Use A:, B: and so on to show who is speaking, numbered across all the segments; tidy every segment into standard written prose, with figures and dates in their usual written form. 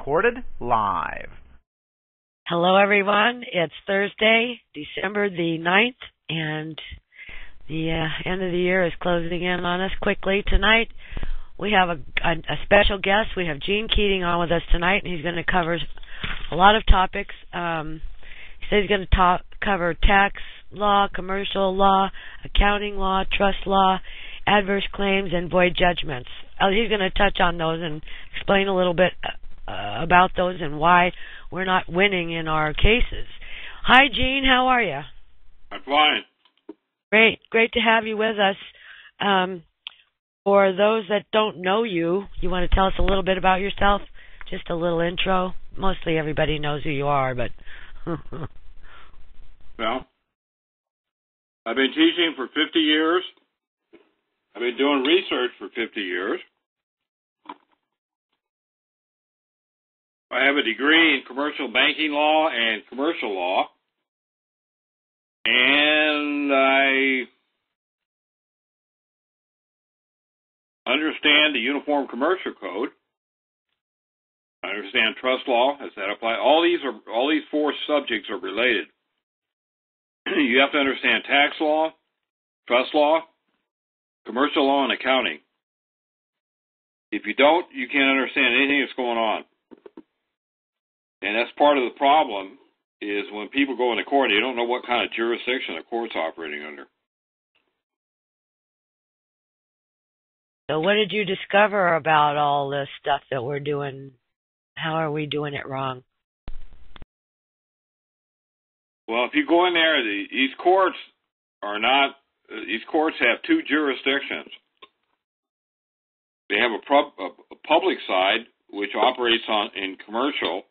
A: recorded live.
B: Hello, everyone. It's Thursday, December the 9th, and the end of the year is closing in on us quickly. Tonight, we have a special guest. We have Gene Keating on with us tonight, and he's going to cover a lot of topics. He says he's going to cover tax law, commercial law, accounting law, trust law, adverse claims, and void judgments. He's going to touch on those and explain a little bit about those and why we're not winning in our cases. Hi, Gene. How are you?
C: I'm fine.
B: Great to have you with us. For those that don't know you, you want to tell us a little bit about yourself? Just a little intro. Mostly everybody knows who you are, but...
C: Well, I've been teaching for 50 years. I've been doing research for 50 years. I have a degree in commercial banking law and commercial law. And I understand the Uniform Commercial Code. I understand trust law as that applies. All these four subjects are related. You have to understand tax law, trust law, commercial law, and accounting. If you don't, you can't understand anything that's going on. And that's part of the problem, is when people go into court, they don't know what kind of jurisdiction the court's operating under.
B: So what did you discover about all this stuff that we're doing? How are we doing it wrong?
C: Well, if you go in there, these courts have two jurisdictions. They have a public side, which operates in commercial,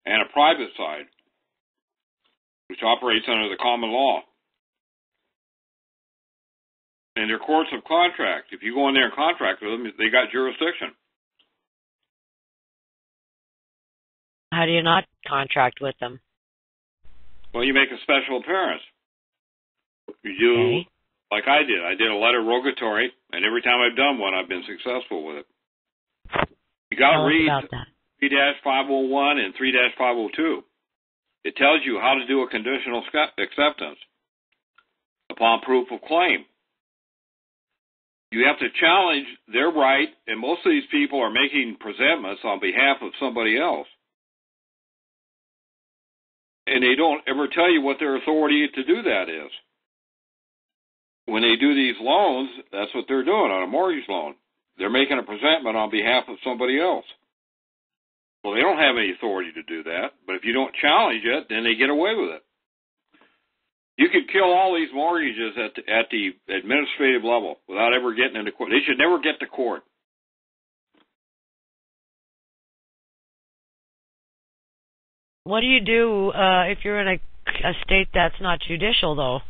C: and a private side, which operates under the common law. And they're courts of contract. If you go in there and contract with them, they got jurisdiction.
B: How do you not contract with them?
C: Well, you make a special appearance. You do, like I did. I did a letter rogatory, and every time I've done one, I've been successful with it. You got to read 3-501 and 3-502. It tells you how to do a conditional acceptance upon proof of claim. You have to challenge their right, and most of these people are making presentments on behalf of somebody else. And they don't ever tell you what their authority to do that is. When they do these loans, that's what they're doing on a mortgage loan. They're making a presentment on behalf of somebody else. Well, they don't have any authority to do that, but if you don't challenge it, then they get away with it. You could kill all these mortgages at the administrative level without ever getting into court. They should never get to court.
B: What do you do if you're in a state that's not judicial, though?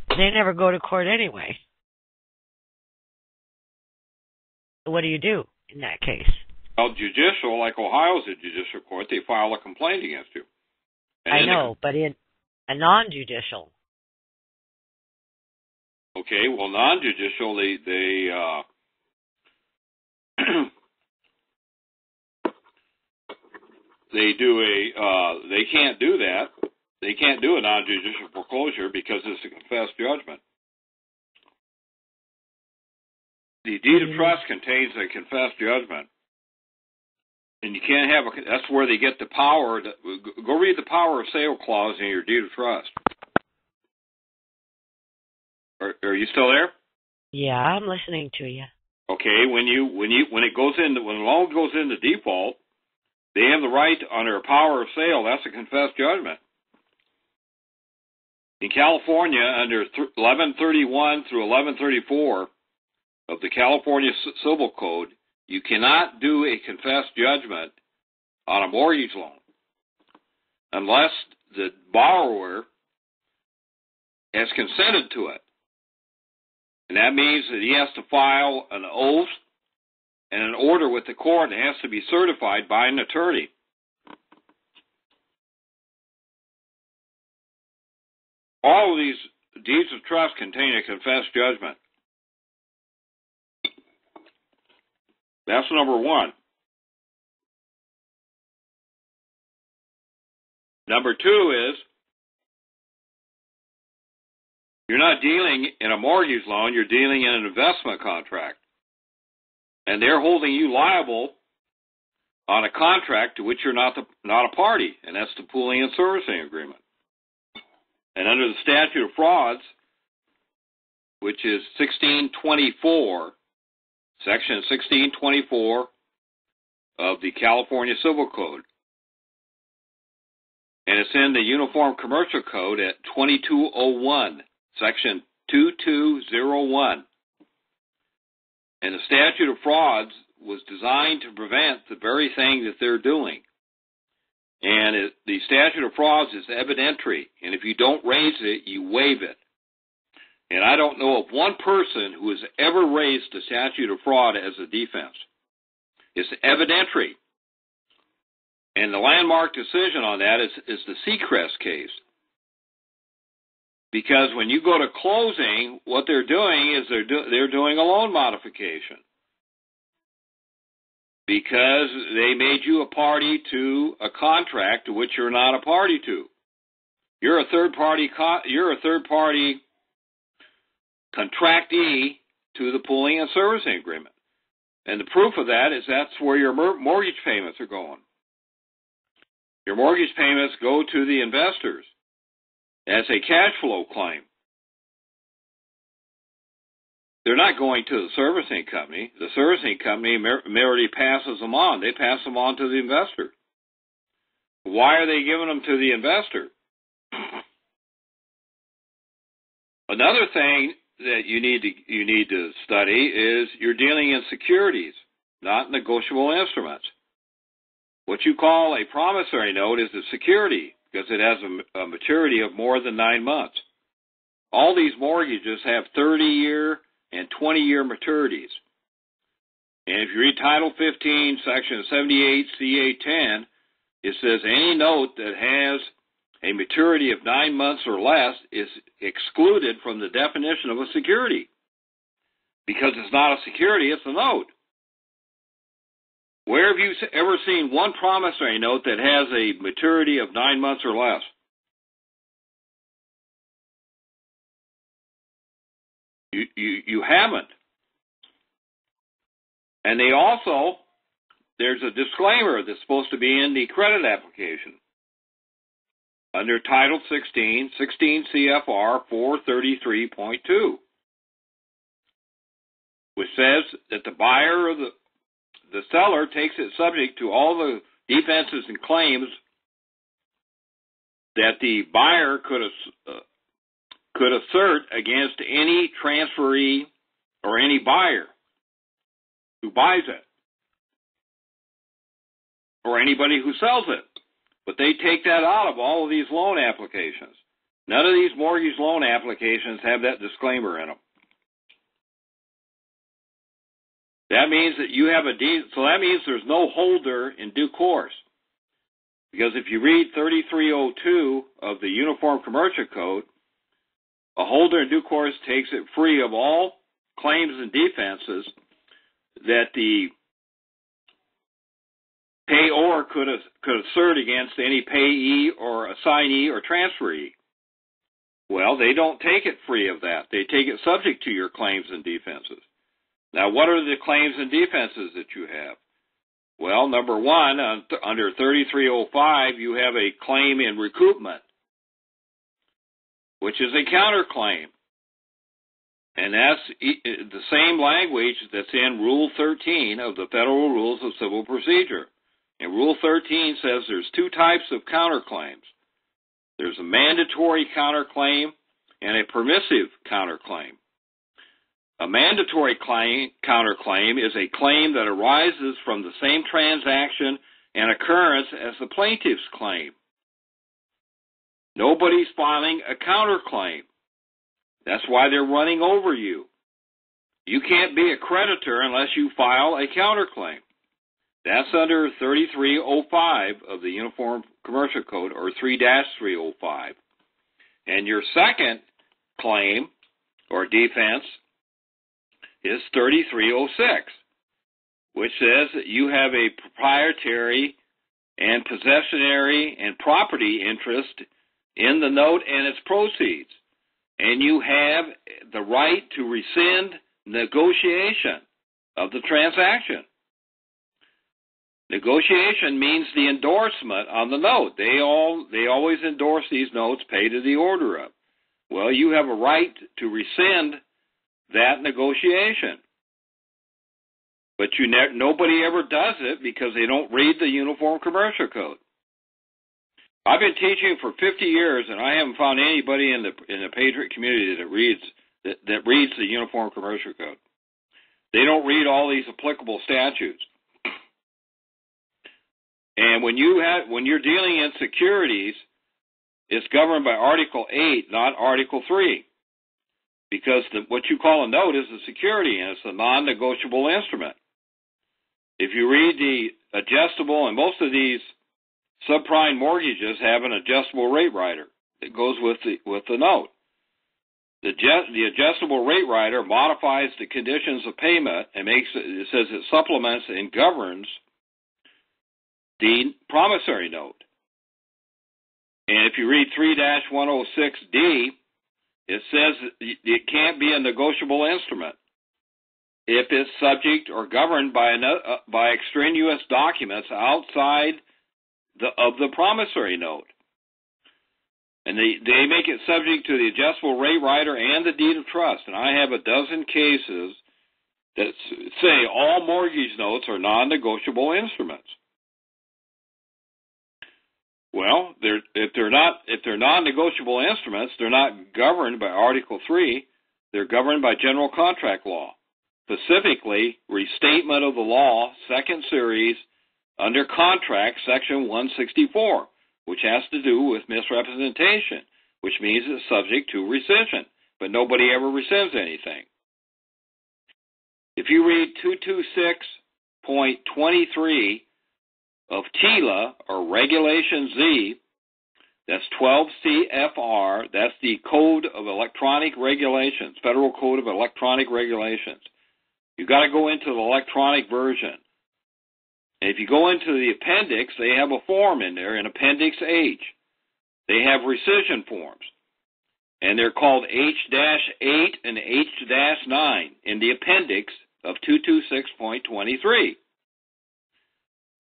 B: They never go to court anyway. What do you do in that case?
C: Well, judicial, like Ohio's a judicial court, they file a complaint against you. And
B: I know, but in a non-judicial.
C: Okay, well, non-judicial, they can't do that. They can't do a non-judicial foreclosure because it's a confessed judgment. The deed of trust contains a confessed judgment. And you can't have that's where they get the power. Go read the power of sale clause in your deed of trust. Are you still there?
B: Yeah, I'm listening to you.
C: Okay, when the loan goes into default, they have the right under a power of sale. That's a confessed judgment. In California, under 1131 through 1134 of the California Civil Code, you cannot do a confessed judgment on a mortgage loan unless the borrower has consented to it. And that means that he has to file an oath and an order with the court, and it has to be certified by an attorney. All of these deeds of trust contain a confessed judgment. That's number one. Number two is, you're not dealing in a mortgage loan, you're dealing in an investment contract. And they're holding you liable on a contract to which you're not a party, and that's the pooling and servicing agreement. And under the statute of frauds, which is 1624, section 1624 of the California Civil Code, and it's in the Uniform Commercial Code at 2201, section 2201. And the statute of frauds was designed to prevent the very thing that they're doing. And the statute of frauds is evidentiary, and if you don't raise it, you waive it. And I don't know of one person who has ever raised the statute of fraud as a defense. It's evidentiary. And the landmark decision on that is the Seacrest case. Because when you go to closing, what they're doing is they're doing a loan modification. Because they made you a party to a contract to which you're not a party to. You're a third party contractee to the pooling and servicing agreement. And the proof of that is that's where your mortgage payments are going. Your mortgage payments go to the investors as a cash flow claim. They're not going to the servicing company. The servicing company merely passes them on. They pass them on to the investor. Why are they giving them to the investor? Another thing that you need to study is you're dealing in securities, not negotiable instruments. What you call a promissory note is a security because it has a maturity of more than 9 months. All these mortgages have 30-year and 20-year maturities. And if you read Title 15, Section 78, CA 10, it says any note that has a maturity of 9 months or less is excluded from the definition of a security. Because it's not a security, it's a note. Where have you ever seen one promissory note that has a maturity of 9 months or less? You haven't. And there's a disclaimer that's supposed to be in the credit application. Under Title 16 CFR 433.2, which says that the buyer or the seller takes it subject to all the defenses and claims that the buyer could assert against any transferee or any buyer who buys it or anybody who sells it. But they take that out of all of these loan applications. None of these mortgage loan applications have that disclaimer in them. That means that you have a deed, so that means there's no holder in due course. Because if you read 3302 of the Uniform Commercial Code, a holder in due course takes it free of all claims and defenses that the payor could assert against any payee or assignee or transferee. Well, they don't take it free of that. They take it subject to your claims and defenses. Now, what are the claims and defenses that you have? Well, number one, under 3305, you have a claim in recoupment, which is a counterclaim. And that's the same language that's in Rule 13 of the Federal Rules of Civil Procedure. And Rule 13 says there's two types of counterclaims. There's a mandatory counterclaim and a permissive counterclaim. A mandatory counterclaim is a claim that arises from the same transaction and occurrence as the plaintiff's claim. Nobody's filing a counterclaim. That's why they're running over you. You can't be a creditor unless you file a counterclaim. That's under 3305 of the Uniform Commercial Code, or 3-305. And your second claim or defense is 3306, which says that you have a proprietary and possessionary and property interest in the note and its proceeds. And you have the right to rescind negotiation of the transaction. Negotiation means the endorsement on the note. They always endorse these notes, pay to the order of. Well, you have a right to rescind that negotiation. But nobody ever does it because they don't read the Uniform Commercial Code. I've been teaching for 50 years, and I haven't found anybody in the Patriot community that reads the Uniform Commercial Code. They don't read all these applicable statutes. And when you're dealing in securities, it's governed by Article 8, not Article 3, because what you call a note is a security, and it's a non-negotiable instrument. If you read the adjustable, and most of these subprime mortgages have an adjustable rate rider that goes with the note. The adjustable rate rider modifies the conditions of payment and it says it supplements and governs the promissory note. And if you read 3-106D, it says it can't be a negotiable instrument if it's subject or governed by extraneous documents outside of the promissory note. And they make it subject to the adjustable rate rider and the deed of trust. And I have a dozen cases that say all mortgage notes are non-negotiable instruments. Well, if they're non-negotiable instruments, they're not governed by Article 3. They're governed by general contract law, specifically Restatement of the Law, Second Series, under Contract, Section 164, which has to do with misrepresentation, which means it's subject to rescission, but nobody ever rescinds anything. If you read 226.23 of TILA, or Regulation Z, that's 12 CFR, that's the Code of Electronic Regulations, Federal Code of Electronic Regulations. You've got to go into the electronic version. And if you go into the appendix, they have a form in there in Appendix H. They have rescission forms. And they're called H-8 and H-9 in the appendix of 226.23.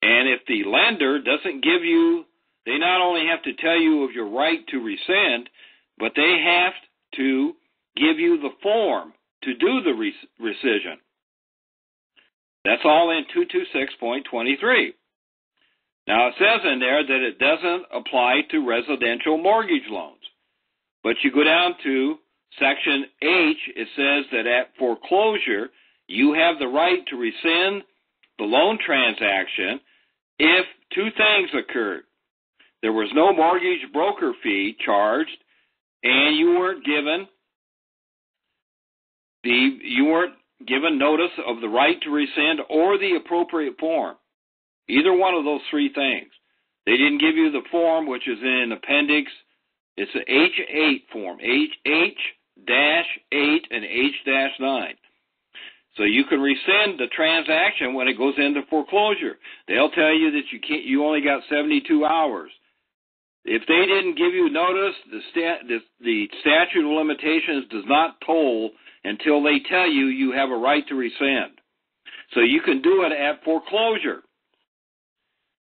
C: And if the lender doesn't give you, they not only have to tell you of your right to rescind, but they have to give you the form to do the rescission. That's all in 226.23. Now, it says in there that it doesn't apply to residential mortgage loans. But you go down to Section H, it says that at foreclosure, you have the right to rescind the loan transaction if two things occurred. There was no mortgage broker fee charged, and you weren't given notice of the right to rescind or the appropriate form. Either one of those three things. They didn't give you the form, which is in appendix. It's an H-8 form, H-8 and H-9. So you can rescind the transaction when it goes into foreclosure. They'll tell you that you only got 72 hours. If they didn't give you notice, the statute of limitations does not toll until they tell you have a right to rescind. So you can do it at foreclosure.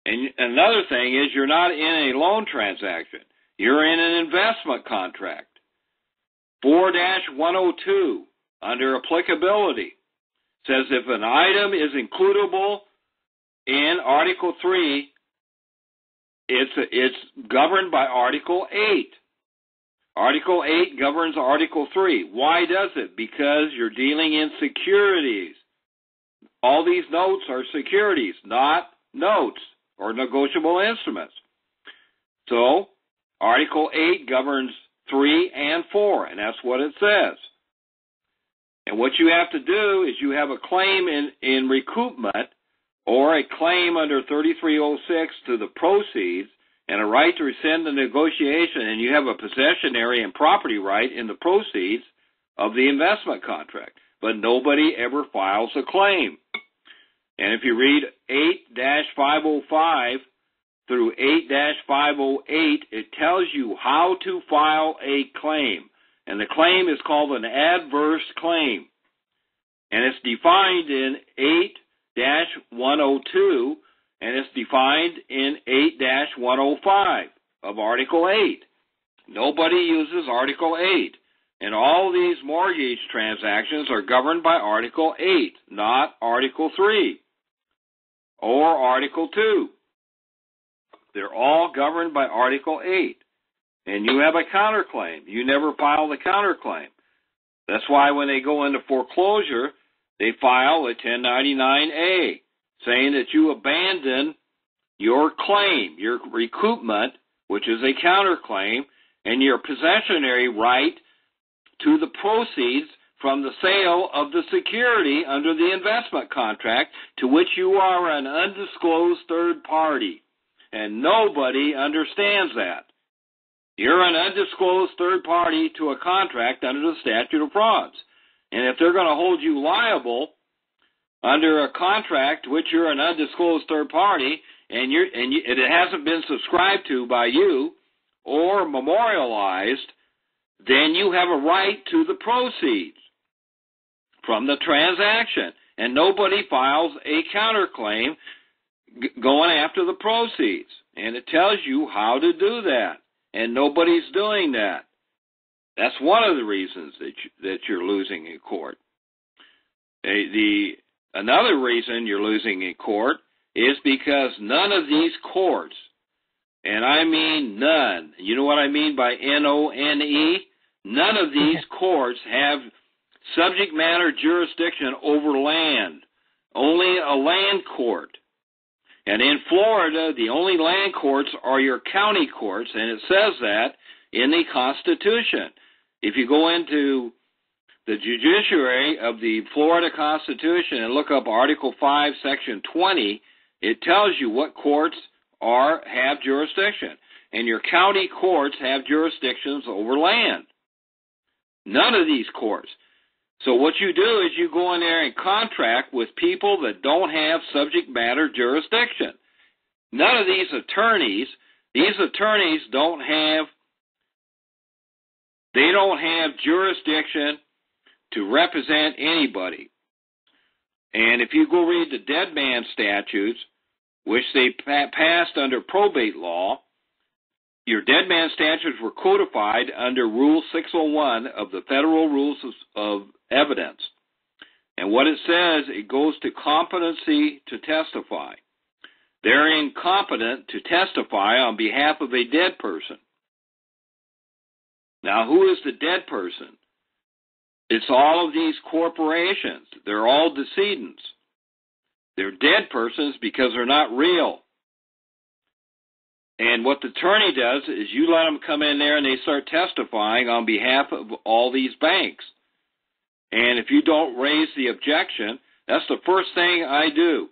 C: And another thing is you're not in a loan transaction. You're in an investment contract. 4-102 under applicability says if an item is includable in Article 3, it's governed by Article 8. Article 8 governs Article 3. Why does it? Because you're dealing in securities. All these notes are securities, not notes or negotiable instruments. So Article 8 governs 3 and 4, and that's what it says. And what you have to do is you have a claim in recoupment or a claim under 3306 to the proceeds and a right to rescind the negotiation, and you have a possessionary and property right in the proceeds of the investment contract. But nobody ever files a claim. And if you read 8-505, through 8-508, it tells you how to file a claim. And the claim is called an adverse claim. And it's defined in 8-102, and it's defined in 8-105 of Article 8. Nobody uses Article 8. And all these mortgage transactions are governed by Article 8, not Article 3 or Article 2. They're all governed by Article 8. And you have a counterclaim. You never file the counterclaim. That's why when they go into foreclosure, they file a 1099-A, saying that you abandon your claim, your recoupment, which is a counterclaim, and your possessionary right to the proceeds from the sale of the security under the investment contract to which you are an undisclosed third party. And nobody understands that. You're an undisclosed third party to a contract under the statute of frauds. And if they're going to hold you liable under a contract to which you're an undisclosed third party and it hasn't been subscribed to by you or memorialized, then you have a right to the proceeds from the transaction. And nobody files a counterclaim going after the proceeds. And it tells you how to do that. And nobody's doing that. That's one of the reasons that you're losing in court. Another reason you're losing in court is because none of these courts, and I mean none, you know what I mean by N-O-N-E? None of these courts have subject matter jurisdiction over land, only a land court. And in Florida, the only land courts are your county courts, and it says that in the Constitution. If you go into the judiciary of the Florida Constitution and look up Article 5, Section 20, it tells you what courts have jurisdiction. And your county courts have jurisdictions over land. None of these courts. So what you do is you go in there and contract with people that don't have subject matter jurisdiction. None of these attorneys don't have jurisdiction to represent anybody. And if you go read the dead man statutes, which they passed under probate law, your dead man statutes were codified under Rule 601 of the Federal Rules of Evidence. And what it says, it goes to competency to testify. They're incompetent to testify on behalf of a dead person. Now, who is the dead person? It's all of these corporations. They're all decedents. They're dead persons because they're not real. And what the attorney does is you let them come in there and they start testifying on behalf of all these banks. And if you don't raise the objection, that's the first thing I do.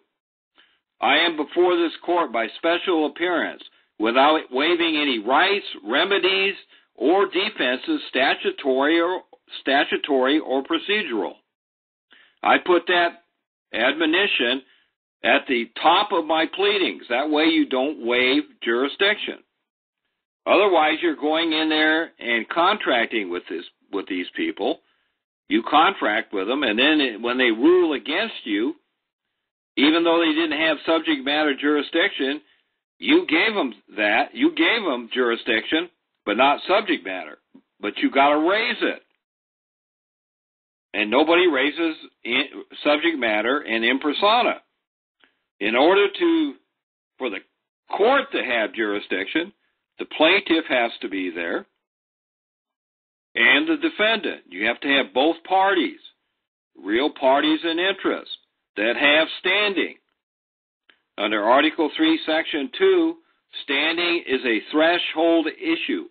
C: I am before this court by special appearance without waiving any rights, remedies, or defenses, statutory or procedural. I put that admonition at the top of my pleadings. That way you don't waive jurisdiction. Otherwise, you're going in there and contracting with these people. You contract with them, and then when they rule against you, even though they didn't have subject matter jurisdiction, you gave them that. You gave them jurisdiction, but not subject matter. But you got to raise it. And nobody raises subject matter in impersona. In order for the court to have jurisdiction, the plaintiff has to be there and the defendant. You have to have both parties, real parties in interest, that have standing. Under Article 3, Section 2, standing is a threshold issue,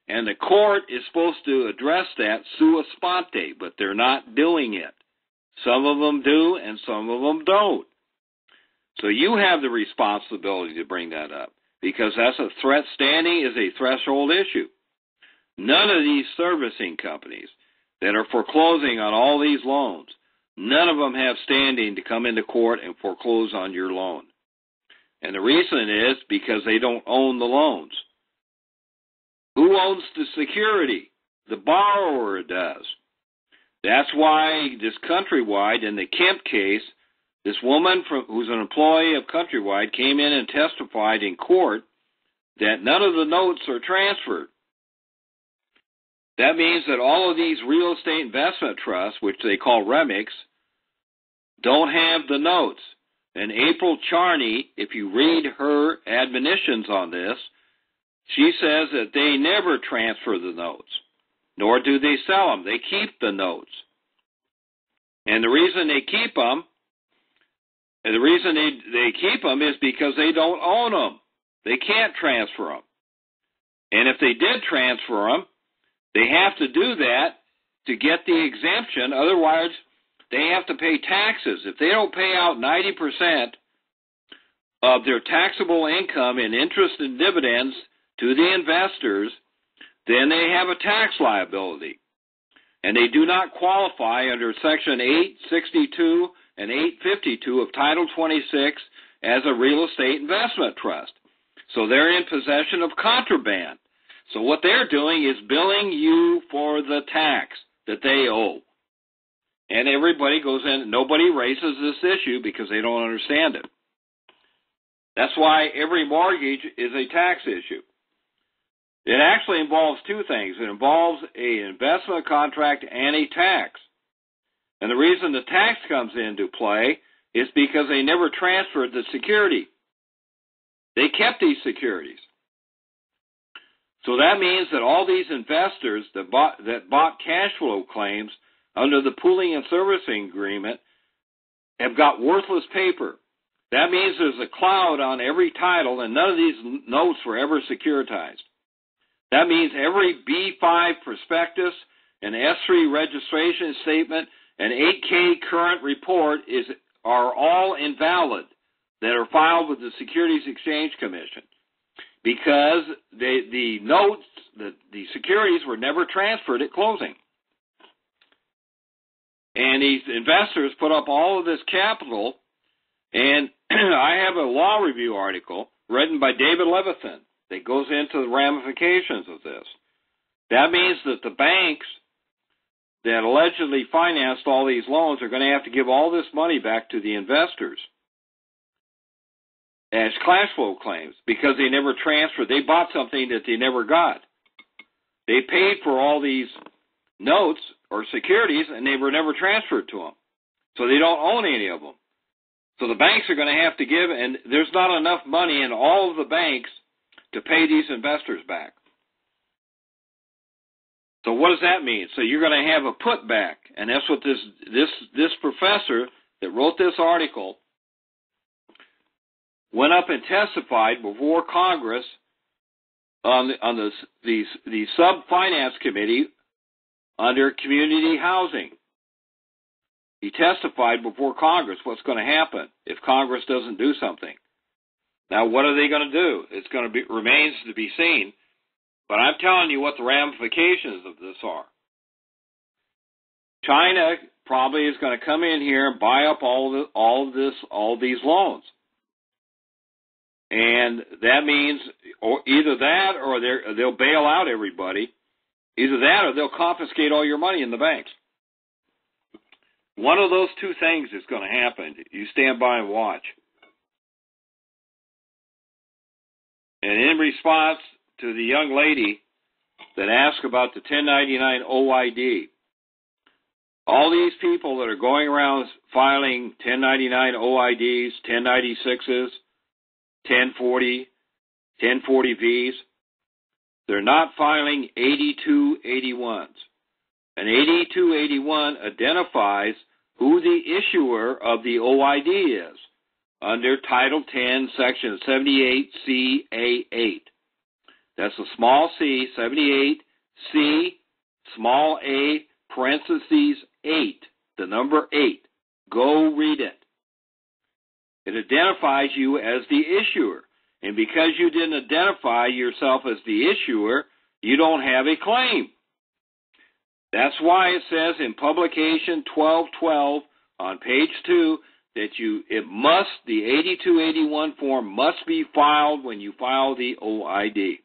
C: and the court is supposed to address that sua sponte, but they're not doing it. Some of them do, and some of them don't. So you have the responsibility to bring that up, because that's a threat. Standing is a threshold issue. None of these servicing companies that are foreclosing on all these loans, none of them have standing to come into court and foreclose on your loan. And the reason is because they don't own the loans. Who owns the security? The borrower does. That's why this Countrywide, in the Kemp case, this woman who's an employee of Countrywide came in and testified in court that none of the notes are transferred. That means that all of these real estate investment trusts, which they call REMICs, don't have the notes. And April Charney, if you read her admonitions on this, she says that they never transfer the notes, nor do they sell them. They keep the notes. And the reason they keep them, is because they don't own them. They can't transfer them. And if they did transfer them, they have to do that to get the exemption. Otherwise, they have to pay taxes. If they don't pay out 90% of their taxable income in interest and dividends to the investors, then they have a tax liability. And they do not qualify under Section 862 and 852 of Title 26 as a real estate investment trust. So they're in possession of contraband. So what they're doing is billing you for the tax that they owe. And everybody goes in, nobody raises this issue because they don't understand it. That's why every mortgage is a tax issue. It actually involves two things. It involves an investment contract and a tax. And the reason the tax comes into play is because they never transferred the security. They kept these securities. So that means that all these investors that bought cash flow claims under the pooling and servicing agreement have got worthless paper. That means there's a cloud on every title, and none of these notes were ever securitized. That means every B5 prospectus, an S3 registration statement, an 8K current report are all invalid that are filed with the Securities Exchange Commission because the notes, the securities were never transferred at closing. And these investors put up all of this capital, and I have a law review article written by David Levithan that goes into the ramifications of this. That means that the banks that allegedly financed all these loans are going to have to give all this money back to the investors as cash flow claims because they never transferred. They bought something that they never got. They paid for all these notes or securities, and they were never transferred to them. So they don't own any of them. So the banks are going to have to give, and there's not enough money in all of the banks to pay these investors back. So what does that mean? So you're going to have a putback, and that's what this professor that wrote this article went up and testified before Congress on the sub-finance committee under community housing. He testified before Congress what's going to happen if Congress doesn't do something. Now, what are they going to do? It's going to remains to be seen. But I'm telling you what the ramifications of this are. China probably is going to come in here and buy up all these loans, and that means either that or they'll bail out everybody. Either that or they'll confiscate all your money in the banks. One of those two things is going to happen. You stand by and watch. And in response to the young lady that asked about the 1099 OID, all these people that are going around filing 1099 OIDs, 1096s, 1040, 1040Vs, they're not filing 8281s. An 8281 identifies who the issuer of the OID is under Title 10, Section 78CA8. That's a small c, 78C, small a, parentheses 8, the number 8. Go read it. It identifies you as the issuer. And because you didn't identify yourself as the issuer, you don't have a claim. That's why it says in publication 1212 on page 2 that the 8281 form must be filed when you file the OID.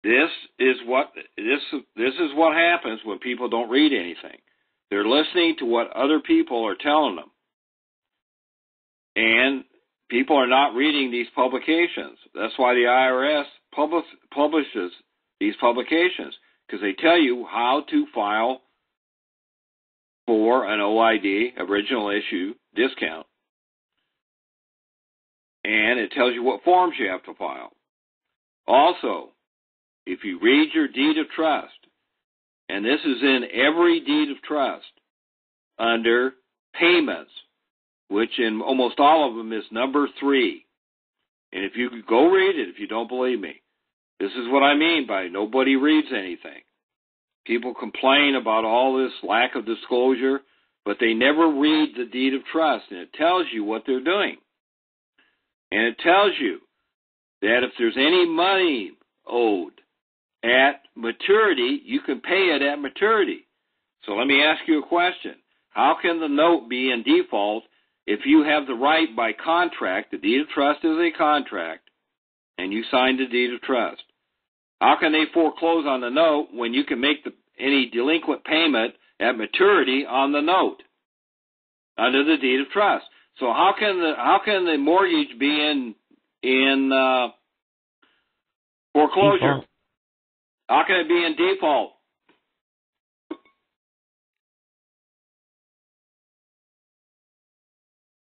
C: This is what happens when people don't read anything. They're listening to what other people are telling them. And people are not reading these publications. That's why the IRS publishes these publications, because they tell you how to file for an OID, original issue discount. And it tells you what forms you have to file. Also, if you read your deed of trust, and this is in every deed of trust, under payments, which in almost all of them is number 3. And if you could go read it, if you don't believe me, this is what I mean by nobody reads anything. People complain about all this lack of disclosure, but they never read the deed of trust, and it tells you what they're doing. And it tells you that if there's any money owed at maturity, you can pay it at maturity. So let me ask you a question. How can the note be in default if you have the right by contract? The deed of trust is a contract, and you signed the deed of trust. How can they foreclose on the note when you can make any delinquent payment at maturity on the note under the deed of trust? So how can the mortgage be in foreclosure?
B: Default.
C: How can it be in default?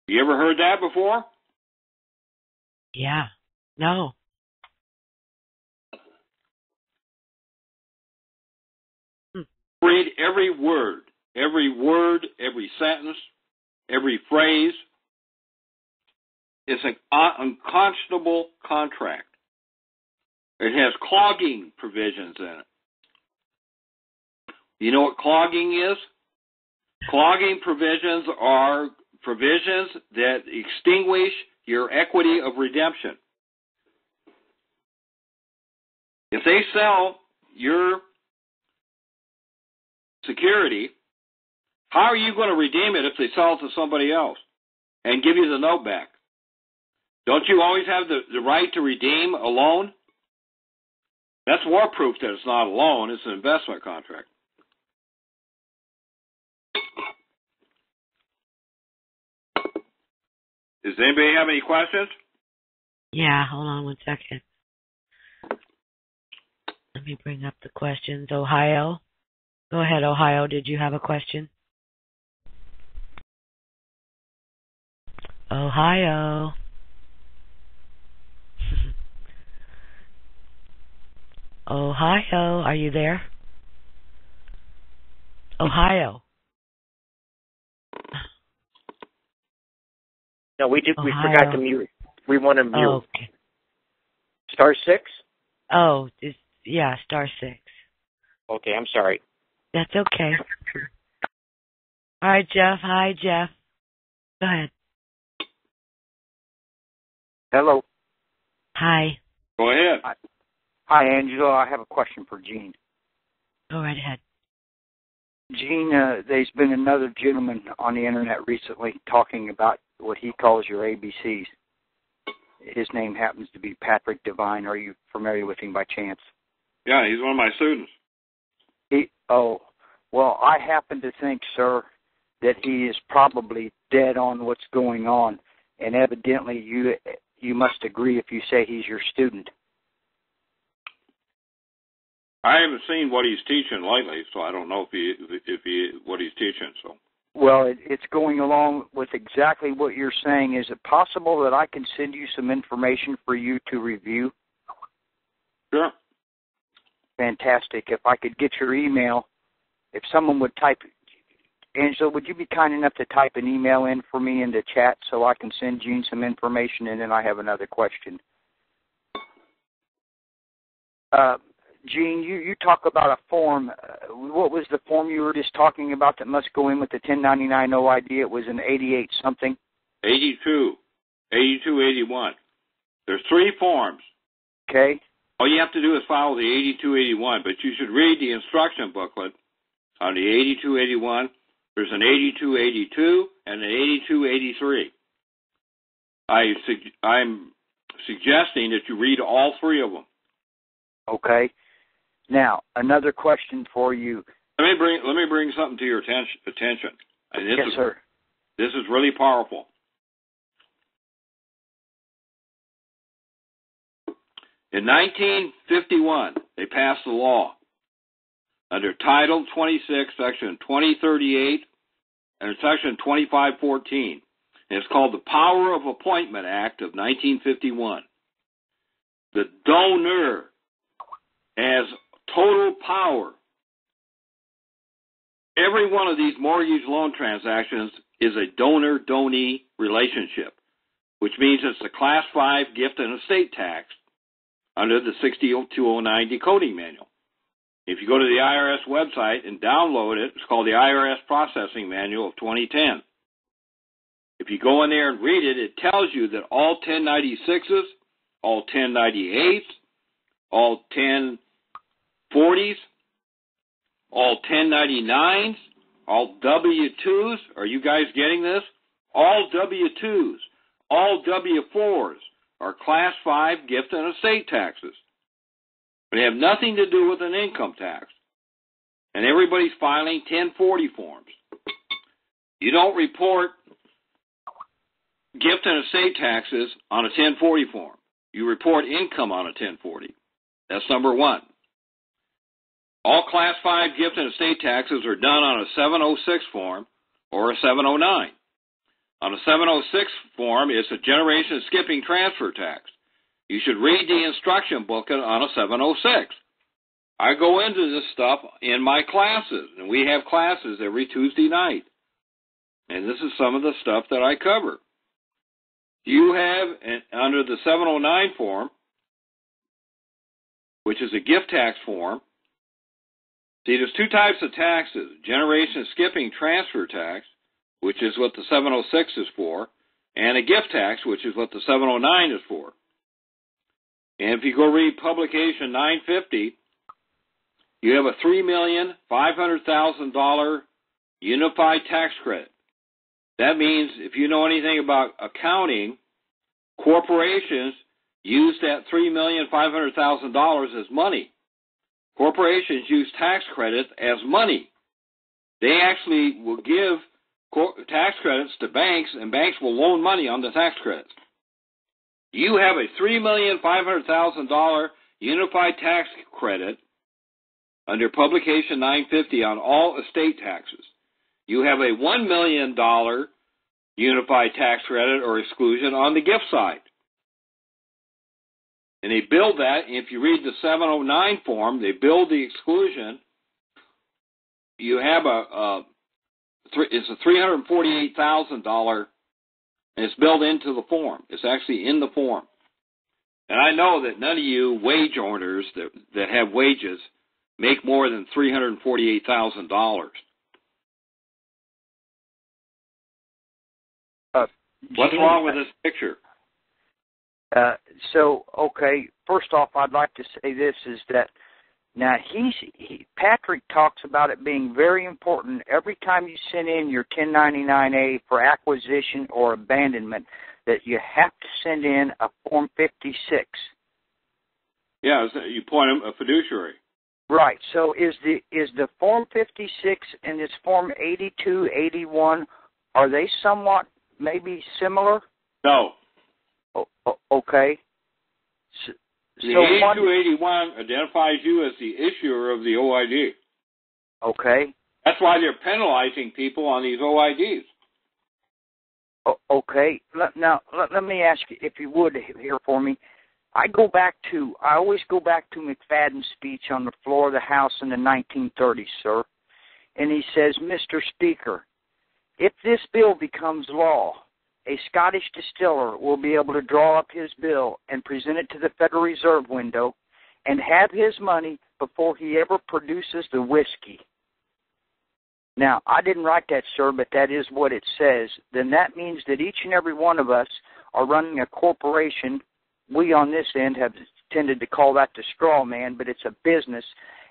C: You ever heard that before?
B: Yeah. No.
C: Read every word, every sentence, every phrase. It's an unconscionable contract. It has clogging provisions in it. You know what clogging is? Clogging provisions are provisions that extinguish your equity of redemption. If they sell your security, how are you going to redeem it if they sell it to somebody else and give you the note back? Don't you always have the right to redeem a loan? That's more proof that it's not a loan, it's an investment contract. Does anybody have any questions?
B: Yeah, hold on one second. Let me bring up the questions. Ohio. Go ahead, Ohio. Did you have a question? Ohio. Ohio, are you there? Ohio.
A: No, we forgot to mute. We want to mute.
B: Oh, okay.
A: Star 6?
B: Oh, yeah, star 6.
A: Okay, I'm sorry.
B: That's okay. All right, Jeff. Hi, Jeff. Go ahead.
A: Hello.
C: Go
B: Hi.
C: ahead.
A: Hi, Angela. I have a question for Gene.
B: Go right ahead.
A: Gene, there's been another gentleman on the internet recently talking about what he calls your ABCs. His name happens to be Patrick Devine. Are you familiar with him by chance?
C: Yeah, he's one of my students.
A: Well, I happen to think, sir, that he is probably dead on what's going on, and evidently you must agree if you say he's your student.
C: I haven't seen what he's teaching lately, so I don't know if what he's teaching. So.
A: Well, it's going along with exactly what you're saying. Is it possible that I can send you some information for you to review?
C: Sure.
A: Fantastic. If I could get your email, if someone would type, Angela, would you be kind enough to type an email in for me in the chat so I can send Gene some information, and then I have another question. Gene, you talk about a form. What was the form you were just talking about that must go in with the 1099 OID? It was an 88 something?
C: 8281. There's 3 forms.
A: Okay.
C: All you have to do is follow the 8281, but you should read the instruction booklet on the 8281 There's an 8282 and an 8283. I'm suggesting that you read all three of them.
A: Okay. Now, another question for you.
C: Let me bring something to your attention. And
A: Yes, sir.
C: This is really powerful. In 1951, they passed a law under Title 26, Section 2038, and Section 2514. And it's called the Power of Appointment Act of 1951. The donor has total power. Every one of these mortgage loan transactions is a donor-donee relationship, which means it's a Class 5 gift and estate tax under the 60209 decoding manual. If you go to the IRS website and download it, it's called the IRS Processing Manual of 2010. If you go in there and read it, it tells you that all 1096s, all 1098s, all 1040s, all 1099s, all W-2s, are you guys getting this? All W-2s, all W-4s are Class 5 gift and estate taxes. They have nothing to do with an income tax. And everybody's filing 1040 forms. You don't report gift and estate taxes on a 1040 form. You report income on a 1040. That's number one. All Class 5 gift and estate taxes are done on a 706 form or a 709. On a 706 form, it's a generation skipping transfer tax. You should read the instruction booklet on a 706. I go into this stuff in my classes, and we have classes every Tuesday night. And this is some of the stuff that I cover. You have, under the 709 form, which is a gift tax form, see, there's two types of taxes, generation skipping transfer tax, which is what the 706 is for, and a gift tax, which is what the 709 is for. And if you go read Publication 950, you have a $3,500,000 unified tax credit. That means if you know anything about accounting, corporations use that $3,500,000 as money. Corporations use tax credits as money. They actually will give tax credits to banks, and banks will loan money on the tax credits. You have a $3,500,000 unified tax credit under Publication 950 on all estate taxes. You have a $1 million unified tax credit or exclusion on the gift side. And they build that. If you read the 709 form, they build the exclusion. You have it's a $348,000, and it's built into the form. It's actually in the form. And I know that none of you wage earners that have wages make more than $348,000. What's wrong with this picture?
A: Okay, first off, I'd like to say this is that now Patrick talks about it being very important every time you send in your 1099-A for acquisition or abandonment that you have to send in a Form 56.
C: Yeah, you point them a fiduciary.
A: Right. So is the Form 56 and this Form 8281, are they somewhat maybe similar?
C: No.
A: Okay.
C: The 8281 identifies you as the issuer of the OID.
A: Okay.
C: That's why they're penalizing people on these OIDs.
A: Okay. Now, let me ask you, if you would, here for me. I always go back to McFadden's speech on the floor of the House in the 1930s, sir. And he says, Mr. Speaker, if this bill becomes law, a Scottish distiller will be able to draw up his bill and present it to the Federal Reserve window and have his money before he ever produces the whiskey. Now, I didn't write that, sir, but that is what it says. Then that means that each and every one of us are running a corporation. We on this end have tended to call that the straw man, but it's a business,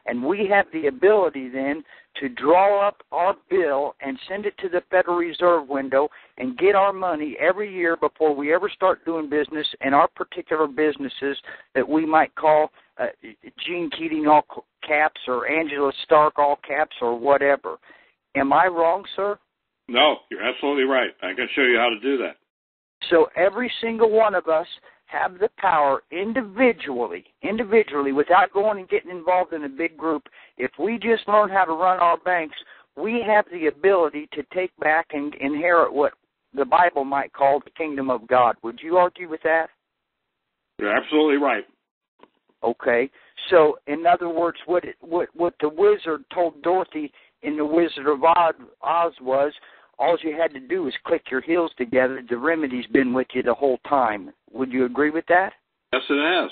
A: and we have the ability then to draw up our bill and send it to the Federal Reserve window and get our money every year before we ever start doing business in our particular businesses that we might call Gene Keating all caps or Angela Stark all caps or whatever. Am I wrong, sir?
C: No, you're absolutely right. I can show you how to do that.
A: So every single one of us have the power individually, without going and getting involved in a big group. If we just learn how to run our banks, we have the ability to take back and inherit what the Bible might call the kingdom of God. Would you argue with that?
C: You're absolutely right.
A: Okay. So, in other words, what the wizard told Dorothy in The Wizard of Oz was, all you had to do was click your heels together. The remedy's been with you the whole time. Would you agree with that?
C: Yes, it has.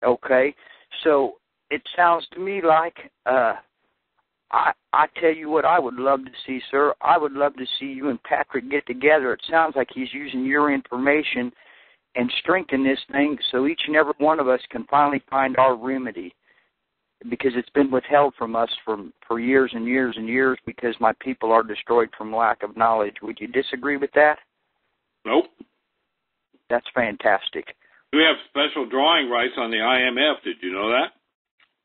A: Okay. So it sounds to me like, I tell you what I would love to see, sir. I would love to see you and Patrick get together. It sounds like he's using your information and strengthen this thing so each and every one of us can finally find our remedy, because it's been withheld from us for years and years and years because my people are destroyed from lack of knowledge. Would you disagree with that?
C: Nope.
A: That's fantastic.
C: We have special drawing rights on the IMF. Did you know that?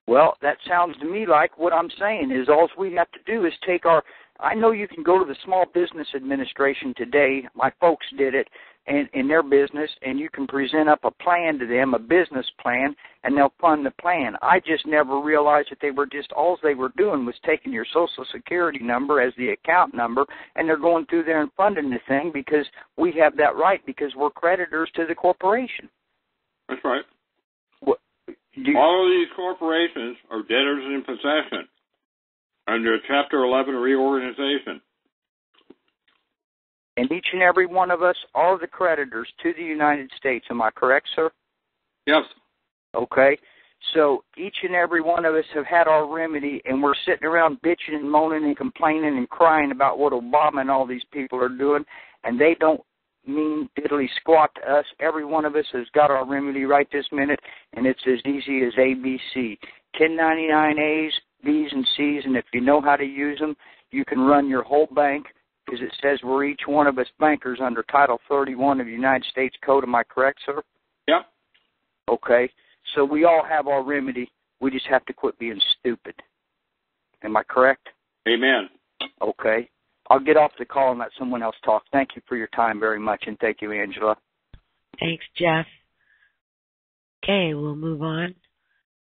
A: Well, that sounds to me like what I'm saying is all we have to do is take our... I know you can go to the Small Business Administration today. My folks did it in their business, and you can present up a plan to them, a business plan, and they'll fund the plan. I just never realized that all they were doing was taking your Social Security number as the account number, and they're going through there and funding the thing because we have that right because we're creditors to the corporation.
C: That's right. All of these corporations are debtors in possession under Chapter 11 reorganization.
A: And each and every one of us are the creditors to the United States. Am I correct, sir?
C: Yes.
A: Okay. So each and every one of us have had our remedy, and we're sitting around bitching and moaning and complaining and crying about what Obama and all these people are doing, and they don't mean diddly squat to us. Every one of us has got our remedy right this minute, and it's as easy as ABC. 1099As, B's, and C's, and if you know how to use them, you can run your whole bank, because it says we're each one of us bankers under Title 31 of the United States Code. Am I correct, sir?
C: Yep.
A: Okay. So we all have our remedy. We just have to quit being stupid. Am I correct?
C: Amen.
A: Okay. I'll get off the call and let someone else talk. Thank you for your time very much, and thank you, Angela.
B: Thanks, Jeff. Okay, we'll move on.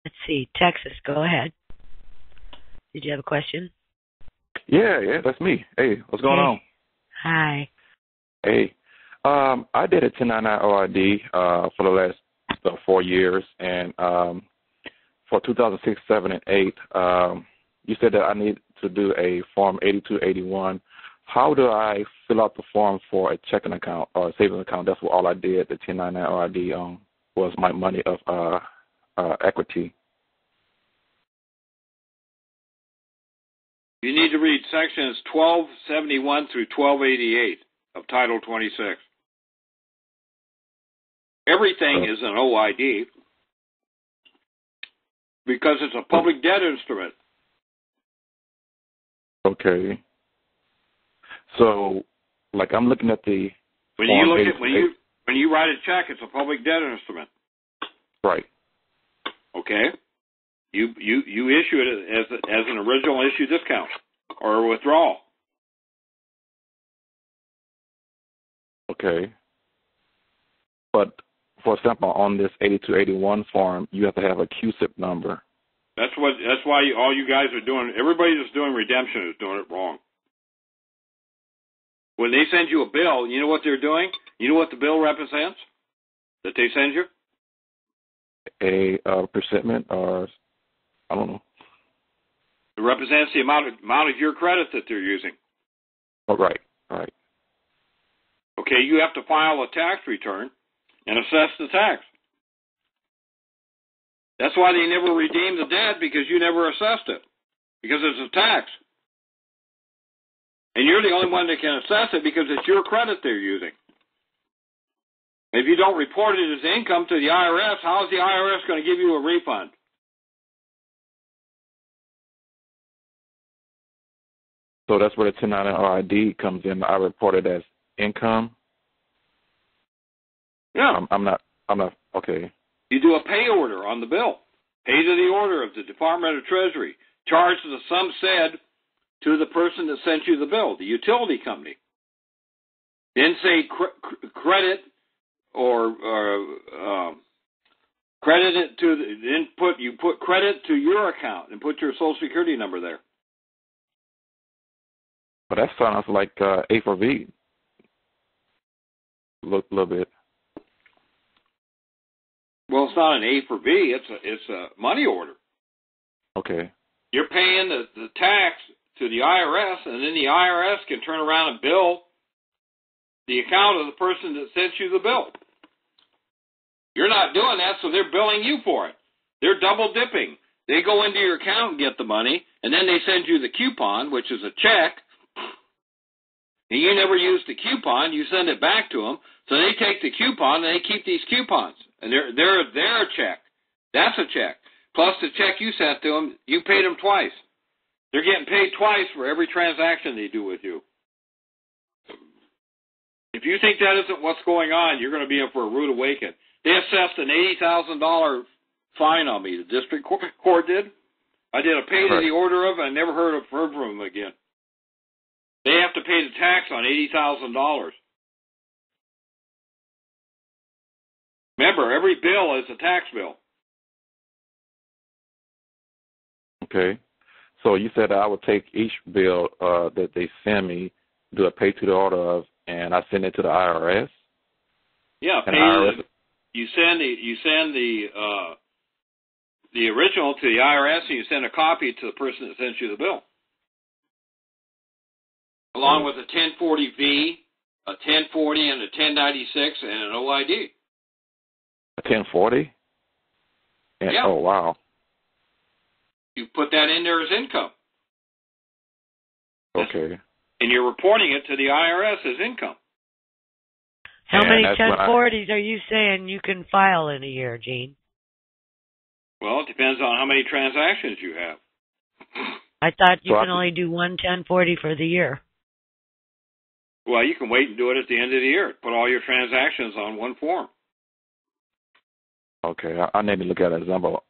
B: Let's see. Texas, go ahead. Did you have a question?
D: Yeah, that's me. Hey, what's going on?
B: Hi.
D: Hey, I did a 1099 ORD for the last 4 years, and for 2006, 7, and 8, you said that I need to do a Form 8281. How do I fill out the form for a checking account or a savings account? That's what all I did. The 1099 ORD was my money of equity.
C: You need to read sections 1271 through 1288 of Title 26. Everything is an OID because it's a public debt instrument.
D: Okay. So, like, I'm looking at the
C: when you write a check, it's a public debt instrument.
D: Right.
C: Okay. You issue it as an original issue discount or a withdrawal.
D: Okay. But for example, on this 8281 form, you have to have a QSIP number.
C: That's why all you guys are doing. Everybody that's doing redemption is doing it wrong. When they send you a bill, you know what they're doing? You know what the bill represents that they send you?
D: A presentment, or I don't know.
C: It represents the amount of your credit that they're using.
D: Oh, right.
C: Okay, you have to file a tax return and assess the tax. That's why they never redeemed the debt, because you never assessed it, because it's a tax. And you're the only one that can assess it because it's your credit they're using. If you don't report it as income to the IRS, how is the IRS going to give you a refund?
D: So that's where the 1099 RID comes in. I report it as income.
C: Yeah.
D: I'm not. Okay.
C: You do a pay order on the bill. Pay to the order of the Department of Treasury. Charge the sum said to the person that sent you the bill, the utility company. Then say credit or credit it to you put credit to your account and put your Social Security number there.
D: But that sounds like A for V. Little bit.
C: Well, it's not an A for B. It's a money order.
D: Okay.
C: You're paying the tax to the IRS, and then the IRS can turn around and bill the account of the person that sent you the bill. You're not doing that, so they're billing you for it. They're double dipping. They go into your account and get the money, and then they send you the coupon, which is a check, and you never use the coupon. You send it back to them, so they take the coupon, and they keep these coupons, and they're a check. That's a check. Plus the check you sent to them, you paid them twice. They're getting paid twice for every transaction they do with you. If you think that isn't what's going on, you're going to be in for a rude awakening. They assessed an $80,000 fine on me. The district court did. I did a pay to the order of, and I never heard from them again. They have to pay the tax on $80,000. Remember, every bill is a tax bill.
D: Okay. So you said I would take each bill that they send me, do a pay to the order of, and I send it to the IRS?
C: Yeah, you send the original to the IRS, and you send a copy to the person that sent you the bill, along with a 1040V, a 1040, and a 1096, and an OID.
D: A 1040?
C: Yeah.
D: Oh, wow.
C: You put that in there as income.
D: Okay.
C: And you're reporting it to the IRS as income.
B: How many 1040s are you saying you can file in a year, Gene?
C: Well, it depends on how many transactions you have.
B: I thought you can only do one 1040 for the year.
C: Well, you can wait and do it at the end of the year. Put all your transactions on one form.
D: Okay, I need to look at an example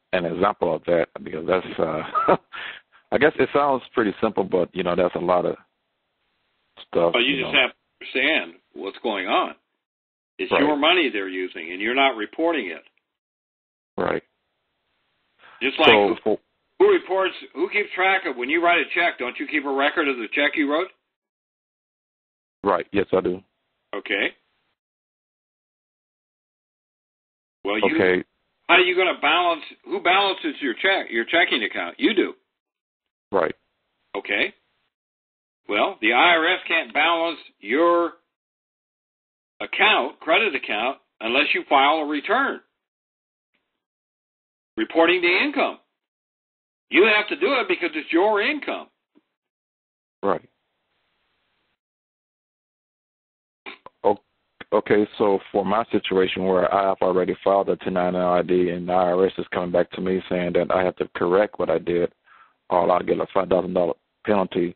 D: of that, because that's, I guess it sounds pretty simple, but, that's a lot of stuff.
C: Well, you just have to understand what's going on. It's your money they're using, and you're not reporting it.
D: Right.
C: Just like who keeps track of, when you write a check, don't you keep a record of the check you wrote?
D: Right, yes, I do.
C: Okay. Well,
D: okay.
C: How are you going to balance? Who balances your checking account? You do.
D: Right.
C: Okay. Well, the IRS can't balance your credit account, unless you file a return reporting the income. You have to do it because it's your income.
D: Right. Okay, so for my situation where I have already filed a 1099 ID and the IRS is coming back to me saying that I have to correct what I did, or I'll get a $5,000 penalty.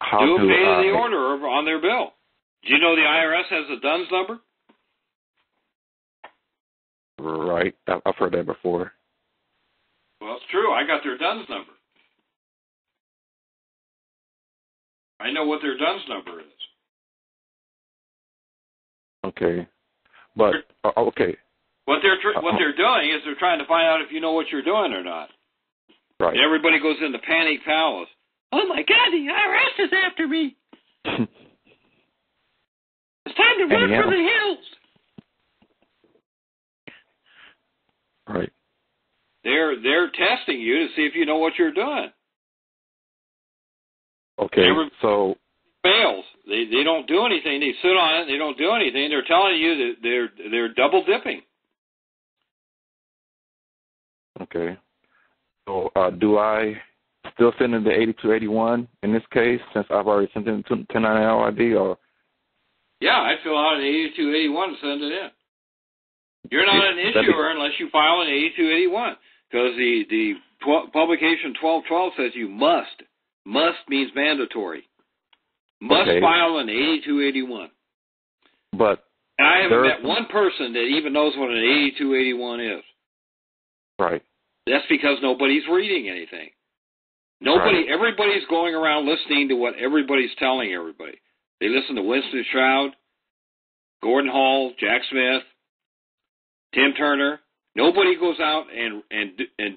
D: How
C: do a
D: pay
C: to the order on their bill. Do you know the IRS has a DUNS number?
D: Right. I've heard that before.
C: Well, it's true. I got their DUNS number. I know what their DUNS number is.
D: Okay. But, okay.
C: What they're doing is they're trying to find out if you know what you're doing or not.
D: Right.
C: And everybody goes into panic palace. Oh, my God, the IRS is after me. It's time to run for the hills.
D: Right.
C: They're testing you to see if you know what you're doing.
D: Okay, so
C: fails. They don't do anything. They sit on it. They don't do anything. They're telling you that they're double dipping.
D: Okay. So do I still send in the 8281 in this case, since I've already sent in 1099 ID, or?
C: Yeah, I fill out an 8281 and send it in. You're not an issuer unless you file an 8281, because the publication 1212 says you must Must means mandatory. Must file an 8281.
D: But
C: and I haven't met one person that even knows what an 8281 is.
D: Right.
C: That's because nobody's reading anything. Everybody's going around listening to what everybody's telling everybody. They listen to Winston Shroud, Gordon Hall, Jack Smith, Tim Turner. Nobody goes out and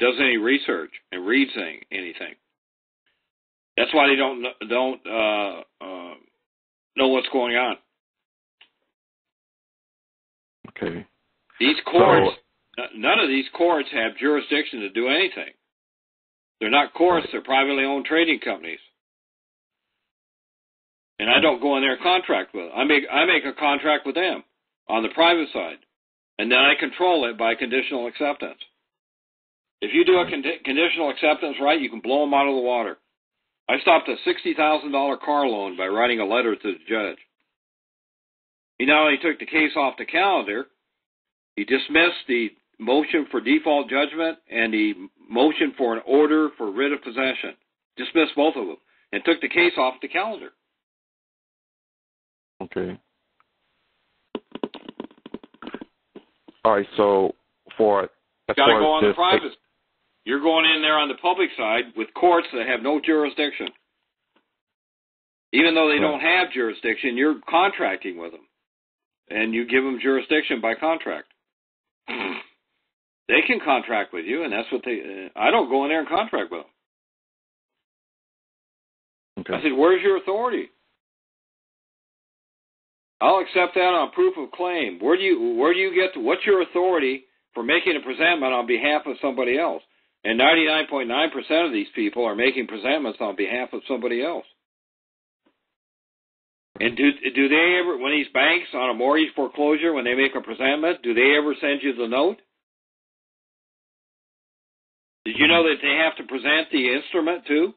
C: does any research and reads anything. That's why they don't know what's going on.
D: Okay.
C: These courts, none of these courts have jurisdiction to do anything. They're not courts; they're privately owned trading companies. And I don't go in there and contract with them. I make a contract with them on the private side, and then I control it by conditional acceptance. If you do a conditional acceptance right, you can blow them out of the water. I stopped a $60,000 car loan by writing a letter to the judge. He not only took the case off the calendar, he dismissed the motion for default judgment and the motion for an order for writ of possession. Dismissed both of them and took the case off the calendar.
D: Okay. All right, so
C: you got to go on the private. You're going in there on the public side with courts that have no jurisdiction. Even though they don't have jurisdiction, you're contracting with them. And you give them jurisdiction by contract. They can contract with you, and that's what I don't go in there and contract with them. Okay. I said, where's your authority? I'll accept that on proof of claim. Where do you get what's your authority for making a presentment on behalf of somebody else? And 99.9% of these people are making presentments on behalf of somebody else. And do they ever, when these banks on a mortgage foreclosure, when they make a presentment, do they ever send you the note? Did you know that they have to present the instrument too?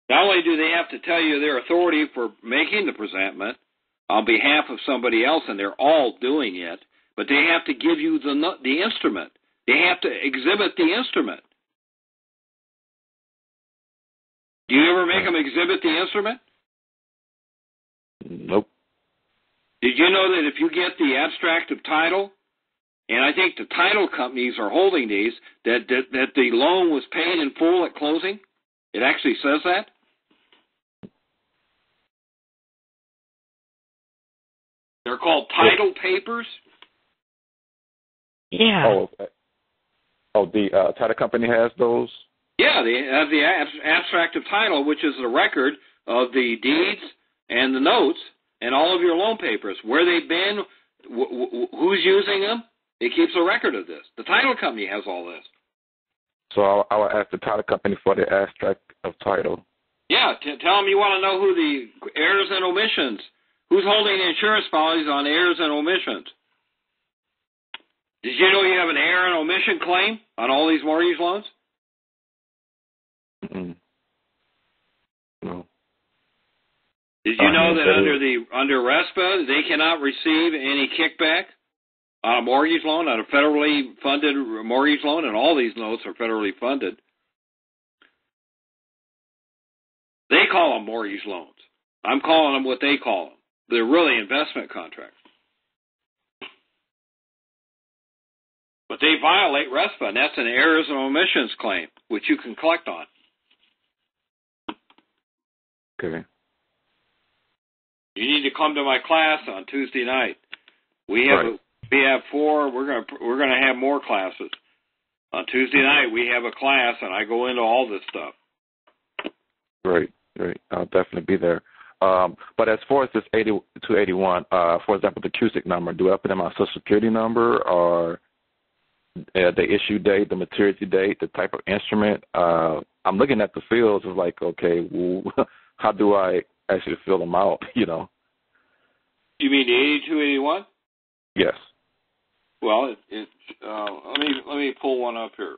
C: Not only do they have to tell you their authority for making the presentment on behalf of somebody else, and they're all doing it, but they have to give you the instrument. They have to exhibit the instrument. Do you ever make them exhibit the instrument?
D: Nope.
C: Did you know that if you get the abstract of title, and I think the title companies are holding these, that the loan was paid in full at closing? It actually says that. They're called title papers.
B: Yeah.
D: The title company has those?
C: Yeah, they have the abstract of title, which is the record of the deeds and the notes and all of your loan papers, where they've been, who's using them. It keeps a record of this. The title company has all this.
D: So I will ask the title company for the abstract of title.
C: Yeah, tell them you want to know who the errors and omissions, who's holding the insurance policies on errors and omissions. Did you know you have an error and omission claim on all these mortgage loans?
D: Mm-mm. No.
C: Did you know that under RESPA, they cannot receive any kickback on a mortgage loan, on a federally funded mortgage loan, and all these notes are federally funded? They call them mortgage loans. I'm calling them what they call them. They're really investment contracts. But they violate RESPA, and that's an errors and omissions claim, which you can collect on.
D: Okay.
C: You need to come to my class on Tuesday night. We have 4. We're gonna have more classes. On Tuesday night we have a class, and I go into all this stuff.
D: Great. I'll definitely be there. But as far as this 8281, for example, the CUSIC number, do I put in my Social Security number or the issue date, the maturity date, the type of instrument? I'm looking at the fields. It's like, okay, well, how do I actually fill them out? You know.
C: You mean the 8281?
D: Yes.
C: Well, let me pull one up here.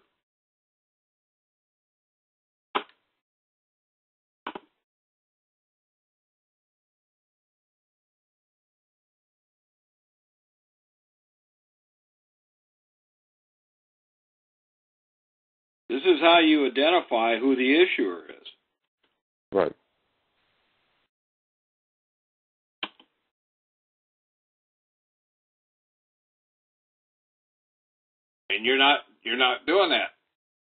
C: This is how you identify who the issuer is.
D: Right.
C: And you're not doing that.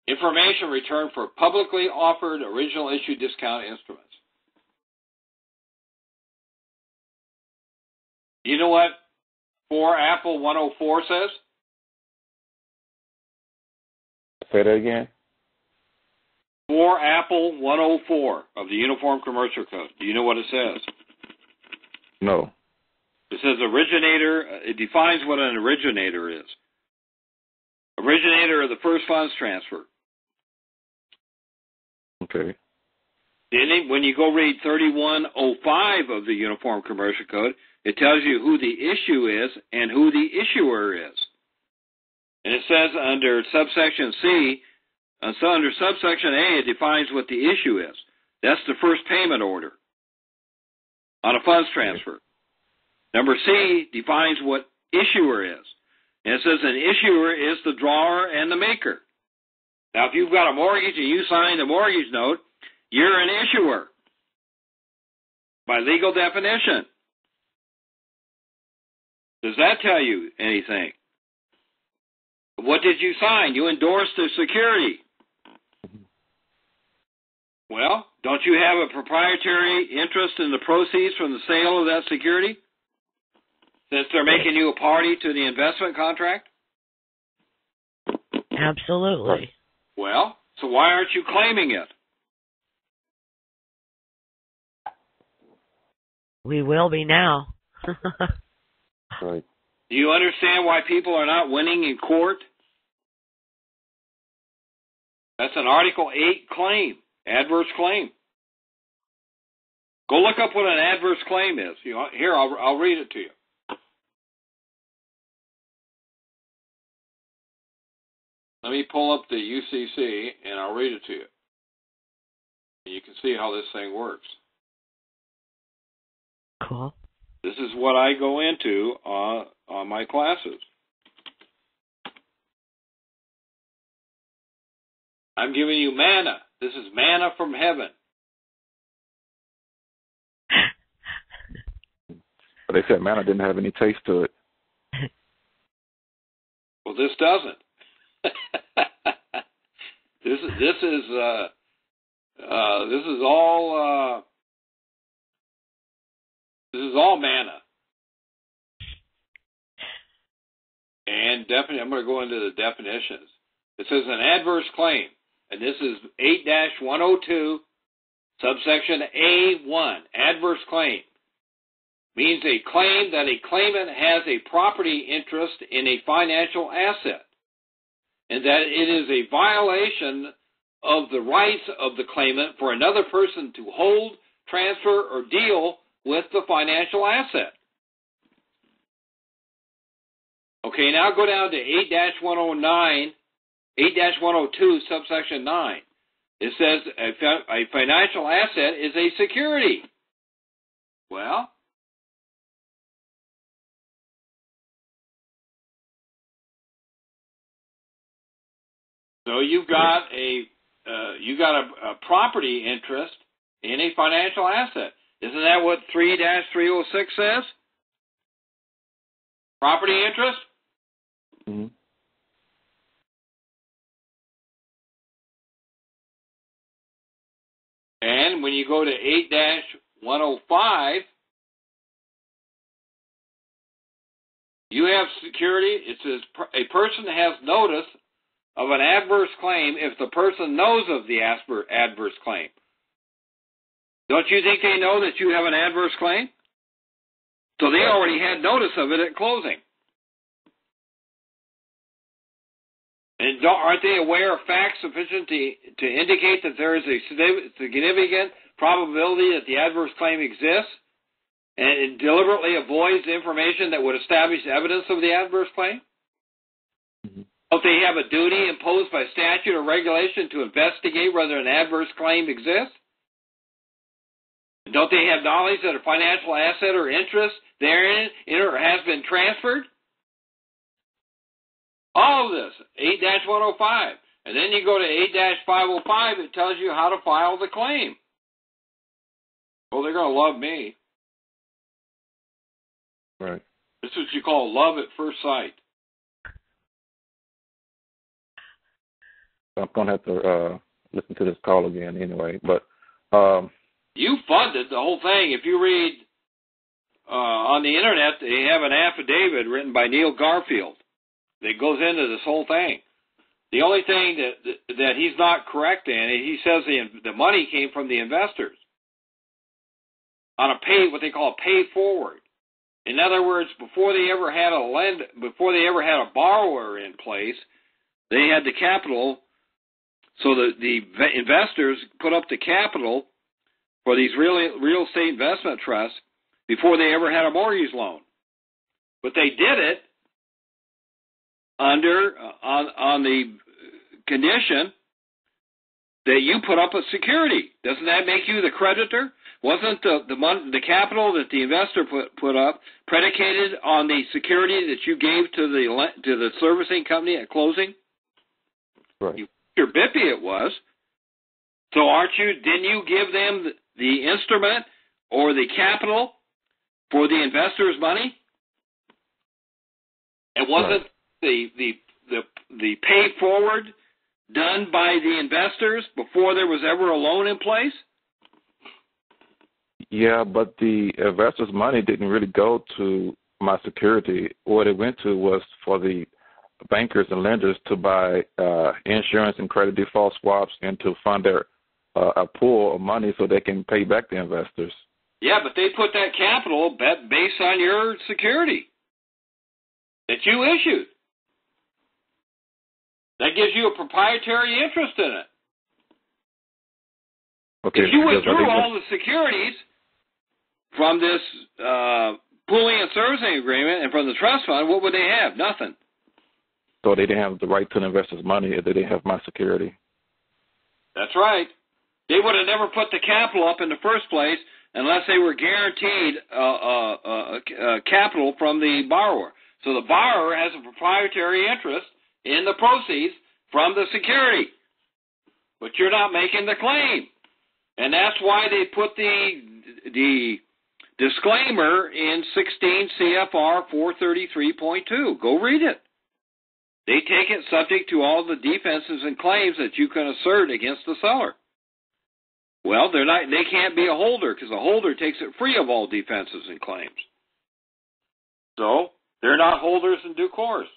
C: Information returned for publicly offered original issue discount instruments. You know what 4 Apple 104 says?
D: Say that again.
C: 4 Apple 104 of the Uniform Commercial Code. Do you know what it says?
D: No.
C: It says originator. It defines what an originator is. Originator of the first funds transfer.
D: Okay.
C: When you go read 3105 of the Uniform Commercial Code, it tells you who the issue is and who the issuer is. And it says under subsection C, so under subsection A, it defines what the issue is. That's the first payment order on a funds transfer. Number C defines what issuer is. And it says an issuer is the drawer and the maker. Now, if you've got a mortgage and you sign the mortgage note, you're an issuer by legal definition. Does that tell you anything? What did you sign? You endorsed the security. Well, don't you have a proprietary interest in the proceeds from the sale of that security? Since they're making you a party to the investment contract?
B: Absolutely.
C: Well, so why aren't you claiming it?
B: We will be now.
D: Right.
C: Do you understand why people are not winning in court? That's an Article 8 claim, adverse claim. Go look up what an adverse claim is. Here, I'll read it to you. Let me pull up the UCC, and I'll read it to you. And you can see how this thing works.
B: Cool.
C: This is what I go into on my classes. I'm giving you manna. This is manna from heaven.
D: But they said manna didn't have any taste to it.
C: Well, this doesn't. This is all manna. And definitely, I'm going to go into the definitions. It says an adverse claim, and this is 8-102, subsection A1. Adverse claim means a claim that a claimant has a property interest in a financial asset, and that it is a violation of the rights of the claimant for another person to hold, transfer, or deal with the financial asset. Okay, now go down to 8-109, 8-102, subsection 9. It says a financial asset is a security. Well, so you've got a property interest in a financial asset. Isn't that what 3-306 says? Property interest?
D: Mm-hmm.
C: And when you go to 8-105, you have security. It says a person has notice of an adverse claim if the person knows of the adverse claim. Don't you think they know that you have an adverse claim? So they already had notice of it at closing. And aren't they aware of facts sufficient to indicate that there is a significant probability that the adverse claim exists, and it deliberately avoids information that would establish evidence of the adverse claim?
D: Mm-hmm.
C: Don't they have a duty imposed by statute or regulation to investigate whether an adverse claim exists? And don't they have knowledge that a financial asset or interest therein has been transferred? All of this, 8-105. And then you go to 8-505, it tells you how to file the claim. Well, they're going to love me.
D: Right.
C: This is what you call love at first sight.
D: I'm going to have to listen to this call again anyway. But
C: you funded the whole thing. If you read on the Internet, they have an affidavit written by Neil Garfield that goes into this whole thing. The only thing that he's not correct in, he says the money came from the investors on what they call a pay forward. In other words, before they ever had a borrower in place, they had the capital. So the investors put up the capital for these real estate investment trusts before they ever had a mortgage loan. But they did it on the condition that you put up a security. Doesn't that make you the creditor? Wasn't the capital that the investor put up predicated on the security that you gave to the servicing company at closing?
D: Right.
C: Your bippy it was. So didn't you give them the instrument or the capital for the investor's money? It wasn't the pay forward done by the investors before there was ever a loan in place?
D: Yeah, but the investors' money didn't really go to my security. What it went to was for the bankers and lenders to buy insurance and credit default swaps and to fund their a pool of money so they can pay back the investors.
C: Yeah, but they put that capital based on your security that you issued. That gives you a proprietary interest in it.
D: Okay,
C: if you withdrew all the securities from this pooling and servicing agreement and from the trust fund, what would they have? Nothing.
D: So they didn't have the right to the investors' money if they didn't have my security.
C: That's right. They would have never put the capital up in the first place unless they were guaranteed capital from the borrower. So the borrower has a proprietary interest in the proceeds from the security. But you're not making the claim. And that's why they put the disclaimer in 16 CFR 433.2. Go read it. They take it subject to all the defenses and claims that you can assert against the seller. Well, they can't be a holder because a holder takes it free of all defenses and claims. So they're not holders in due course.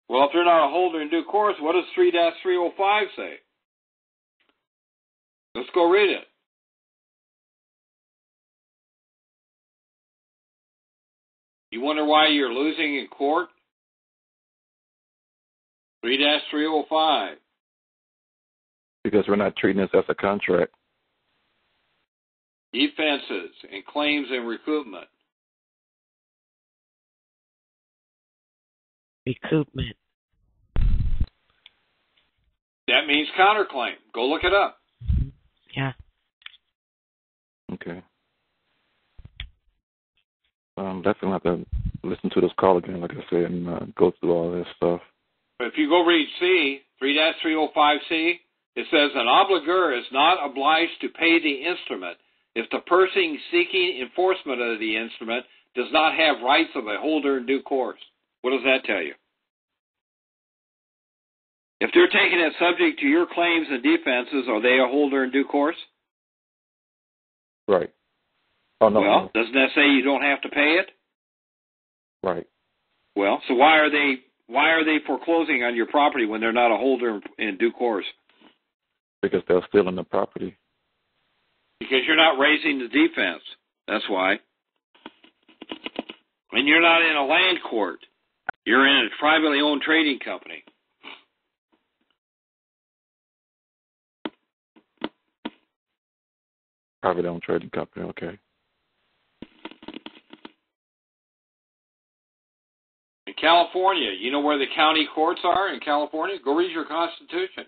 C: Well, if they're not a holder in due course, what does 3-305 say? Let's go read it. You wonder why you're losing in court? 3-305.
D: Because we're not treating this as a contract.
C: Defenses and claims and recoupment.
B: Recoupment.
C: That means counterclaim. Go look it up.
B: Yeah.
D: Okay. Definitely have to listen to this call again, like I said, and go through all this stuff.
C: But if you go read C, 3-305C, it says an obligor is not obliged to pay the instrument if the person seeking enforcement of the instrument does not have rights of a holder in due course. What does that tell you? If they're taking it subject to your claims and defenses, are they a holder in due course?
D: Right. Oh, no.
C: Well, doesn't that say you don't have to pay it?
D: Right.
C: Well, so why are they foreclosing on your property when they're not a holder in due course?
D: Because they're stealing the property.
C: Because you're not raising the defense. That's why. And you're not in a land court. You're in a privately owned trading company.
D: Privately owned trading company, okay.
C: In California, you know where the county courts are in California? Go read your Constitution.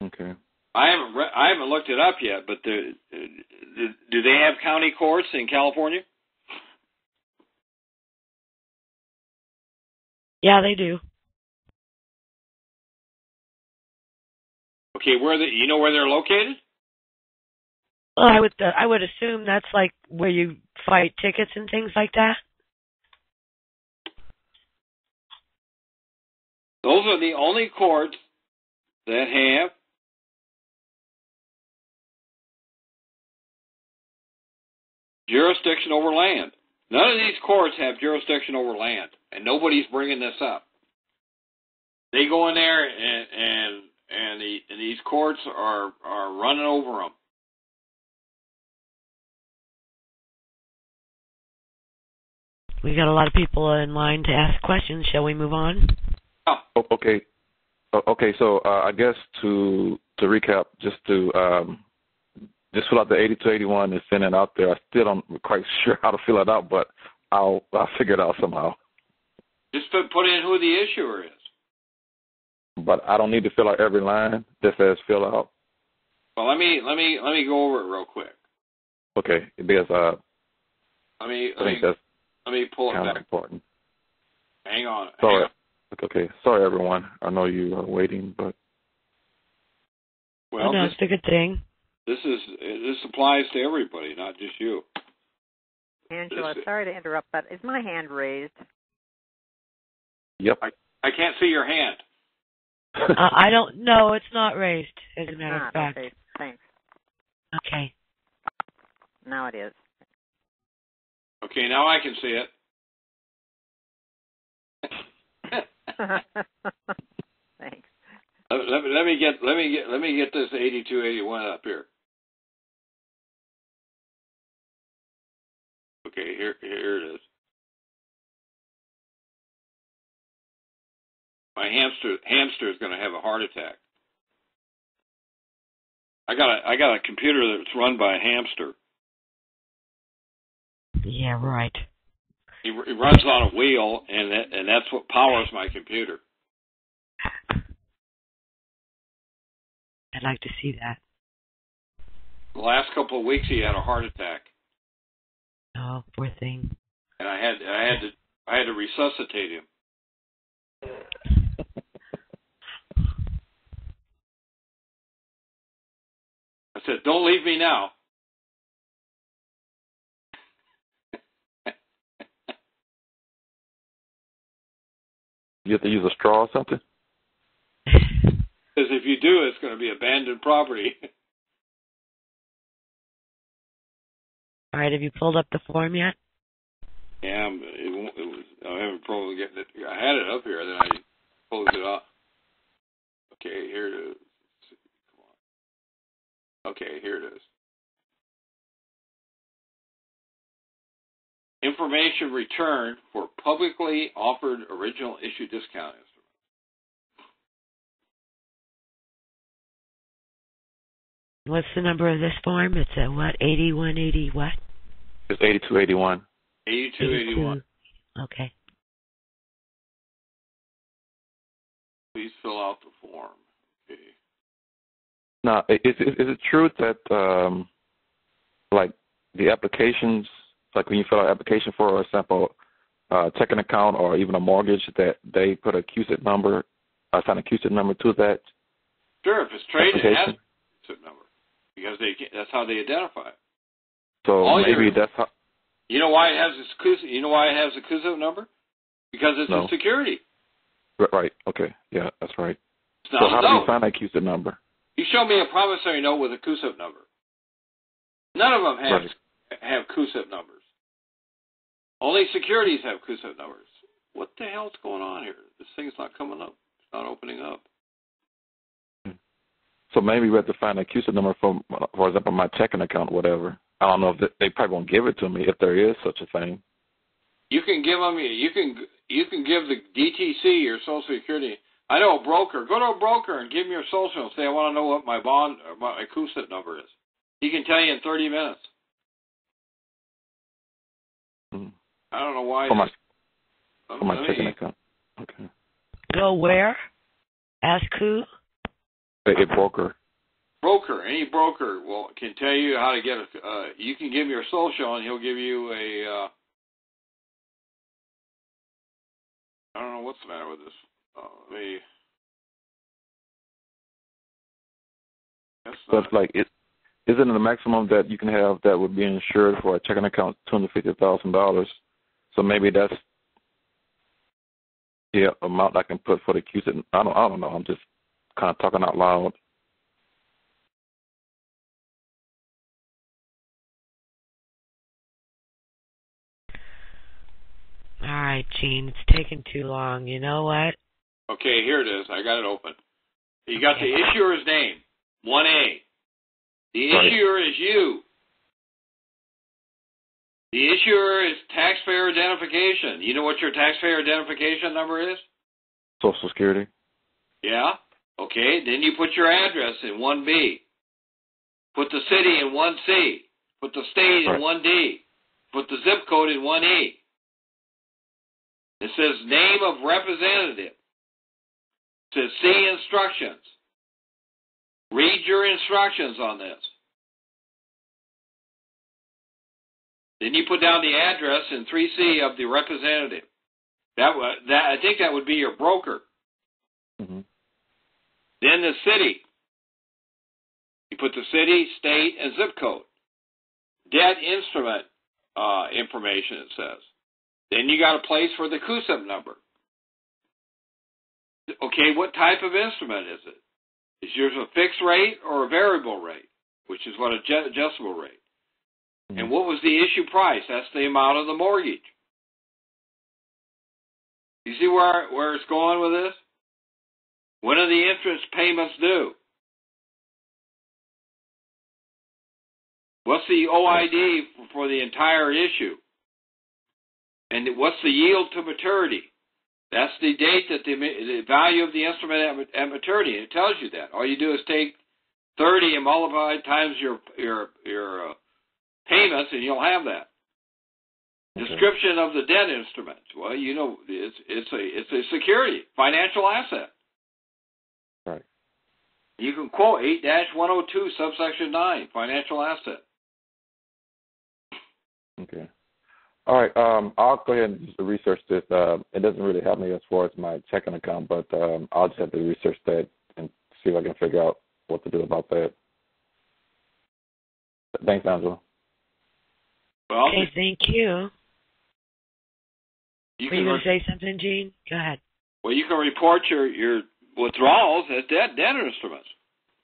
D: Okay.
C: I haven't looked it up yet, but do they have county courts in California?
B: Yeah, they do.
C: Okay, you know where they're located?
B: Well, I would assume that's like where you fight tickets and things like that.
C: Those are the only courts that have jurisdiction over land. None of these courts have jurisdiction over land, and nobody's bringing this up. They go in there, and these courts are running over them.
B: We got a lot of people in line to ask questions. Shall we move on?
C: Oh.
D: Okay. Okay. So I guess to recap, just to fill out the 8281 and send it out there. I still don't quite sure how to fill it out, but I'll figure it out somehow.
C: Just put in who the issuer is.
D: But I don't need to fill out every line that says fill out.
C: Well, let me go over it real quick.
D: Okay, because
C: let me pull it
D: kind of
C: back.
D: important.
C: Hang on.
D: Sorry. Okay. Sorry, everyone. I know you are waiting, but
B: no, it's a good thing.
C: This applies to everybody, not just you.
E: Angela, sorry to interrupt, but is my hand raised?
D: Yep.
C: I can't see your hand.
B: I don't know. It's not raised, as a matter of fact.
E: Okay, thanks.
B: Okay.
E: Now it is.
C: Okay, now I can see it.
E: Thanks.
C: Let me get this 8281 up here. Okay, here it is. My hamster is going to have a heart attack. I got a computer that's run by a hamster.
B: Yeah, right.
C: He runs on a wheel, and that's what powers my computer.
B: I'd like to see that.
C: The last couple of weeks, he had a heart attack.
B: Oh, poor thing.
C: And I had to resuscitate him. I said, "Don't leave me now."
D: You have to use a straw or something?
C: Because if you do, it's going to be abandoned property.
B: All right, have you pulled up the form yet?
C: Yeah, I'm having trouble getting it. I had it up here, then I pulled it off. Okay, here it is. Come on. Okay, here it is. Information returned for publicly offered original issue discount instrument.
B: What's the number of this form? It's a what? 8180 what?
D: It's 8281.
C: 8281.
B: Okay.
C: Please fill out the form. Okay.
D: Now, is it true that like the applications, like when you fill out an application for, example, checking account or even a mortgage, that they put a QSIP number, assign a QSIP number to that?
C: Sure, if it's traded, it has a QSIP number because that's how they identify it.
D: So maybe that's how.
C: You know why it has this QSIP? You know why it has a QSIP number? Because it's a security.
D: Right. Okay. Yeah, that's right.
C: So
D: how do you find that QSIP number?
C: You show me a promissory note with a QSIP number. None of them have QSIP numbers. Only securities have QSIP numbers. What the hell's going on here? This thing's not coming up. It's not opening up.
D: So maybe we have to find a QSIP number for example, my checking account, whatever. I don't know if they probably won't give it to me if there is such a thing.
C: You can give them. You can give the DTC your Social Security. I know a broker. Go to a broker and give him your social and say, I want to know what my bond or my QSIP number is. He can tell you in 30 minutes.
D: Mm-hmm.
C: I don't know why.
D: For my checking account. Okay.
B: Go where? Ask who?
D: A broker.
C: Any broker can tell you how to get you can give him your social and he'll give you a, I don't know what's the matter with this.
D: So it's like isn't it the maximum that you can have that would be insured for a checking account $250,000? So maybe that's the amount I can put for the QSIP. I don't know. I'm just kind of talking out loud.
B: All right, Gene, it's taking too long. You know what?
C: Okay, here it is. I got it open. You got the issuer's name, 1A. The issuer is you. The issuer is taxpayer identification. You know what your taxpayer identification number is?
D: Social Security.
C: Yeah? Okay, then you put your address in 1B. Put the city in 1C. Put the state in 1D. Put the zip code in 1E. It says name of representative. It says see instructions. Read your instructions on this. Then you put down the address in 3C of the representative. I think that would be your broker.
D: Mm-hmm.
C: Then the city. You put the city, state, and zip code. Debt instrument information, it says. Then you got a place for the CUSIP number. Okay, what type of instrument is it? Is yours a fixed rate or a variable rate, which is what adjustable rate? Mm-hmm. And what was the issue price? That's the amount of the mortgage. You see where it's going with this? When are the interest payments due? What's the OID for the entire issue? And what's the yield to maturity? That's the date that the value of the instrument at maturity. It tells you that. All you do is take 30 and multiply times your payments, and you'll have that. Okay. Description of the debt instrument. Well, you know, it's a security, financial asset.
D: Right.
C: You can quote 8-102 subsection 9, financial asset.
D: Okay. All right. I'll go ahead and just research this. It doesn't really help me as far as my checking account, but I'll just have to research that and see if I can figure out what to do about that. Thanks, Angela.
C: Well,
B: okay, thank you.
C: You
B: Were you going to say something, Gene? Go ahead.
C: Well, you can report your withdrawals as debt instruments.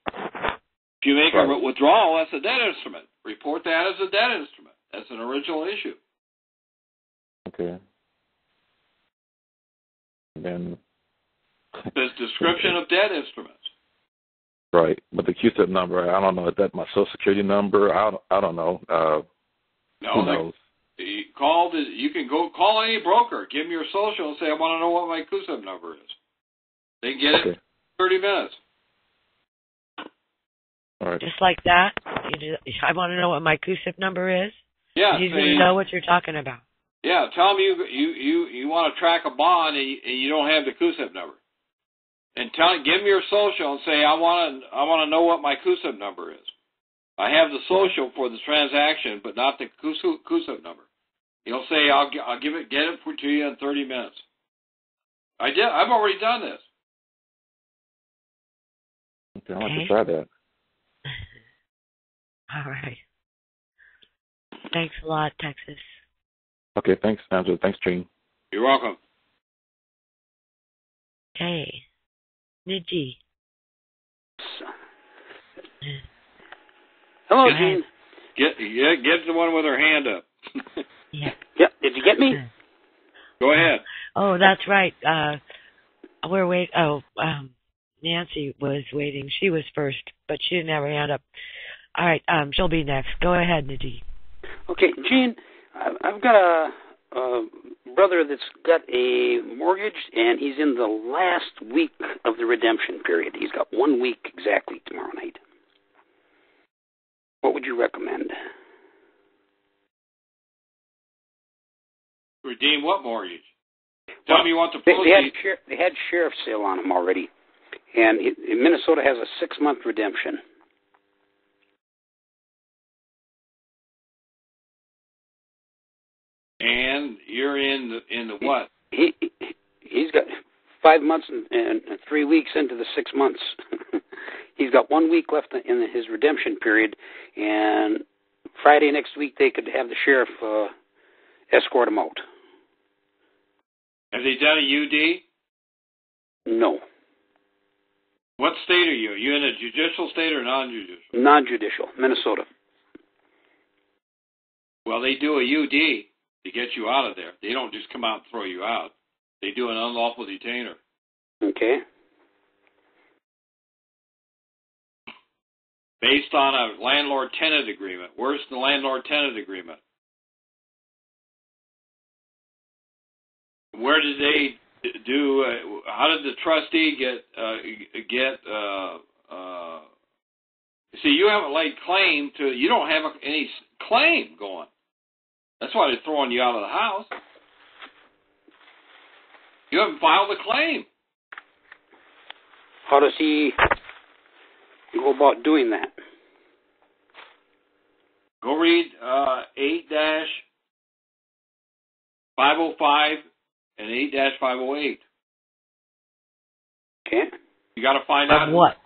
C: If you make a withdrawal, that's a debt instrument. Report that as a debt instrument. That's an original issue.
D: Okay. Then
C: it says description of debt instruments.
D: Right, but the QSIP number, I don't know. Is that my Social Security number? I don't know. Who knows?
C: You can go call any broker, give them your social, and say, I want to know what my QSIP number is. They can get it in 30 minutes.
D: All right.
B: Just like that? I want to know what my QSIP number is?
C: Yeah.
B: You need to know what you're talking about.
C: Yeah, tell them you want to track a bond and you don't have the QSIP number. And give them your social and say, I want to know what my QSIP number is. I have the social for the transaction, but not the QSIP number. You'll say, I'll get it to you in 30 minutes. I've already done this.
D: Okay, I want to try that.
B: All right. Thanks a lot, Texas.
D: Okay, thanks, Angela. Thanks, Gene.
C: You're welcome.
B: Okay. Niji.
F: Hello, Gene.
C: Get the one with her hand up.
B: Yeah.
F: Yep. Did you get me?
C: Go ahead.
B: Oh, that's right. We're waiting. Nancy was waiting. She was first, but she didn't have her hand up. All right. She'll be next. Go ahead, Niji.
F: Okay, Gene. I've got a brother that's got a mortgage, and he's in the last week of the redemption period. He's got 1 week exactly tomorrow night. What would you recommend?
C: Redeem what mortgage? Tell me you want the proceeds.
F: They had sheriff's sale on him already, and Minnesota has a 6-month redemption.
C: And you're in the what?
F: He's got 5 months and 3 weeks into the 6 months. He's got 1 week left in his redemption period, and Friday next week they could have the sheriff escort him out.
C: Have they done a UD?
F: No.
C: What state are you? Are you in a judicial state or non-judicial?
F: Non-judicial, Minnesota.
C: Well, they do a UD to get you out of there. They don't just come out and throw you out. They do an unlawful detainer.
F: Okay.
C: Based on a landlord-tenant agreement. Where's the landlord-tenant agreement? Where did they do? How did the trustee get? See, you haven't laid claim to. You don't have any claim going. That's why they're throwing you out of the house. You haven't filed a claim.
F: How does he go about doing that?
C: Go read 8-505 and 8-508.
F: Okay.
C: You got to find out
B: what?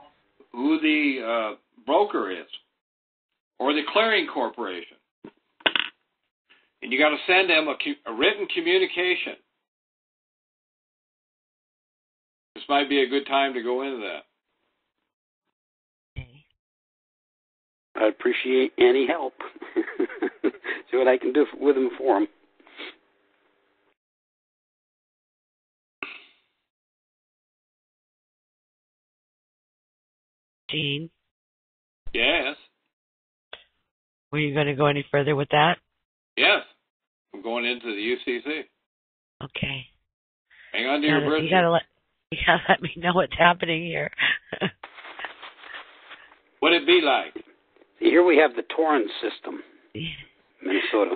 C: who the broker is or the clearing corporation. And you got to send them a written communication. This might be a good time to go into that.
F: I appreciate any help. See what I can do with him for him.
B: Gene?
C: Yes.
B: Were you going to go any further with that?
C: Yes. I'm going into the UCC.
B: Okay.
C: Hang on to your britches.
B: You gotta let me know what's happening here.
C: What'd it be like?
F: Here we have the Torrens system, Minnesota.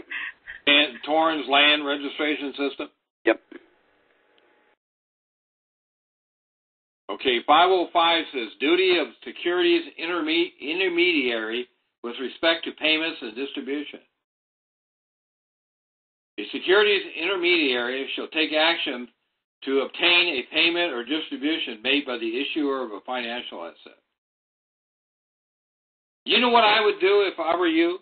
C: And Torrens land registration system?
F: Yep.
C: Okay, 505 says duty of securities intermediary with respect to payments and distribution. A securities intermediary shall take action to obtain a payment or distribution made by the issuer of a financial asset. You know what I would do if I were you?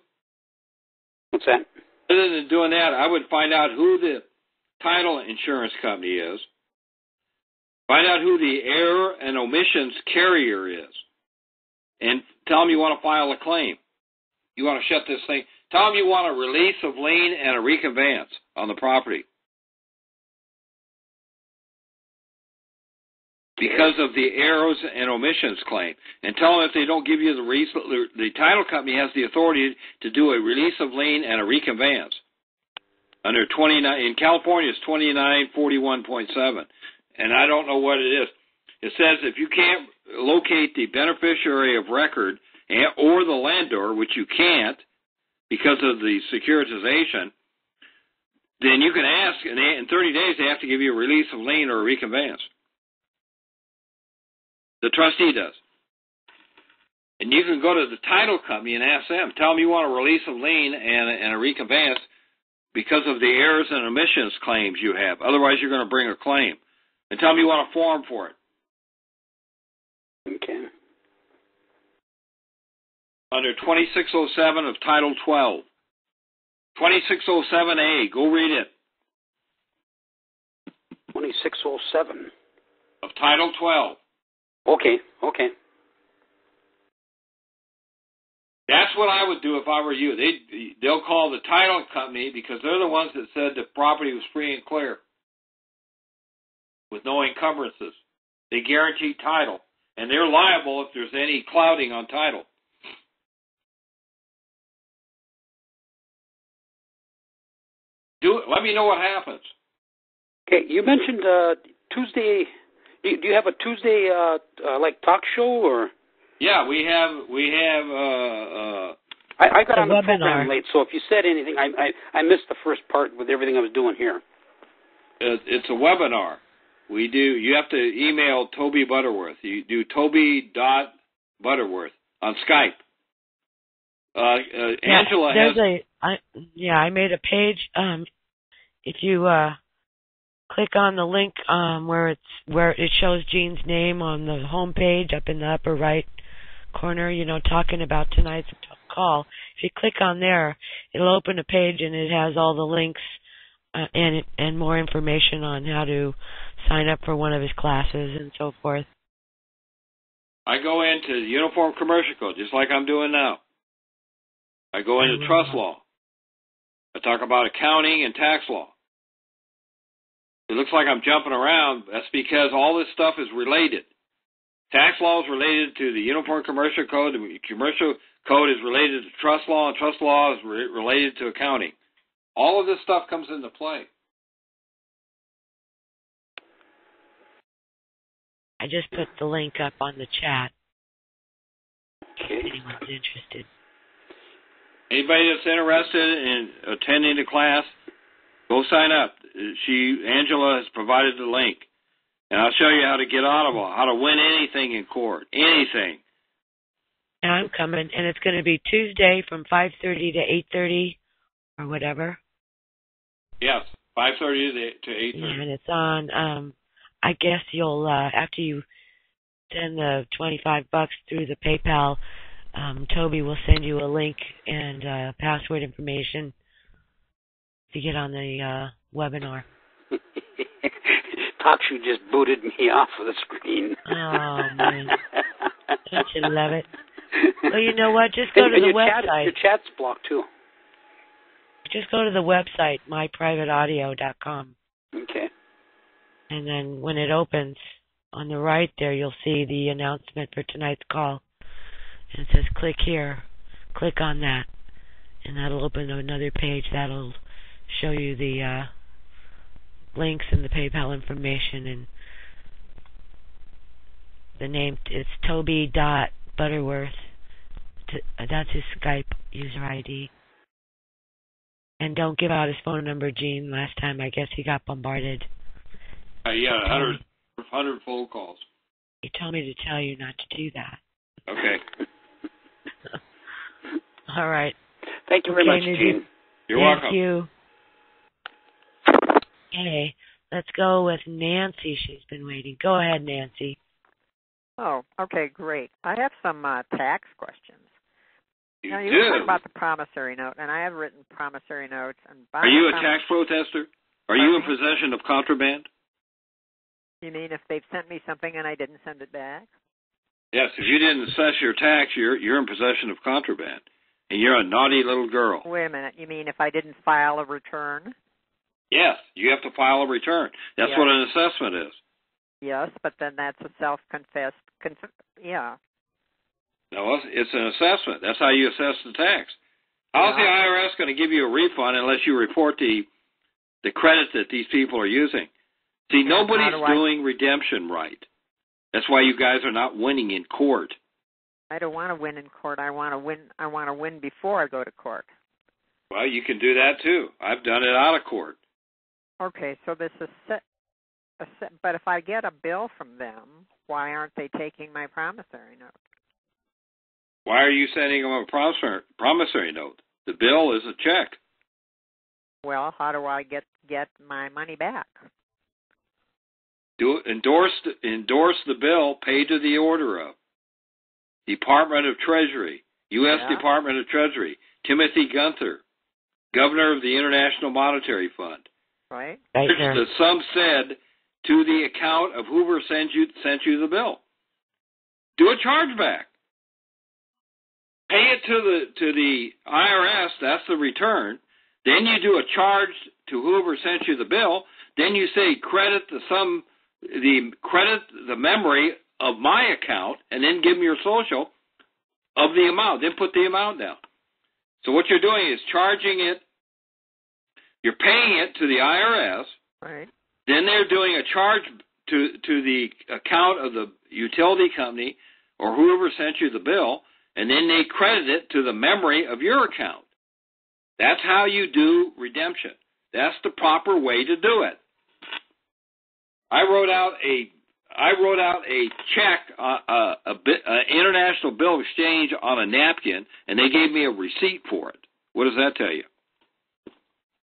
F: What's that?
C: Other than doing that, I would find out who the title insurance company is, find out who the error and omissions carrier is, and tell them you want to file a claim. You want to shut this thing. Tell them you want a release of lien and a reconveyance on the property because of the errors and omissions claim. And tell them if they don't give you the release, the title company has the authority to do a release of lien and a reconveyance. Under 29 in California, it's 2941.7, and I don't know what it is. It says if you can't locate the beneficiary of record or the lender, which you can't because of the securitization, then you can ask, and in 30 days they have to give you a release of lien or a reconveyance. The trustee does. And you can go to the title company and ask them, tell them you want a release of lien and a reconveyance because of the errors and omissions claims you have. Otherwise, you're going to bring a claim. And tell them you want a form for it.
F: Okay.
C: Under 2607 of Title 12. 2607A, go read it.
F: 2607.
C: Of Title 12.
F: Okay.
C: That's what I would do if I were you. They'll call the title company because they're the ones that said the property was free and clear with no encumbrances. They guarantee title, and they're liable if there's any clouding on title. Do it. Let me know what happens.
F: Okay, you mentioned Tuesday. Do you have a Tuesday like talk show or?
C: Yeah, we have.
F: I got on the
B: webinar.
F: program late, so if you said anything, I missed the first part with everything I was doing here.
C: It's a webinar. We do. You have to email Toby Butterworth. You do Toby.Butterworth on Skype. Angela has.
B: I made a page. If you click on the link where it shows Jean's name on the home page up in the upper right corner, talking about tonight's call. If you click on there, it'll open a page and it has all the links and more information on how to sign up for one of his classes and so forth.
C: I go into the Uniform Commercial Code just like I'm doing now. I go into trust law. I talk about accounting and tax law. It looks like I'm jumping around. That's because all this stuff is related. Tax law is related to the Uniform Commercial Code. The Commercial Code is related to trust law, and trust law is related to accounting. All of this stuff comes into play.
B: I just put the link up on the chat.
F: Okay.
B: If anyone's interested.
C: Anybody that's interested in attending the class, go sign up. Angela has provided the link. And I'll show you how to get audible, how to win anything in court. Anything.
B: I'm coming, and it's going to be Tuesday from 5:30 to 8:30 or whatever.
C: Yes, 5:30 to 8:30.
B: Yeah, and it's on, I guess you'll, after you send the $25 through the PayPal, Toby will send you a link and password information to get on the webinar.
F: TalkShoe just booted me off of the screen.
B: Oh, man. Don't you love it? Well, you know what? Just go to the website.
F: Your chat's blocked, too.
B: Just go to the website, myprivateaudio.com.
F: Okay.
B: And then when it opens, on the right there, you'll see the announcement for tonight's call. And it says, click here. Click on that. And that'll open another page. That'll show you the links and the PayPal information. And the name, it's Toby.Butterworth. That's his Skype user ID. And don't give out his phone number, Gene. Last time, I guess he got bombarded.
C: Yeah, 100 phone calls.
B: He told me to tell you not to do that.
C: Okay.
B: All right.
F: Thank you very much, Gene.
C: You're welcome.
B: Thank you. Okay, let's go with Nancy. She's been waiting. Go ahead, Nancy.
E: Oh, okay, great. I have some tax questions.
C: You
E: now,
C: do?
E: You were talking about the promissory note, and I have written promissory notes. And
C: are you a tax protester? Are you in possession of contraband?
E: You mean if they've sent me something and I didn't send it back?
C: Yes, if you didn't assess your tax, you're in possession of contraband, and you're a naughty little girl.
E: Wait a minute. You mean if I didn't file a return?
C: Yes, you have to file a return. That's what an assessment is.
E: Yes, but then that's a self-confessed. Yeah.
C: No, it's an assessment. That's how you assess the tax. How's the IRS going to give you a refund unless you report the credit that these people are using? See, nobody's doing redemption right. That's why you guys are not winning in court.
E: I don't want to win in court. I want to win. I want to win before I go to court.
C: Well, you can do that too. I've done it out of court.
E: Okay, so this is but if I get a bill from them, why aren't they taking my promissory note?
C: Why are you sending them a promissory note? The bill is a check.
E: Well, how do I get my money back?
C: Endorse the bill paid to the order of. Department of Treasury, U.S. Department of Treasury, Timothy Gunther, Governor of the International Monetary Fund.
E: Right.
C: The sum said to the account of whoever sent you the bill. Do a chargeback. Pay it to the IRS. That's the return. Then you do a charge to whoever sent you the bill. Then you say credit the memory of my account, and then give them your social of the amount. Then put the amount down. So what you're doing is charging it. You're paying it to the IRS.
E: Right.
C: Then they're doing a charge to the account of the utility company or whoever sent you the bill, and then they credit it to the memory of your account. That's how you do redemption. That's the proper way to do it. I wrote out a check, international bill of exchange on a napkin, and they gave me a receipt for it. What does that tell you?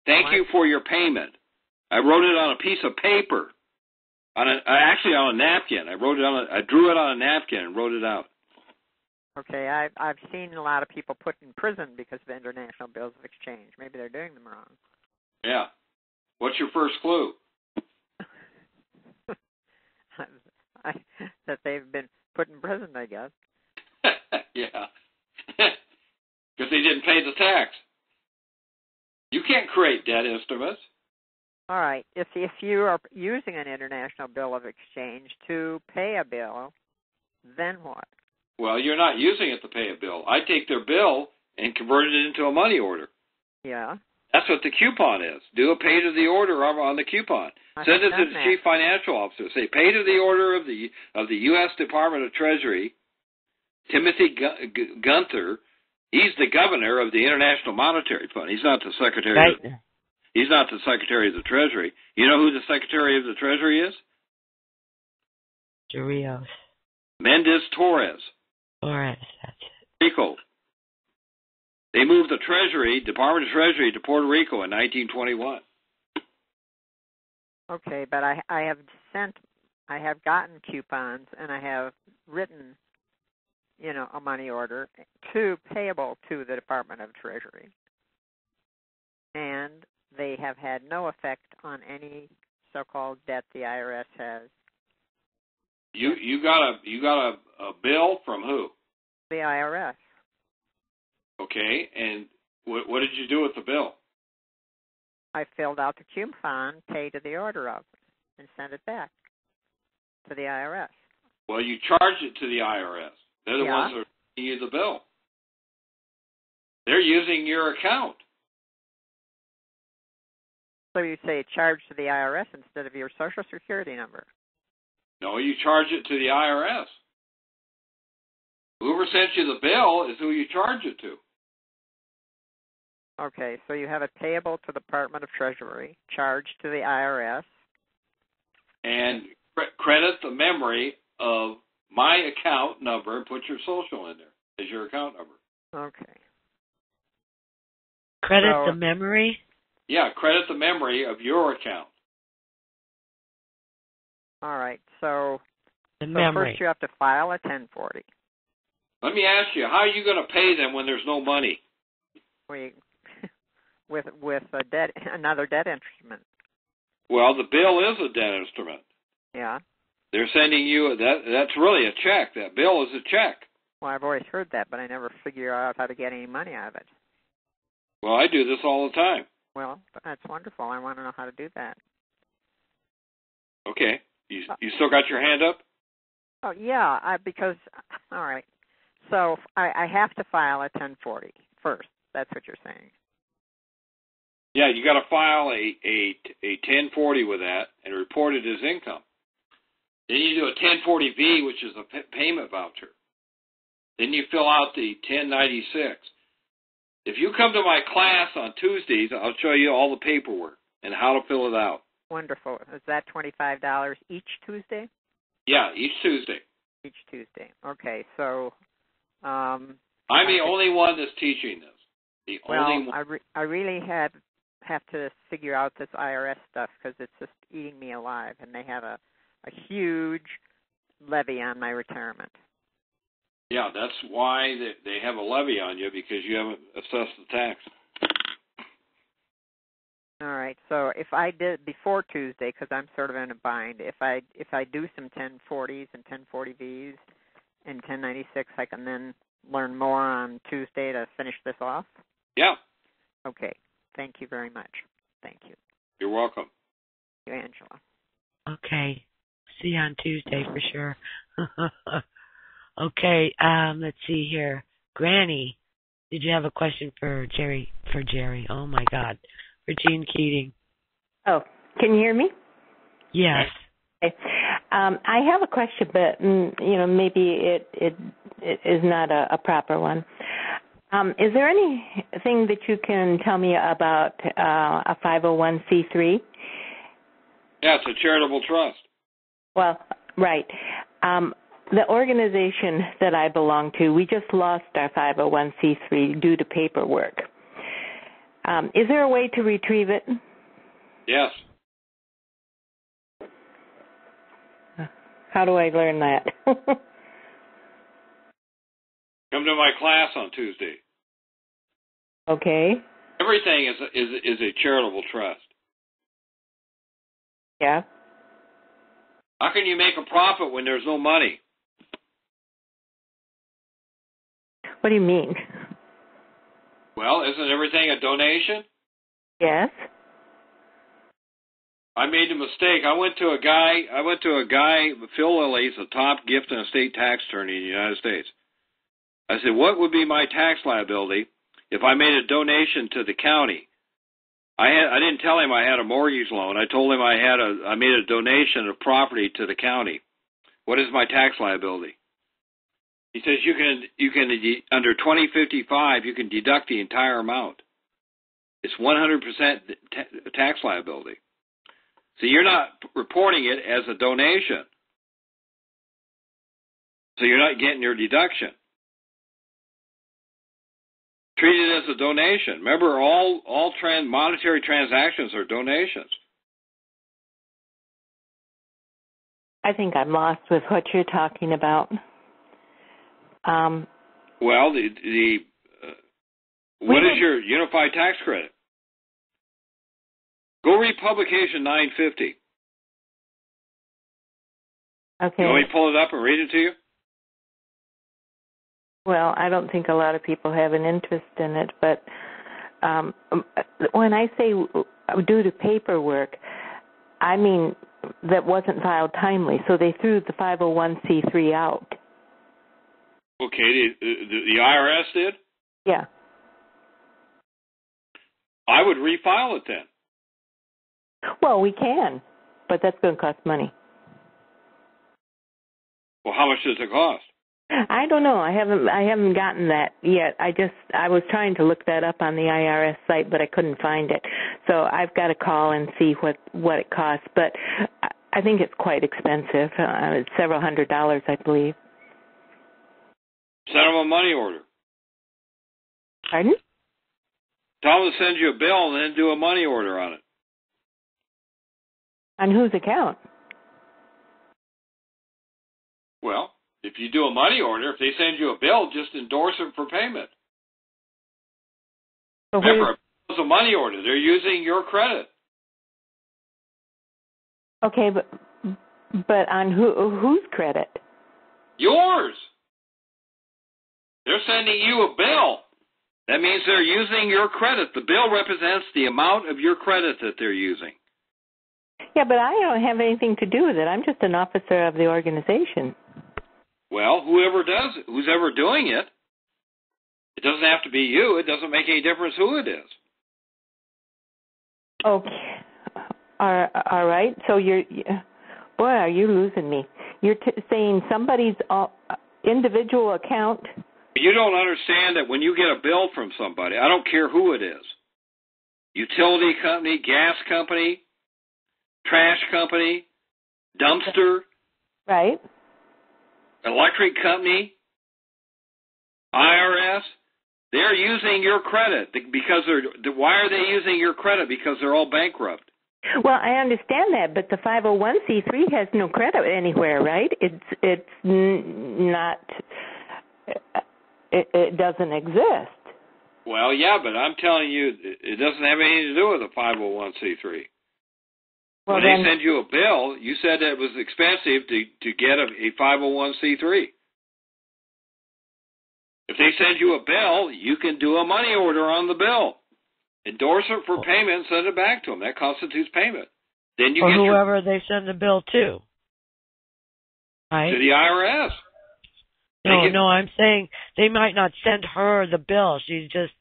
C: Thank you for your payment. I wrote it on a piece of paper, actually on a napkin. I drew it on a napkin and wrote it out.
E: Okay, I've seen a lot of people put in prison because of international bills of exchange. Maybe they're doing them wrong.
C: Yeah. What's your first clue?
E: That they've been put in prison, I guess.
C: Yeah. Because they didn't pay the tax. You can't create debt instruments.
E: All right. If you are using an international bill of exchange to pay a bill, then what?
C: Well, you're not using it to pay a bill. I take their bill and convert it into a money order.
E: Yeah.
C: That's what the coupon is. Do a pay to the order on the coupon. Send it to the chief financial officer. Say, pay to the order of the U.S. Department of Treasury, Timothy Gunther. He's the governor of the International Monetary Fund. He's not the secretary.
B: Right.
C: He's not the secretary of the Treasury. You know who the secretary of the Treasury is?
B: Dorios.
C: Mendez Torres.
B: Torres, that's it.
C: Rico. They moved the Treasury, Department of Treasury, to Puerto Rico in 1921.
E: Okay, but I have gotten coupons and I have written, a money order payable to the Department of Treasury. And they have had no effect on any so-called debt the IRS has.
C: You got a bill from who?
E: The IRS.
C: Okay, and what did you do with the bill?
E: I filled out the coupon, paid to the order of it, and sent it back to the IRS.
C: Well, you charged it to the IRS. They're the ones that are giving you the bill. They're using your account.
E: So you say charge to the IRS instead of your Social Security number?
C: No, you charge it to the IRS. Whoever sent you the bill is who you charge it to.
E: Okay, so you have it payable to the Department of Treasury, charged to the IRS.
C: And credit the memory of my account number and put your social in there as your account number.
E: Okay.
B: Credit the memory?
C: Yeah, credit the memory of your account.
E: All right, so
B: memory.
E: First you have to file a 1040.
C: Let me ask you, how are you going to pay them when there's no money?
E: With another debt instrument.
C: Well, the bill is a debt instrument.
E: Yeah.
C: They're sending you that's really a check. That bill is a check.
E: Well, I've always heard that, but I never figure out how to get any money out of it.
C: Well, I do this all the time.
E: Well, that's wonderful. I want to know how to do that.
C: Okay. You still got your hand up?
E: Oh, yeah, all right. So I have to file a 1040 first. That's what you're saying.
C: Yeah, you got to file a 1040 with that and report it as income. Then you do a 1040V, which is a payment voucher. Then you fill out the 1096. If you come to my class on Tuesdays, I'll show you all the paperwork and how to fill it out.
E: Wonderful. Is that $25 each Tuesday?
C: Yeah, each Tuesday.
E: Each Tuesday. Okay, so...
C: I'm the only one that's teaching this. Only one.
E: I really have to figure out this IRS stuff because it's just eating me alive, and they have a huge levy on my retirement.
C: Yeah, that's why they have a levy on you, because you haven't assessed the tax.
E: All right. So if I did before Tuesday, because I'm sort of in a bind, if I do some 1040s and 1040Vs and 1096, I can then learn more on Tuesday to finish this off?
C: Yeah.
E: Okay. Thank you very much. Thank you.
C: You're welcome.
E: Thank you, Angela.
B: Okay. See you on Tuesday for sure. Okay, let's see here. Granny, did you have a question for Jerry? Oh, my God. For Gene Keating.
G: Oh, can you hear me?
B: Yes.
G: Okay. I have a question, but, maybe it is not a proper one. Is there anything that you can tell me about a 501c3?
C: Yeah, it's a charitable trust. Well,
G: right. The organization that I belong to, we just lost our 501c3 due to paperwork. Is there a way to retrieve it?
C: Yes.
G: How do I learn that?
C: Come to my class on Tuesday.
G: Okay.
C: Everything is a charitable trust.
G: Yeah.
C: How can you make a profit when there's no money?
G: What do you mean?
C: Well, isn't everything a donation?
G: Yes.
C: I made a mistake. I went to a guy, Phil Lilly's a top gift and estate tax attorney in the United States. I said, what would be my tax liability if I made a donation to the county? I didn't tell him I had a mortgage loan. I told him I made a donation of property to the county. What is my tax liability? He says you can under 2055 you can deduct the entire amount. It's 100% tax liability. So you're not reporting it as a donation. So you're not getting your deduction. Treat it as a donation. Remember, all monetary transactions are donations.
G: I think I'm lost with what you're talking about.
C: Well, what is your unified tax credit? Go read publication 950.
G: Okay.
C: You want me to pull it up and read it to you?
G: Well, I don't think a lot of people have an interest in it, but when I say due to paperwork, I mean that wasn't filed timely, so they threw the 501c3 out.
C: Okay, the IRS did?
G: Yeah.
C: I would refile it then.
G: Well, we can, but that's going to cost money.
C: Well, how much does it cost?
G: I don't know. I haven't gotten that yet. I was trying to look that up on the IRS site, but I couldn't find it. So I've got to call and see what it costs. But I think it's quite expensive. It's several $100s, I believe.
C: Send them a money order.
G: Pardon?
C: Tell them to send you a bill and then do a money order on it.
G: On whose account?
C: Well, if you do a money order, if they send you a bill, just endorse it for payment.
G: So
C: remember, it's a money order. They're using your credit.
G: Okay, but on whose credit?
C: Yours. They're sending you a bill. That means they're using your credit. The bill represents the amount of your credit that they're using.
G: Yeah, but I don't have anything to do with it. I'm just an officer of the organization.
C: Well, who's ever doing it, it doesn't have to be you. It doesn't make any difference who it is.
G: Okay. All right. So boy, are you losing me. You're saying somebody's individual account.
C: You don't understand that when you get a bill from somebody, I don't care who it is, utility company, gas company, trash company, dumpster,
G: right?
C: Electric company, IRS, they're using your credit because why are they using your credit? Because they're all bankrupt.
G: Well, I understand that, but the 501c3 has no credit anywhere, right? It's not. It doesn't exist.
C: Well, yeah, but I'm telling you, it doesn't have anything to do with a 501c3.
G: Well,
C: when they send you a bill, you said that it was expensive to get a 501c3. If they send you a bill, you can do a money order on the bill. Endorse it for payment and send it back to them. That constitutes payment. Then you
B: or
C: get
B: whoever they send the bill to. Right?
C: To the IRS.
B: No, I'm saying they might not send her the bill. She's just,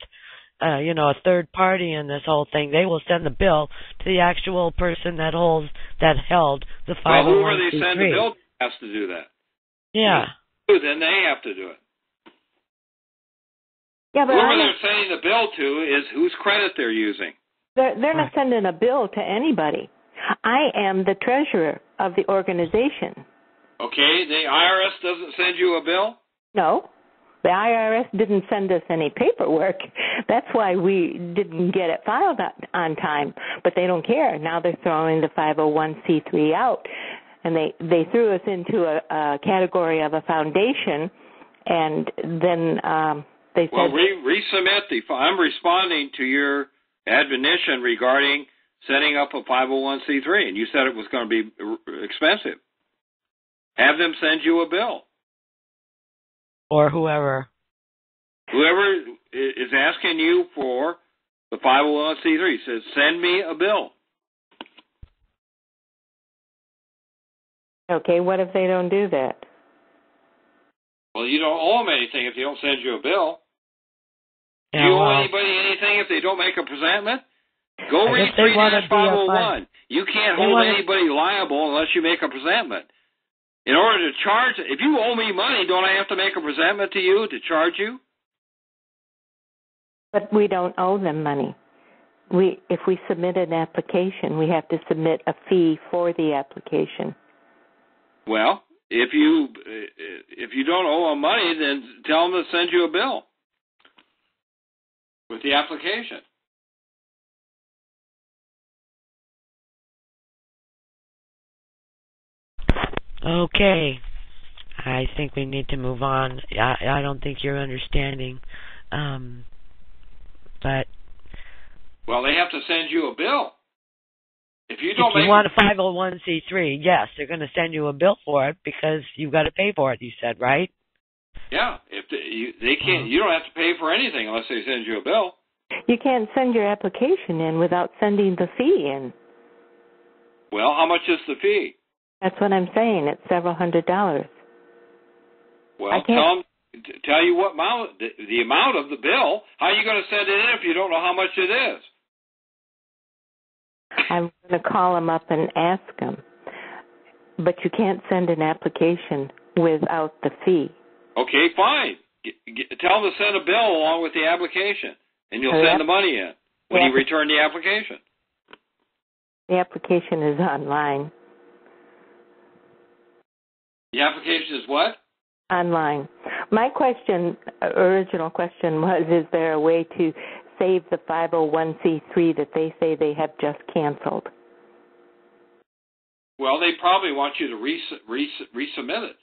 B: a third party in this whole thing. They will send the bill to the actual person that held the 501c3.
C: Well, whoever they send the bill to has to do that.
B: Yeah.
C: Then they have to do it.
G: Yeah, but
C: whoever they're sending the bill to is whose credit they're using.
G: They're not sending a bill to anybody. I am the treasurer of the organization.
C: Okay, the IRS doesn't send you a bill?
G: No. The IRS didn't send us any paperwork. That's why we didn't get it filed on time. But they don't care. Now they're throwing the 501c3 out. and they threw us into a category of a foundation, and then they said...
C: Well, resubmit I'm responding to your admonition regarding setting up a 501c3, and you said it was going to be expensive. Have them send you a bill.
B: Or whoever.
C: Whoever is asking you for the 501c3 says, send me a bill.
G: Okay, what if they don't do that?
C: Well, you don't owe them anything if they don't send you a bill.
B: Yeah,
C: Do you owe anybody anything if they don't make a presentment? Go read 3-501. You can't hold anybody liable unless you make a presentment. In order to charge, if you owe me money, don't I have to make a presentment to you to charge you?
G: But we don't owe them money. If we submit an application, we have to submit a fee for the application.
C: Well, if you don't owe them money, then tell them to send you a bill with the application.
B: Okay. I think we need to move on. I don't think you're understanding. But...
C: Well, they have to send you a bill. If you don't
B: want a 501c3, yes, they're going to send you a bill for it because you've got to pay for it, you said, right?
C: Yeah. If they can't, you don't have to pay for anything unless they send you a bill.
G: You can't send your application in without sending the fee in.
C: Well, how much is the fee?
G: That's what I'm saying. It's several $100s.
C: Well, tell you what amount, the amount of the bill. How are you going to send it in if you don't know how much it is?
G: I'm going to call them up and ask them. But you can't send an application without the fee.
C: Okay, fine. Tell them to send a bill along with the application, and you'll send the money in when you return the application.
G: The application is online.
C: The application is what?
G: Online. My original question was, is there a way to save the 501c3 that they say they have just canceled?
C: Well, they probably want you to resubmit it.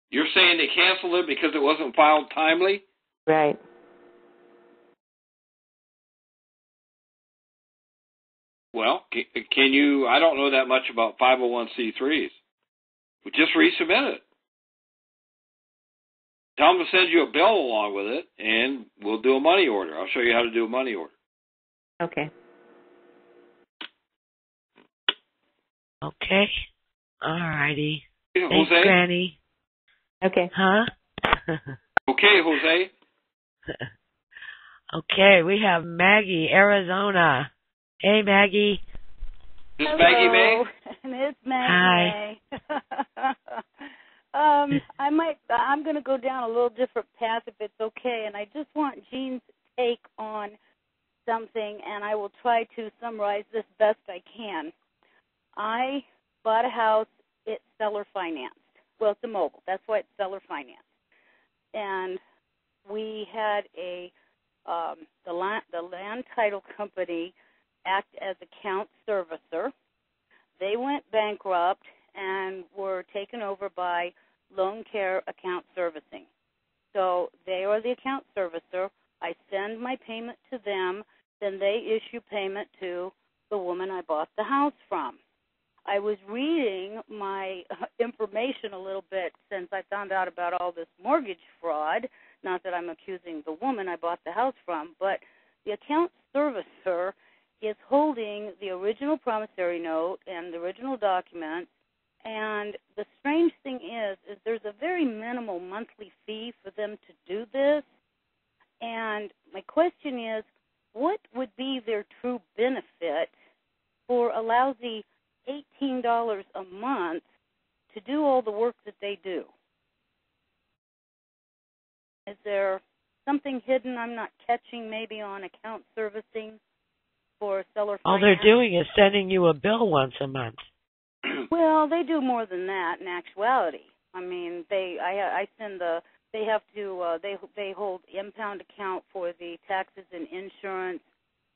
C: You're saying they canceled it because it wasn't filed timely?
G: Right.
C: Well, can you, I don't know that much about 501c3s. But just resubmit it. Tell them to send you a bill along with it, and we'll do a money order. I'll show you how to do a money order.
G: Okay.
B: Okay. All righty.
C: Hey,
B: thanks,
C: Jose?
B: Granny.
G: Okay.
B: Huh?
C: Okay, Jose.
B: Okay, we have Maggie, Arizona. Hey, Maggie.
C: This is Maggie May?
H: It's Maggie
B: Hi.
H: May. I'm going to go down a little different path if it's okay, and I just want Jean's take on something, and I will try to summarize this best I can. I bought a house, it's seller financed. Well, it's a mobile. That's why it's seller financed. And we had the land title company act as account servicer. They went bankrupt and were taken over by Loan Care Account Servicing. So they are the account servicer. I send my payment to them, then they issue payment to the woman I bought the house from. I was reading my information a little bit since I found out about all this mortgage fraud. Not that I'm accusing the woman I bought the house from, but the account servicer is holding the original promissory note and the original documents. And the strange thing is there's a very minimal monthly fee for them to do this. And my question is, what would be their true benefit for a lousy $18 a month to do all the work that they do? Is there something hidden I'm not catching maybe on account servicing for seller finance?
B: All they're doing is sending you a bill once a month.
H: Well, they do more than that in actuality. I mean, they hold impound account for the taxes and insurance.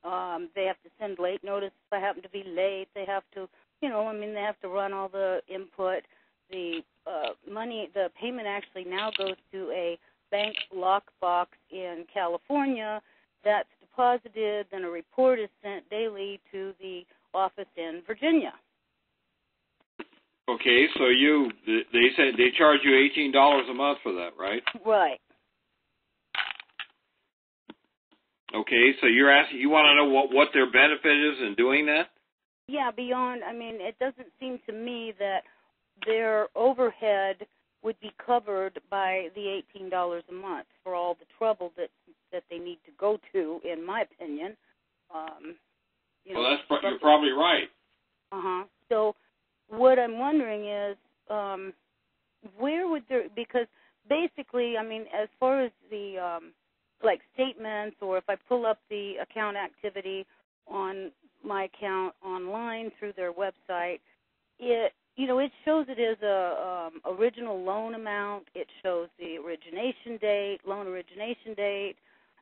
H: They have to send late notice if I happen to be late. They have to they have to run all the input. The the payment actually now goes to a bank lockbox in California that's deposited, then a report is sent daily to the office in Virginia.
C: Okay, so they said they charge you $18 a month for that, right?
H: Right.
C: Okay, so you want to know what their benefit is in doing that?
H: Yeah, beyond, it doesn't seem to me that their overhead would be covered by the $18 a month for all the trouble that they need to go to, in my opinion.
C: You're probably right.
H: So what I'm wondering is, where would there, because basically, as far as the, statements, or if I pull up the account activity on my account online through their website, it shows it is a original loan amount. It shows the loan origination date.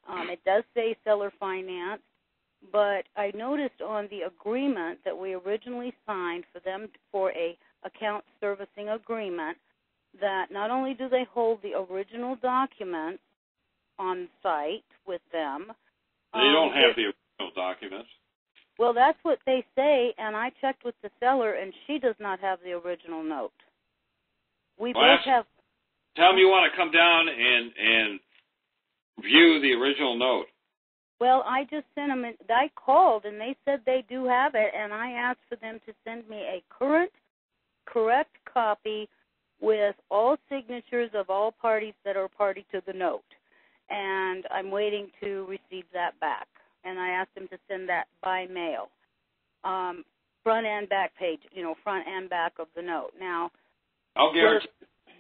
H: It does say seller finance, but I noticed on the agreement that we originally signed for a account servicing agreement that not only do they hold the original documents on site with them.
C: They don't have the original documents.
H: Well, that's what they say, and I checked with the seller, and she does not have the original note. We both have.
C: Tell them you want to come down and view the original note.
H: Well, I just sent them. I called, and they said they do have it, and I asked for them to send me a correct copy with all signatures of all parties that are party to the note. And I'm waiting to receive that back. And I asked them to send that by mail, front and back page, front and back of the note. Now,
C: I'll guarantee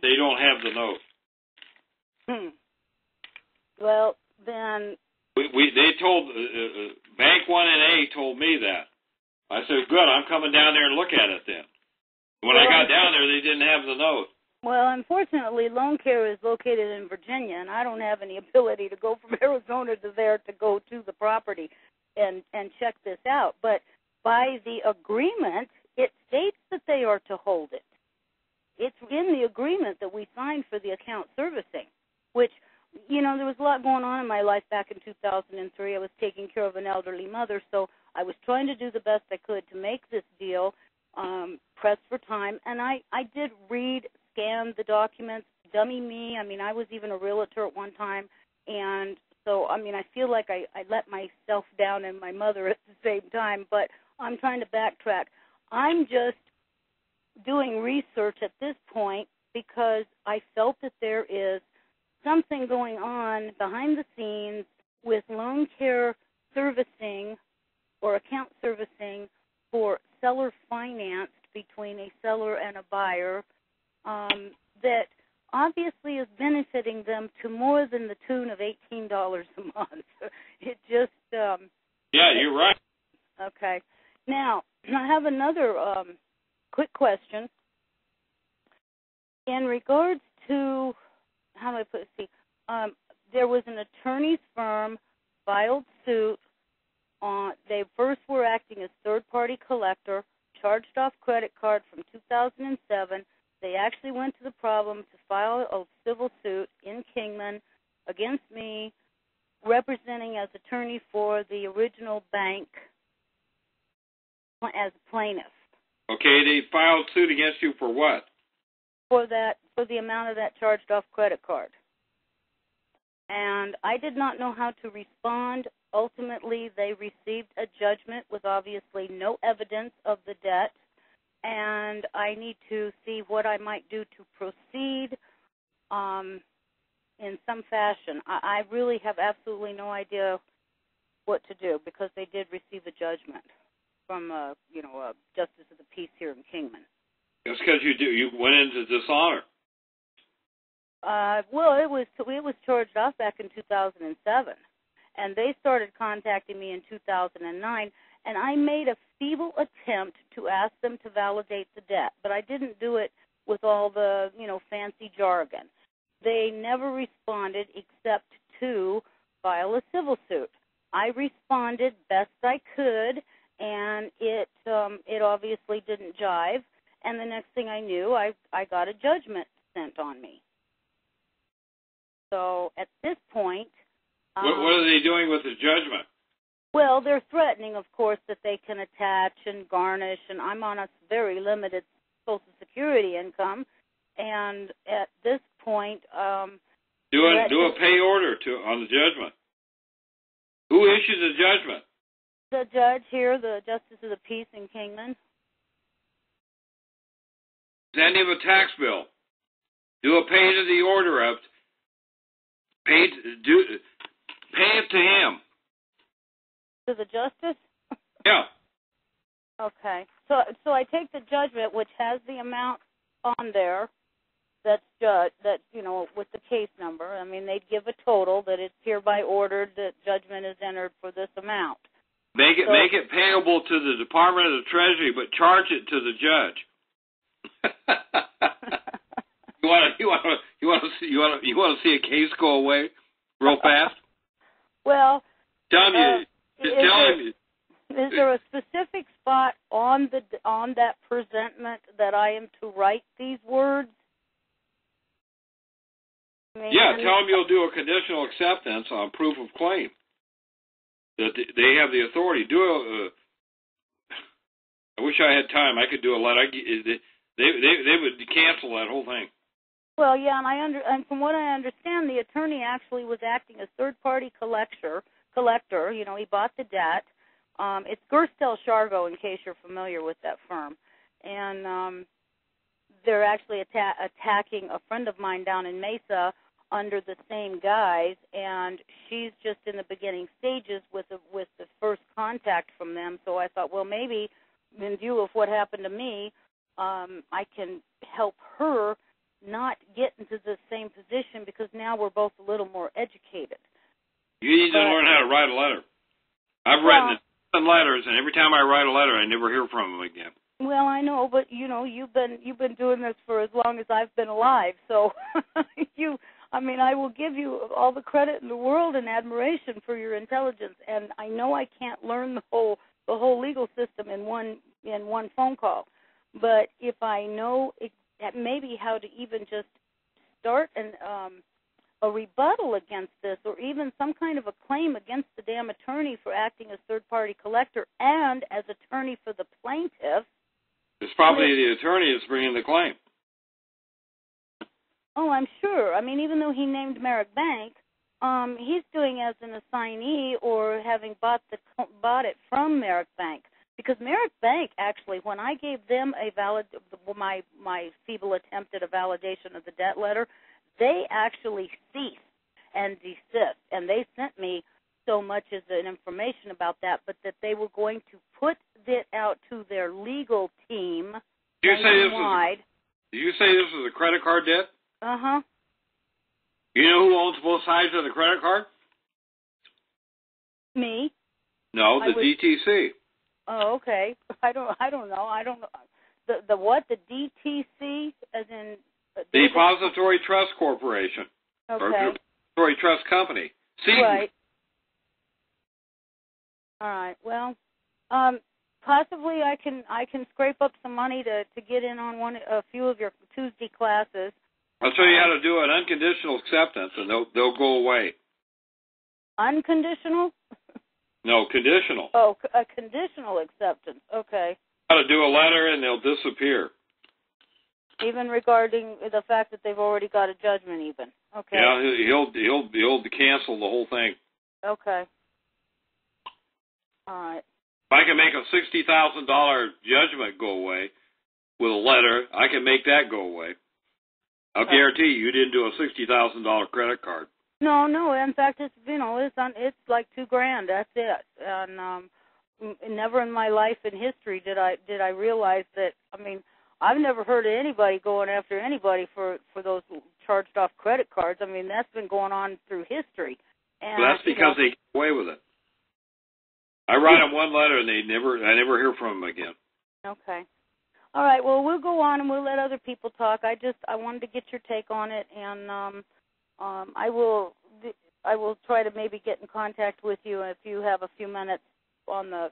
C: they don't have the note.
H: Well, then
C: they told Bank 1&A told me that. I said, good, I'm coming down there and look at it then. When I got down there, they didn't have the note.
H: Well, unfortunately, Loan Care is located in Virginia, and I don't have any ability to go from Arizona to there to go to the property and check this out. But by the agreement, it states that they are to hold it. It's in the agreement that we signed for the account servicing, which, there was a lot going on in my life back in 2003. I was taking care of an elderly mother, so I was trying to do the best I could to make this deal, pressed for time, and I did scan the documents, dummy me. I was even a realtor at one time, and so, I feel like I let myself down and my mother at the same time, but I'm trying to backtrack. I'm just doing research at this point because I felt that there is something going on behind the scenes with Loan Care servicing or account servicing for seller financed between a seller and a buyer, that obviously is benefiting them to more than the tune of $18 a month. It just...
C: yeah, you're right.
H: Okay. Now, I have another quick question. In regards to, how do I put it? There was an attorney's firm filed suit on, they first were acting as third-party collector, charged off credit card from 2007. They actually went to the problem to file a civil suit in Kingman against me, representing as attorney for the original bank as plaintiff.
C: Okay, they filed suit against you for what?
H: For the amount of that charged off credit card. And I did not know how to respond. Ultimately, they received a judgment with obviously no evidence of the debt. And I need to see what I might do to proceed in some fashion. I really have absolutely no idea what to do because they did receive a judgment from a justice of the peace here in Kingman.
C: That's because you went into dishonor.
H: Well, it was charged off back in 2007, and they started contacting me in 2009. And I made a feeble attempt to ask them to validate the debt, but I didn't do it with all the, fancy jargon. They never responded except to file a civil suit. I responded best I could, and it obviously didn't jive. And the next thing I knew, I got a judgment sent on me. So at this point,
C: what are they doing with the judgment?
H: Well, they're threatening, of course, that they can attach and garnish, and I'm on a very limited Social Security income, and at this point,
C: do a pay order on the judgment. Who issued the judgment?
H: The judge here, the Justice of the Peace in Kingman.
C: Send him a tax bill. Do a pay to the order of. Pay it to him.
H: To the justice?
C: Yeah.
H: Okay. So I take the judgment, which has the amount on there, that's with the case number. I mean, they'd give a total that it's hereby ordered that judgment is entered for this amount.
C: Make it payable to the Department of the Treasury, but charge it to the judge. You want to see a case go away real fast?
H: Well,
C: tell him.
H: Is there a specific spot on that presentment that I am to write these words?
C: Tell them you'll do a conditional acceptance on proof of claim. That they have the authority. I wish I had time. I could do a letter. They would cancel that whole thing.
H: Well, yeah, and from what I understand, the attorney actually was acting as third-party collector. He bought the debt. It's Gerstel Shargo, in case you're familiar with that firm. And they're actually attacking a friend of mine down in Mesa under the same guise, and she's just in the beginning stages with the first contact from them. So I thought, well, maybe in view of what happened to me, I can help her not get into the same position, because now we're both a little more educated.
C: You need to learn how to write a letter. I've written 7 letters, and every time I write a letter, I never hear from them again.
H: Well, I know, but you've been doing this for as long as I've been alive, so I will give you all the credit in the world and admiration for your intelligence. And I know I can't learn the whole legal system in one phone call, but if I know maybe how to even just start a rebuttal against this, or even some kind of a claim against the damn attorney for acting as third-party collector and as attorney for the plaintiff.
C: It's probably the attorney that's bringing the claim.
H: Oh, I'm sure. I mean, even though he named Merrick Bank, he's doing as an assignee or having bought it from Merrick Bank. Because Merrick Bank, actually, when I gave them my feeble attempt at a validation of the debt letter, they actually ceased and desist, and they sent me so much as an information about that, but that they were going to put it out to their legal team nationwide.
C: Did you say this was a credit card debt?
H: Uh-huh.
C: You know who owns both sides of the credit card?
H: Me?
C: No, the DTC.
H: Oh, okay. I don't know. I don't know. The what? The DTC, as in
C: Depository Trust Corporation.
H: Okay.
C: Or Depository Trust Company.
H: Right. All right. Well, possibly I can scrape up some money to get in on a few of your Tuesday classes.
C: I'll show you how to do an unconditional acceptance, and they'll go away.
H: Unconditional?
C: No, conditional.
H: Oh, a conditional acceptance. Okay.
C: How to do a letter, and they'll disappear.
H: Even regarding the fact that they've already got a judgment, even. Okay.
C: Yeah, he'll cancel the whole thing.
H: Okay. All right.
C: If I can make a $60,000 judgment go away with a letter, I can make that go away. I'll guarantee you didn't do a $60,000 credit card.
H: No. In fact, it's like $2,000. That's it. And never in my life in history did I realize that. I mean, I've never heard of anybody going after anybody for those charged off credit cards. I mean, that's been going on through history. And
C: that's because they get away with it. I write them one letter, and I never hear from them again.
H: Okay. All right. Well, we'll go on and we'll let other people talk. I wanted to get your take on it, and I will try to maybe get in contact with you if you have a few minutes on the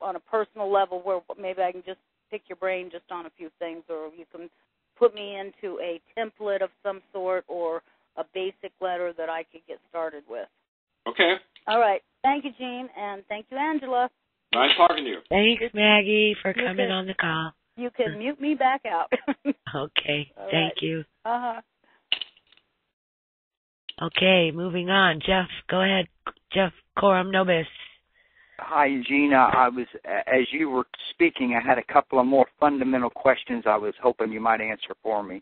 H: on a personal level where maybe I can just pick your brain just on a few things, or you can put me into a template of some sort or a basic letter that I could get started with.
C: Okay.
H: All right. Thank you, Jean, and thank you, Angela.
C: Nice talking to you.
B: Thanks, Maggie, for coming on the call.
H: You can mute me back out.
B: Okay.
H: All
B: Thank
H: right.
B: you.
H: Uh-huh.
B: Okay, moving on. Jeff, go ahead. Jeff Coram Nobis.
A: Hi, Gina. I was, as you were speaking, I had a couple of more fundamental questions I was hoping you might answer for me.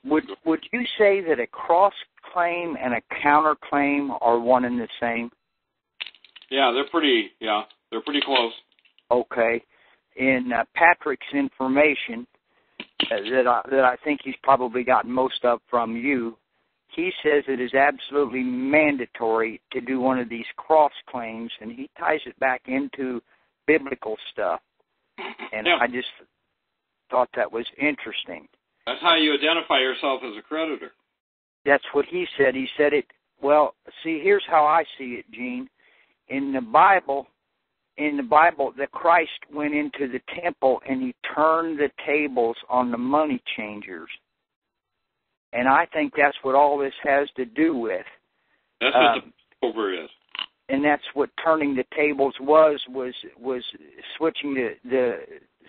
A: Would you say that a cross claim and a counterclaim are one and the same?
C: Yeah, they're pretty close.
A: Okay. In Patrick's information that I think he's probably gotten most of from you, he says it is absolutely mandatory to do one of these cross claims, and he ties it back into biblical stuff. And I just thought that was interesting.
C: That's how you identify yourself as a creditor.
A: That's what he said. He said it, well, see, here's how I see it, Gene. In the Bible, that Christ went into the temple and he turned the tables on the money changers. And I think that's what all this has to do with.
C: That's what the Passover is.
A: And that's what turning the tables was switching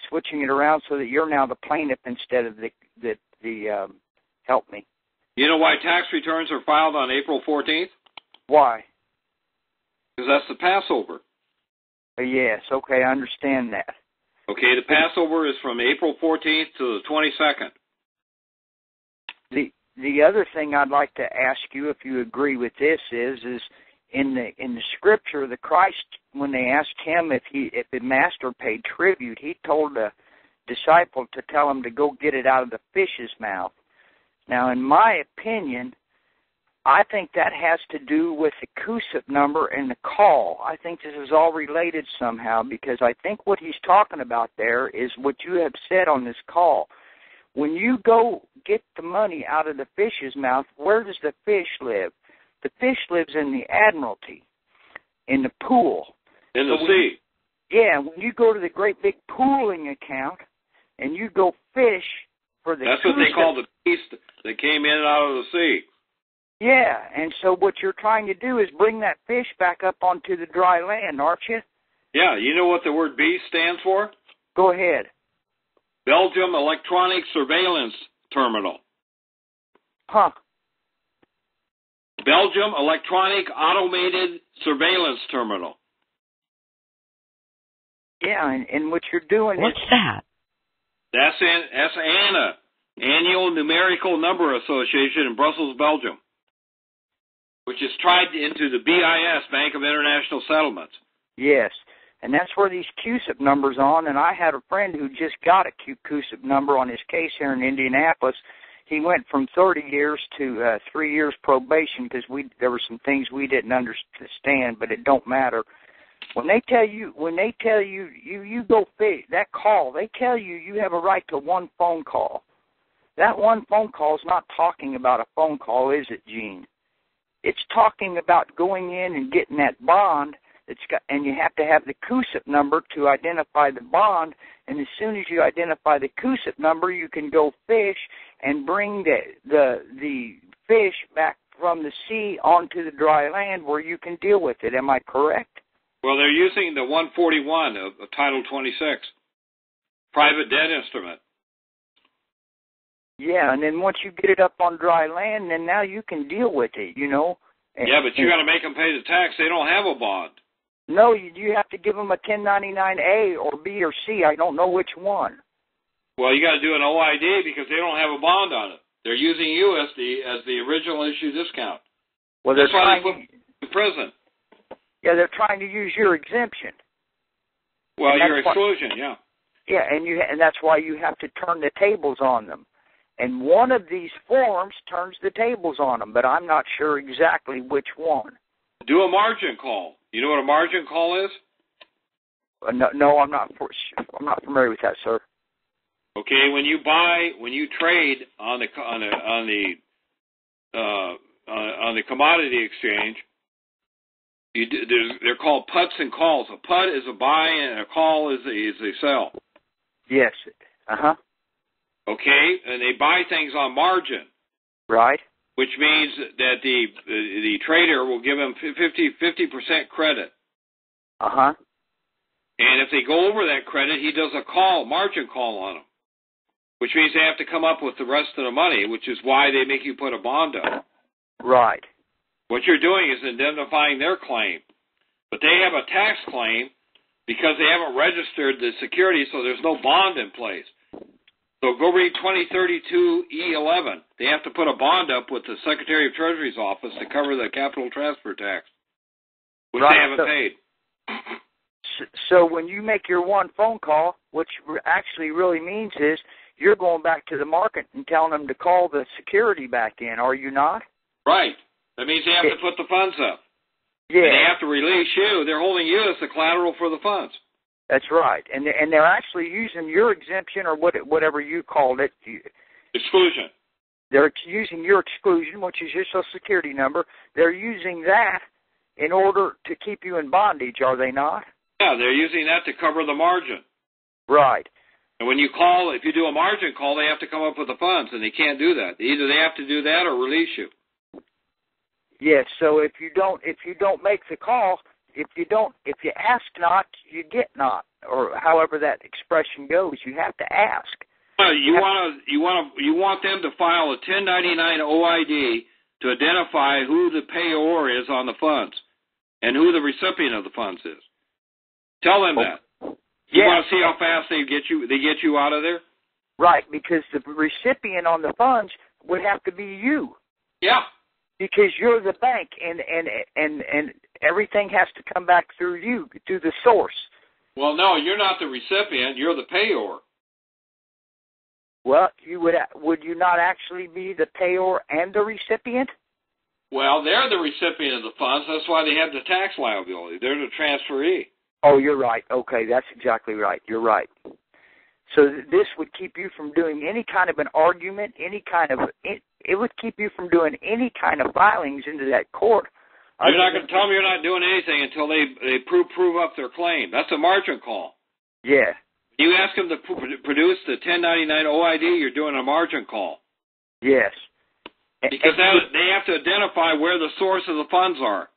A: switching it around so that you're now the plaintiff instead of the help me.
C: You know why tax returns are filed on April 14th?
A: Why?
C: Because that's the Passover.
A: Yes, okay, I understand that.
C: Okay, the Passover is from April 14th to the 22nd.
A: The other thing I'd like to ask you, if you agree with this, is in the Scripture, the Christ, when they asked him if the master paid tribute, he told the disciple to tell him to go get it out of the fish's mouth. Now, in my opinion, I think that has to do with the CUSIP number and the call. I think this is all related somehow, because I think what he's talking about there is what you have said on this call. When you go get the money out of the fish's mouth, where does the fish live? The fish lives in the Admiralty, in the pool.
C: In the sea.
A: Yeah, when you go to the great big pooling account and you go fish for the
C: That's what they call the beast that came in and out of the sea.
A: Yeah, and so what you're trying to do is bring that fish back up onto the dry land, aren't you?
C: Yeah, you know what the word beast stands for?
A: Go ahead.
C: Belgium Electronic Surveillance Terminal.
A: Huh.
C: Belgium Electronic Automated Surveillance Terminal.
A: Yeah, and what you're doing
B: What's that?
C: That's ANA, Annual Numerical Number Association in Brussels, Belgium, which is tied into the BIS, Bank of International Settlements.
A: Yes, and that's where these CUSIP numbers on, and I had a friend who just got a CUSIP number on his case here in Indianapolis. He went from 30 years to 3 years probation because there were some things we didn't understand, but it don't matter. When they tell you you go fish, that call, they tell you have a right to one phone call. That one phone call is not talking about a phone call, is it, Gene? It's talking about going in and getting that bond. And you have to have the CUSIP number to identify the bond. And as soon as you identify the CUSIP number, you can go fish and bring the fish back from the sea onto the dry land where you can deal with it. Am I correct?
C: Well, they're using the 141 of Title 26, private debt instrument.
A: Yeah, and then once you get it up on dry land, then now you can deal with it, you know.
C: Yeah, but you got to make them pay the tax. They don't have a bond.
A: No, you have to give them a 1099-A or B or C. I don't know which one.
C: Well, you got to do an OID because they don't have a bond on it. They're using you as the original issue discount.
A: Well, they're
C: trying to put you in prison.
A: Yeah, they're trying to use your exemption.
C: Well, your exclusion, yeah.
A: Yeah, and that's why you have to turn the tables on them. And one of these forms turns the tables on them, but I'm not sure exactly which one.
C: Do a margin call. You know what a margin call is?
A: No, I'm not familiar with that, sir.
C: Okay, when you trade on the commodity exchange, They're called puts and calls. A put is a buy, and a call is a sell.
A: Yes.
C: Okay, and they buy things on margin.
A: Right.
C: Which means that the trader will give them 50% credit. And if they go over that credit, he does a margin call on them, which means they have to come up with the rest of the money, which is why they make you put a bond up.
A: Right.
C: What you're doing is indemnifying their claim. But they have a tax claim because they haven't registered the security, so there's no bond in place. So go read 2032E11. They have to put a bond up with the Secretary of Treasury's office to cover the capital transfer tax, which they haven't paid.
A: So when you make your one phone call, what actually really means is you're going back to the market and telling them to call the security back in, are you not?
C: Right. That means they have to put the funds up.
A: Yeah.
C: And they have to release you. They're holding you as the collateral for the funds.
A: That's right. And they're actually using your exemption or whatever you called it.
C: Exclusion.
A: They're using your exclusion, which is your Social Security number. They're using that in order to keep you in bondage, are they not?
C: Yeah, they're using that to cover the margin.
A: Right.
C: And when you call, if you do a margin call, they have to come up with the funds, and they can't do that. Either they have to do that or release you.
A: Yes. So if you don't make the call, if you ask not, you get not, or however that expression goes. You have to ask.
C: You want them to file a 1099 OID to identify who the payor is on the funds and who the recipient of the funds is. Tell them that. You want to see how fast they get you out of there?
A: Right, because the recipient on the funds would have to be you.
C: Yeah.
A: Because you're the bank, and everything has to come back through you, through the source.
C: Well, no, you're not the recipient. You're the payor.
A: Well, would you not actually be the payor and the recipient?
C: Well, they're the recipient of the funds. That's why they have the tax liability. They're the transferee.
A: Oh, you're right. Okay, that's exactly right. You're right. So this would keep you from doing any kind of an argument, it would keep you from doing any kind of filings into that court.
C: You're not going to tell them you're not doing anything until they prove up their claim. That's a margin call.
A: Yeah.
C: You ask them to produce the 1099 OID, you're doing a margin call.
A: Yes.
C: Because they have to identify where the source of the funds are.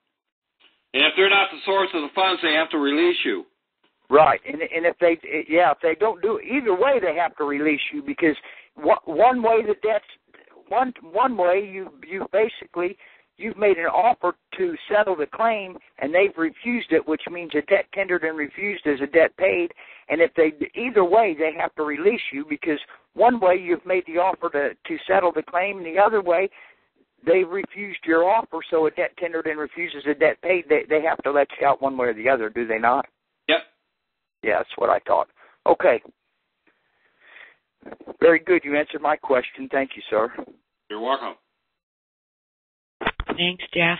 C: And if they're not the source of the funds, they have to release you.
A: Right, and if they don't do it, either way, they have to release you, because one way you've made an offer to settle the claim, and they've refused it, which means a debt tendered and refused is a debt paid. And either way, they have to release you, because one way you've made the offer to settle the claim, and the other way they've refused your offer. So a debt tendered and refuses a debt paid, they have to let you out one way or the other, do they not?
C: Yep.
A: Yeah, that's what I thought. Okay. Very good. You answered my question. Thank you, sir.
C: You're welcome.
B: Thanks, Jeff.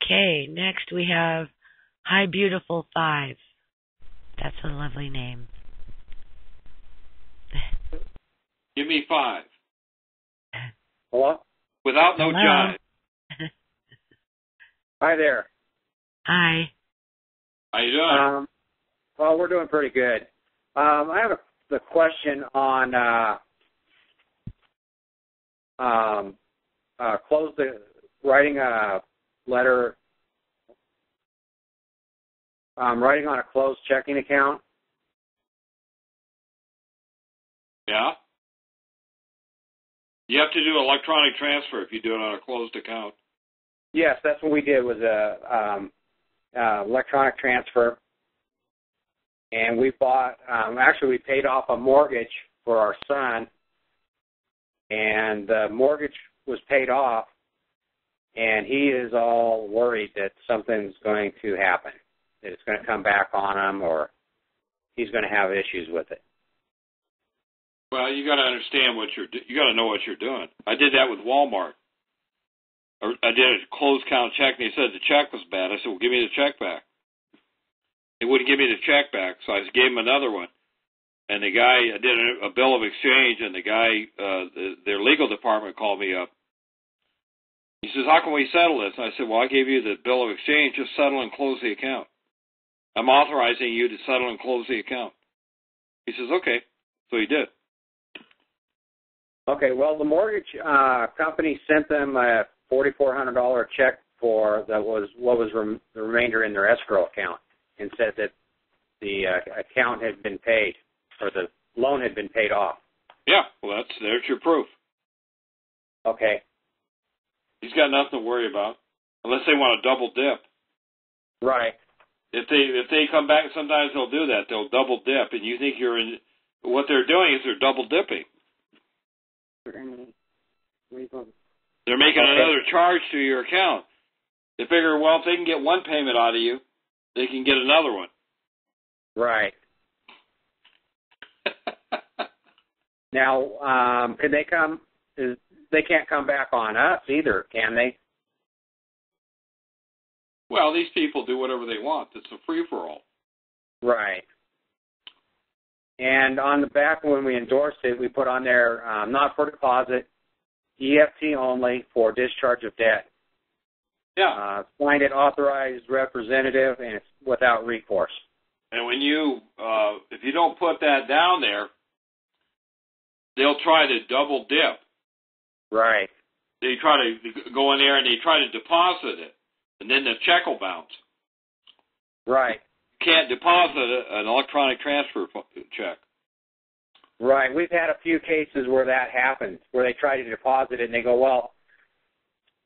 B: Okay, next we have Hi Beautiful 5. That's a lovely name.
C: Give me 5.
I: Hello?
C: Without no jive.
I: Hi there.
B: Hi.
C: How you doing?
I: Well, we're doing pretty good. I have the question on writing a letter, writing on a closed checking account.
C: Yeah? You have to do electronic transfer if you do it on a closed account.
I: Yes, that's what we did, was electronic transfer. And we bought, we paid off a mortgage for our son, and the mortgage was paid off, and he is all worried that something's going to happen, that it's going to come back on him, or he's going to have issues with it.
C: Well, you got to understand you got to know what you're doing. I did that with Walmart. I did a closed count check, and they said the check was bad. I said, well, give me the check back. They wouldn't give me the check back, so I just gave him another one. And the guy, I did a bill of exchange, and the guy, their legal department called me up. He says, how can we settle this? And I said, well, I gave you the bill of exchange. Just settle and close the account. I'm authorizing you to settle and close the account. He says, okay. So he did.
I: Okay, well, the mortgage company sent them a $4,400 check for that was what was the remainder in their escrow account, and said that the account had been paid, or the loan had been paid off.
C: Yeah, well, there's your proof.
I: Okay.
C: He's got nothing to worry about, unless they want to double dip.
I: Right.
C: If they come back, sometimes they'll do that. They'll double dip, and you think you're in. What they're doing is they're double dipping. They're making another charge to your account. They figure, well, if they can get one payment out of you, they can get another one.
I: Right. Now, can they come? They can't come back on us either, can they?
C: Well, these people do whatever they want. It's a free-for-all.
I: Right. And on the back, when we endorsed it, we put on there, not for deposit, EFT only for discharge of debt.
C: Yeah.
I: Signed it authorized representative, and it's without recourse.
C: And when you, if you don't put that down there, they'll try to double dip.
I: Right.
C: They try to go in there and they try to deposit it, and then the check will bounce.
I: Right.
C: You can't deposit an electronic transfer check.
I: Right. We've had a few cases where that happens, where they try to deposit it and they go, well,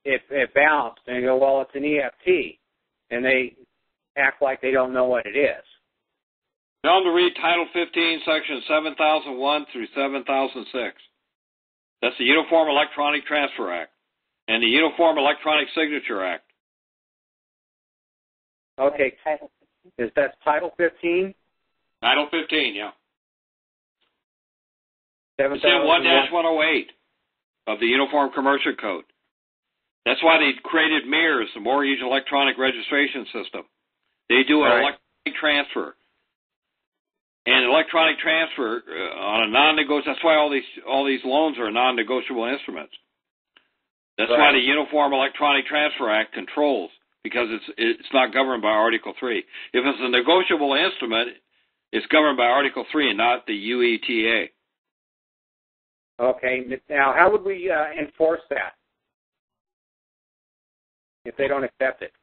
I: it bounced. And they go, well, it's an EFT. And they act like they don't know what it is.
C: Tell them to read Title 15, Section 7001 through 7006. That's the Uniform Electronic Transfer Act and the Uniform Electronic Signature Act.
I: Okay. Is that Title 15?
C: Title 15, yeah.
I: 7,
C: it's in 1-108 of the Uniform Commercial Code. That's why they created MIRS, the Mortgage Electronic Registration System. They do an electronic transfer. And electronic transfer on a non-negotiable, that's why all these loans are non-negotiable instruments. That's why the Uniform Electronic Transfer Act controls, because it's not governed by Article 3. If it's a negotiable instrument, it's governed by Article 3 and not the UETA.
I: Okay. Now, how would we enforce that if they don't accept it?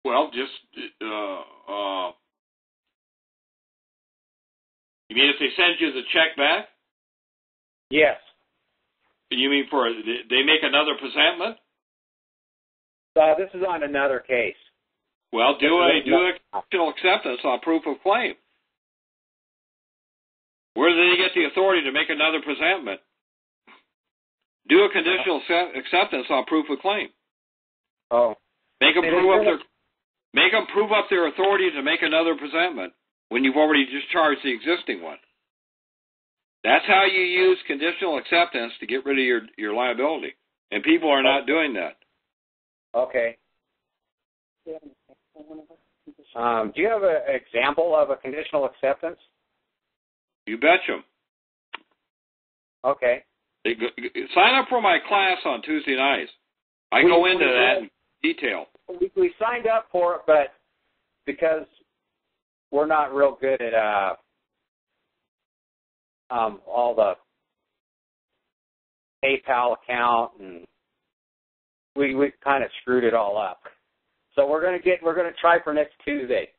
C: Well, just, you mean if they send you the check back?
I: Yes.
C: You mean they make another presentment?
I: This is on another case.
C: Well, do a conditional acceptance on proof of claim. Where do they get the authority to make another presentment? Do a conditional acceptance on proof of claim.
I: Oh.
C: Make them prove up their authority to make another presentment when you've already discharged the existing one. That's how you use conditional acceptance to get rid of your liability. And people are not doing that.
I: Okay. Do you have an example of a conditional acceptance?
C: You betcha.
I: Okay.
C: Sign up for my class on Tuesday nights. I go into that in detail.
I: We signed up for it, but because we're not real good at all the PayPal account, and we kind of screwed it all up. So we're gonna try for next Tuesday.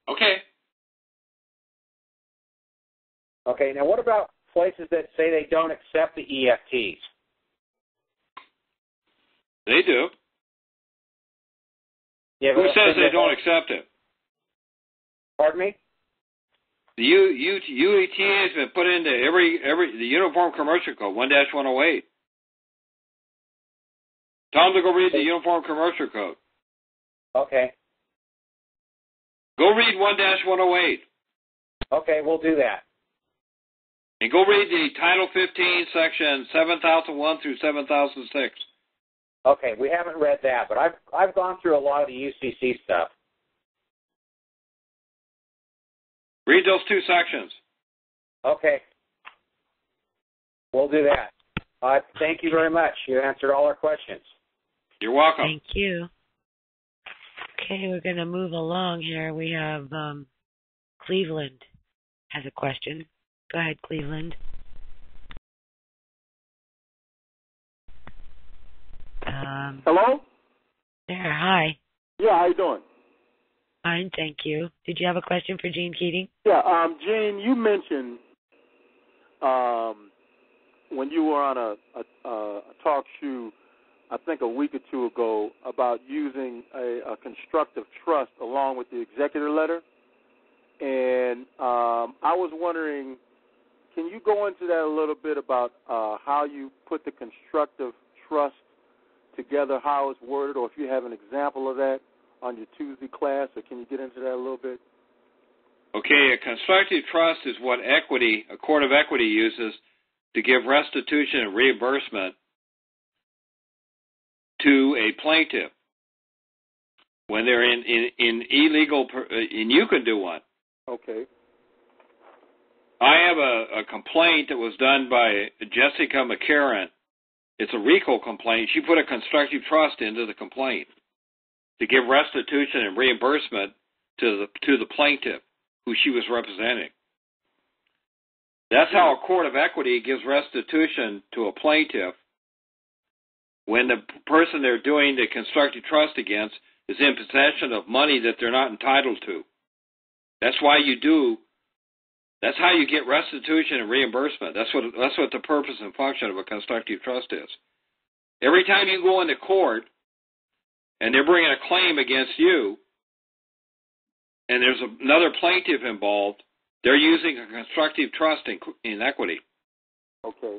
C: Okay.
I: Okay. Now, what about places that say they don't accept the EFTs?
C: They do.
I: Yeah,
C: who says they don't accept it?
I: Pardon me?
C: The UETA has been put into the Uniform Commercial Code 1-108. Tell them to go read the Uniform Commercial Code.
I: Okay.
C: Go read 1-108.
I: Okay, we'll do that.
C: And go read the Title 15, Section 7001 through 7006.
I: Okay, we haven't read that, but I've gone through a lot of the UCC stuff.
C: Read those two sections.
I: Okay. We'll do that. Thank you very much. You answered all our questions.
C: You're welcome.
B: Thank you. Okay, we're going to move along here. We have Cleveland has a question. Go ahead, Cleveland.
J: Hello?
B: There, hi.
J: Yeah, how you doing?
B: Fine, thank you. Did you have a question for Gene Keating?
J: Yeah, Gene, you mentioned when you were on a talk show, I think a week or two ago, about using a constructive trust along with the executor letter. And I was wondering, can you go into that a little bit about how you put the constructive trust together, how it's worded, or if you have an example of that on your Tuesday class, or can you get into that a little bit?
C: Okay, a constructive trust is what a court of equity uses to give restitution and reimbursement to a plaintiff when they're in illegal, and you can do one.
J: Okay.
C: I have a complaint that was done by Jessica McCarran. It's a RICO complaint. She put a constructive trust into the complaint to give restitution and reimbursement to the plaintiff who she was representing. That's how a court of equity gives restitution to a plaintiff when the person they're doing the constructive trust against is in possession of money that they're not entitled to. That's how you get restitution and reimbursement. That's what the purpose and function of a constructive trust is. Every time you go into court and they're bringing a claim against you and there's another plaintiff involved, they're using a constructive trust in equity.
J: Okay.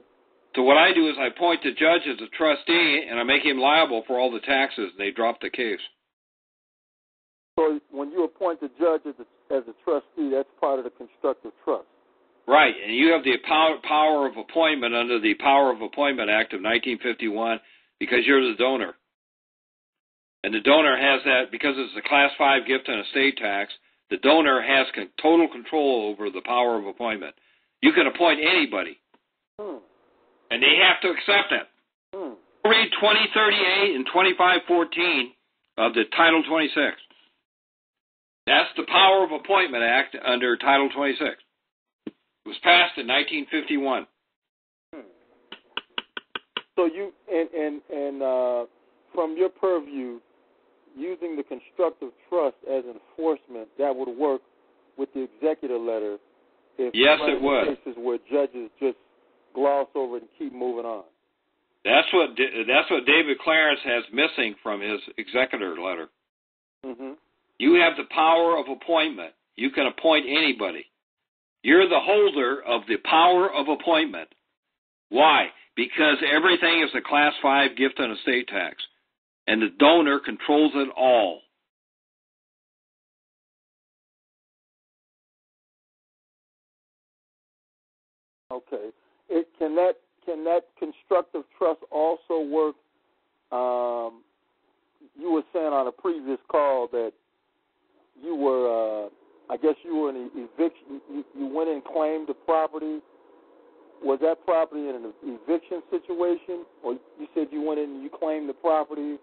C: So what I do is I appoint the judge as a trustee and I make him liable for all the taxes, and they drop the case.
J: So when you appoint the judge as a trustee, that's part of the constructive trust.
C: Right, and you have the power of appointment under the Power of Appointment Act of 1951 because you're the donor. And the donor has that, because it's a Class 5 gift and estate tax, the donor has total control over the power of appointment. You can appoint anybody, and they have to accept it. Read 2038 and 2514 of the Title 26. That's the Power of Appointment Act under Title 26. It was passed in 1951.
J: So you and from your purview, using the constructive trust as enforcement, that would work with the executor letter.
C: Yes, it would.
J: Cases where judges just gloss over it and keep moving on.
C: That's what David Clarence has missing from his executor letter.
J: Mm-hmm.
C: You have the power of appointment. You can appoint anybody. You're the holder of the power of appointment. Why? Because everything is a Class 5 gift and estate tax, and the donor controls it all.
J: Okay. Can that constructive trust also work? You were saying on a previous call that you were, I guess you were in an eviction. You went and claimed the property. Was that property in an eviction situation, or you said you went in and you claimed the property?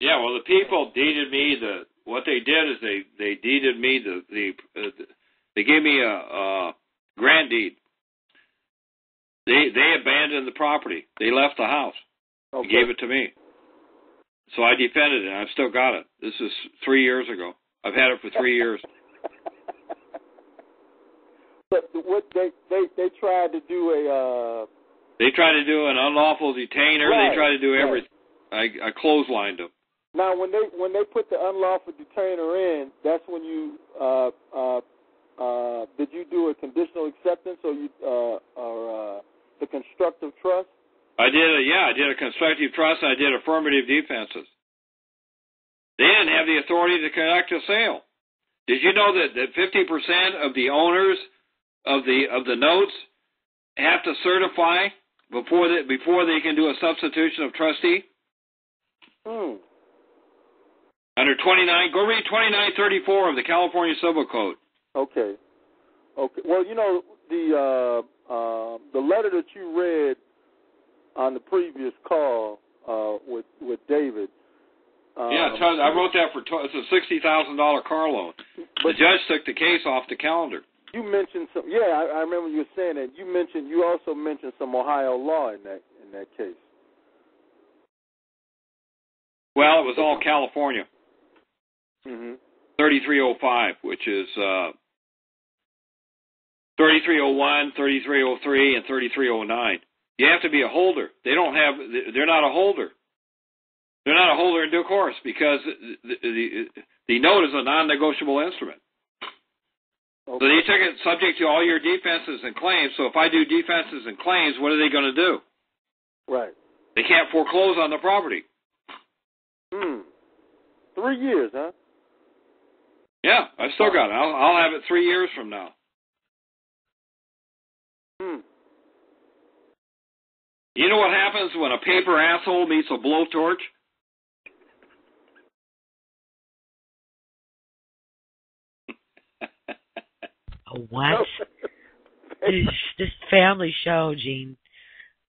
C: Yeah, well, the people deeded me what they did is they deeded me they gave me a grant deed. They abandoned the property. They left the house.
J: Okay.
C: They gave it to me. So I defended it, and I've still got it. This is 3 years ago. I've had it for 3 years.
J: But what they tried to do
C: They tried to do an unlawful detainer.
J: Right,
C: they tried to do everything.
J: Right.
C: I clotheslined them.
J: Now, when they put the unlawful detainer in, that's when you did you do a conditional acceptance or the constructive trust?
C: I did a constructive trust. And I did affirmative defenses. They didn't have the authority to conduct a sale. Did you know that 50% of the owners of the notes have to certify before they can do a substitution of trustee? Under 29, go read 2934 of the California Civil Code.
J: Okay. Well, the letter that you read on the previous call with David.
C: I wrote that it's a $60,000 car loan. The judge took the case off the calendar.
J: You mentioned some. Yeah, I remember you were saying that. You also mentioned some Ohio law in that case.
C: Well, it was all California.
J: Mm-hmm.
C: 3305, which is 3301, 3303, and 3309. You have to be a holder. They're not a holder. They're not a holder in due course because the note is a non-negotiable instrument. Okay. So they took it subject to all your defenses and claims. So if I do defenses and claims, what are they going to do?
J: Right.
C: They can't foreclose on the property.
J: 3 years, huh?
C: Yeah, I still got it. I'll have it 3 years from now. You know what happens when a paper asshole meets a blowtorch?
B: What? This family show, Gene.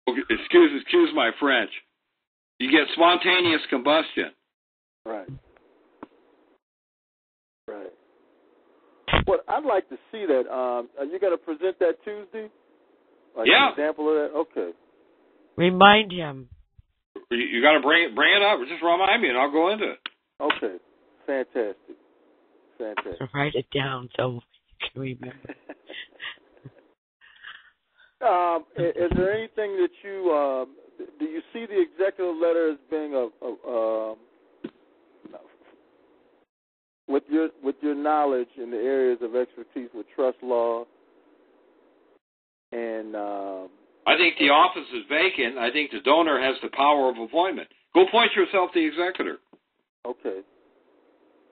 C: Okay, excuse my French. You get spontaneous combustion.
J: Right. Right. Well, I'd like to see that. Are you going to present that Tuesday? Like an example of that? Okay.
B: Remind him.
C: You got to bring it up. Just remind me, and I'll go into it.
J: Okay. Fantastic.
B: So write it down so you can remember.
J: Is there anything that you do you see the executive letter as being with your knowledge in the areas of expertise with trust law and
C: I think the office is vacant. I think the donor has the power of appointment. Go appoint yourself the executor.
J: Okay.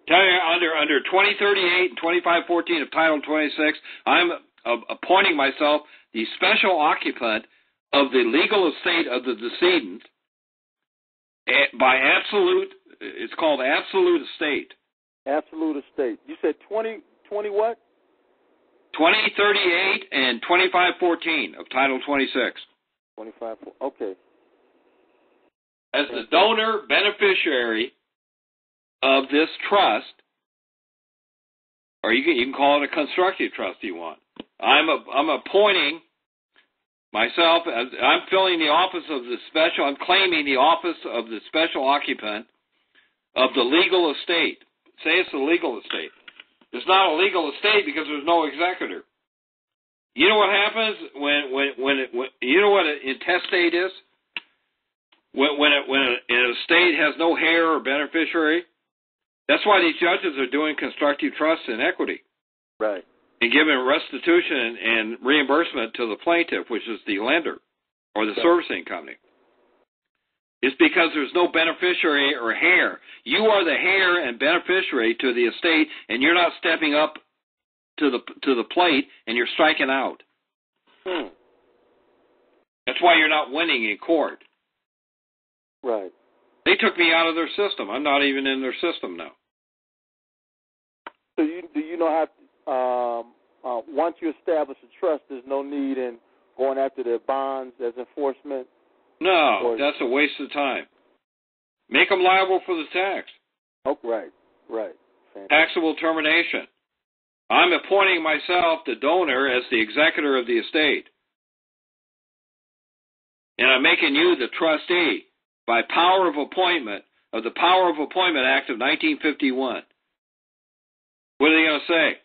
C: Tell you under 2038 and 2514 of Title 26, I'm appointing myself the special occupant of the legal estate of the decedent by absolute. It's called absolute estate. Absolute estate.
J: You said 20 what?
C: 2038 and 2514 of Title 26.
J: 25. Okay.
C: As the donor beneficiary of this trust, or you can call it a constructive trust if you want. I'm appointing myself as I'm filling the office of the special. I'm claiming the office of the special occupant of the legal estate. Say it's the legal estate. It's not a legal estate because there's no executor. You know what happens when you know what an intestate is? When an estate has no heir or beneficiary. That's why these judges are doing constructive trust and equity.
J: Right.
C: And giving restitution and reimbursement to the plaintiff, which is the lender or the servicing company. It's because there's no beneficiary or heir. You are the heir and beneficiary to the estate, and you're not stepping up to the plate, and you're striking out. That's why you're not winning in court.
J: Right.
C: They took me out of their system. I'm not even in their system now.
J: So do you know how once you establish a trust, there's no need in going after their bonds as enforcement?
C: No, that's a waste of time. Make them liable for the tax.
J: Oh, right. Fantastic.
C: Taxable termination. I'm appointing myself, the donor, as the executor of the estate. And I'm making you the trustee by power of appointment of the Power of Appointment Act of 1951. What are they going to say?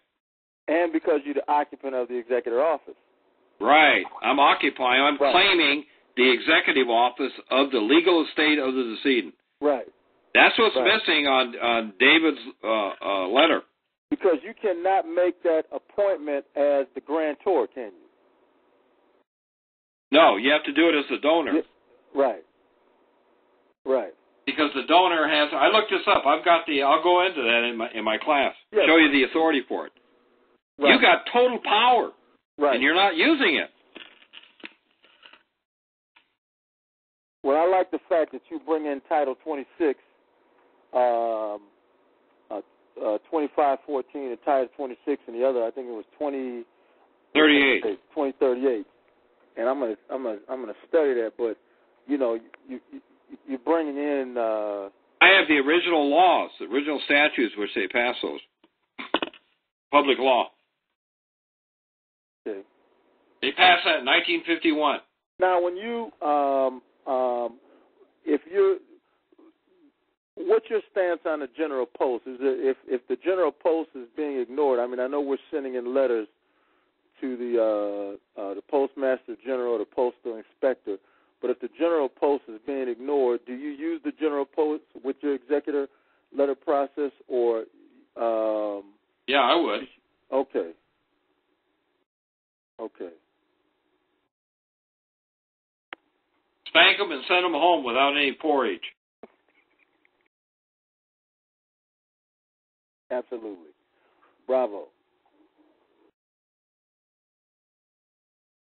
J: And because you're the occupant of the executor office.
C: Right. I'm claiming the executive office of the legal estate of the decedent.
J: Right.
C: That's what's missing on David's letter.
J: Because you cannot make that appointment as the grantor, can you?
C: No, you have to do it as the donor.
J: Right.
C: Because the donor has. I looked this up. I'll go into that in my class.
J: Yes.
C: Show you the authority for it. Right. You got total power, and you're not using it.
J: Well, I like the fact that you bring in Title 26, 2514, and Title 26, and the other, I think it was
C: 38.
J: 2038. And I'm gonna study that, but you're bringing in.
C: I have the original laws, the original statutes which they passed those. Public law.
J: Okay.
C: They passed that in 1951.
J: Now, when you, what's your stance on the General Post? Is it, if the General Post is being ignored? I mean, I know we're sending in letters to the Postmaster General, the Postal Inspector, but if the General Post is being ignored, do you use the General Post with your executor letter process, or?
C: Yeah, I would.
J: Okay.
C: Spank them and send them home without any porridge.
J: Absolutely. Bravo.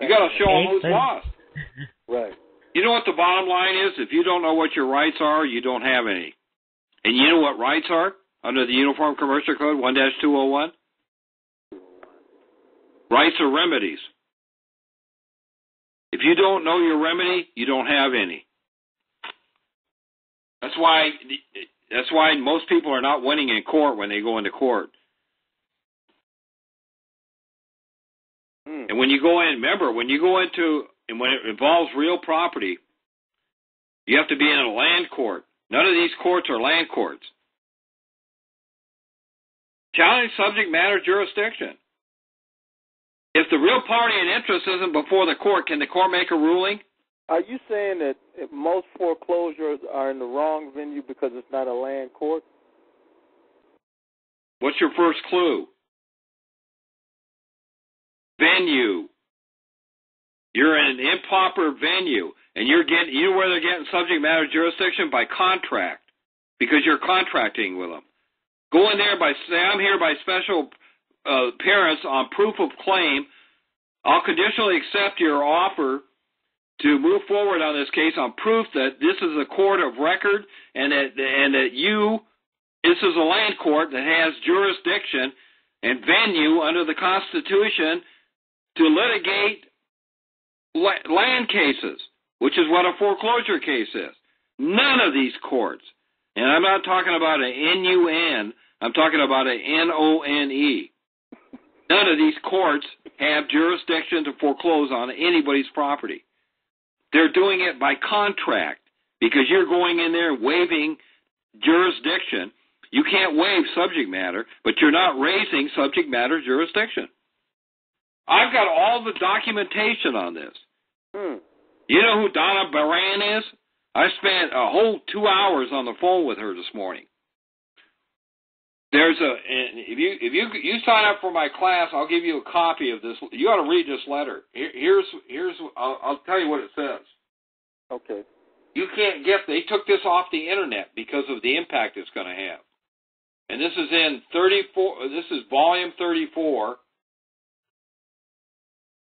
C: You got to show them who's lost.
J: Right.
C: You know what the bottom line is? If you don't know what your rights are, you don't have any. And you know what rights are under the Uniform Commercial Code 1-201? Rights are remedies. If you don't know your remedy, you don't have any. That's why most people are not winning in court when they go into court. And when you go in, remember, when it involves real property, you have to be in a land court. None of these courts are land courts. Challenge subject matter jurisdiction. If the real party in interest isn't before the court, can the court make a ruling?
J: Are you saying that most foreclosures are in the wrong venue because it's not a land court?
C: What's your first clue? Venue. You're in an improper venue, and you know where they're getting subject matter jurisdiction? By contract, because you're contracting with them. Go in there say, I'm here by special appearance on proof of claim. I'll conditionally accept your offer to move forward on this case on proof that this is a court of record and that this is a land court that has jurisdiction and venue under the Constitution to litigate land cases, which is what a foreclosure case is. None of these courts, and I'm not talking about an N-U-N, I'm talking about an N-O-N-E. None of these courts have jurisdiction to foreclose on anybody's property. They're doing it by contract because you're going in there and waiving jurisdiction. You can't waive subject matter, but you're not raising subject matter jurisdiction. I've got all the documentation on this. You know who Donna Baran is? I spent a whole 2 hours on the phone with her this morning. If you sign up for my class, I'll give you a copy of this. You ought to read this letter. I'll tell you what it says.
J: Okay.
C: You can't get. They took this off the internet because of the impact it's going to have. And this is in 34. This is volume 34.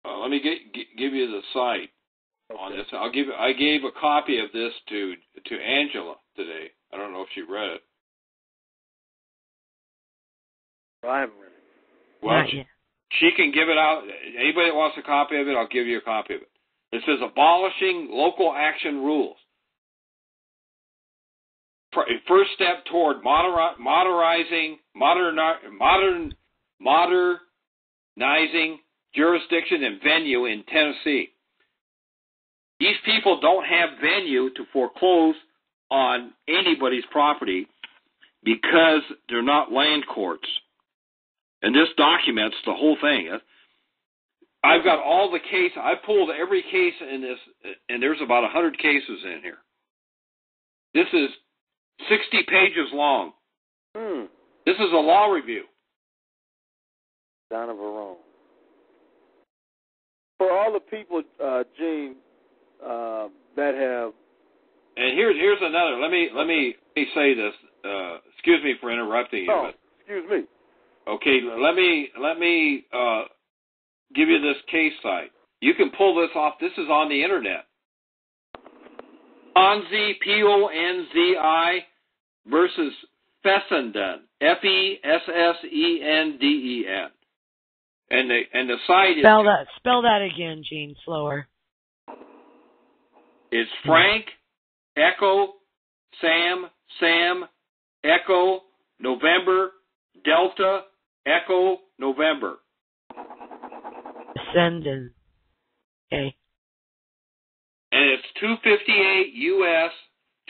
C: Let me give you the site on this. I gave a copy of this to Angela today. I don't know if she read it.
J: I haven't read it.
C: Well, she can give it out. Anybody that wants a copy of it, I'll give you a copy of it. It says abolishing local action rules. First step toward modernizing jurisdiction and venue in Tennessee. These people don't have venue to foreclose on anybody's property because they're not land courts. And this documents the whole thing. I've got all the case. I pulled every case in this, and there's about 100 cases in here. This is 60 pages long. This is a law review.
J: Donna Baran. For all the people, Gene, that have.
C: And here's another. Let me say this. Excuse me for interrupting you.
J: Oh, excuse me.
C: Okay, let me give you this case site. You can pull this off. This is on the internet. Ponzi, Ponzi versus Fessenden, Fessenden. And the site is
B: Spell that again, Gene, slower.
C: It's Frank, Echo, Sam, Echo, November, Delta, Echo, November.
B: Ascendant. Okay.
C: And it's 258 US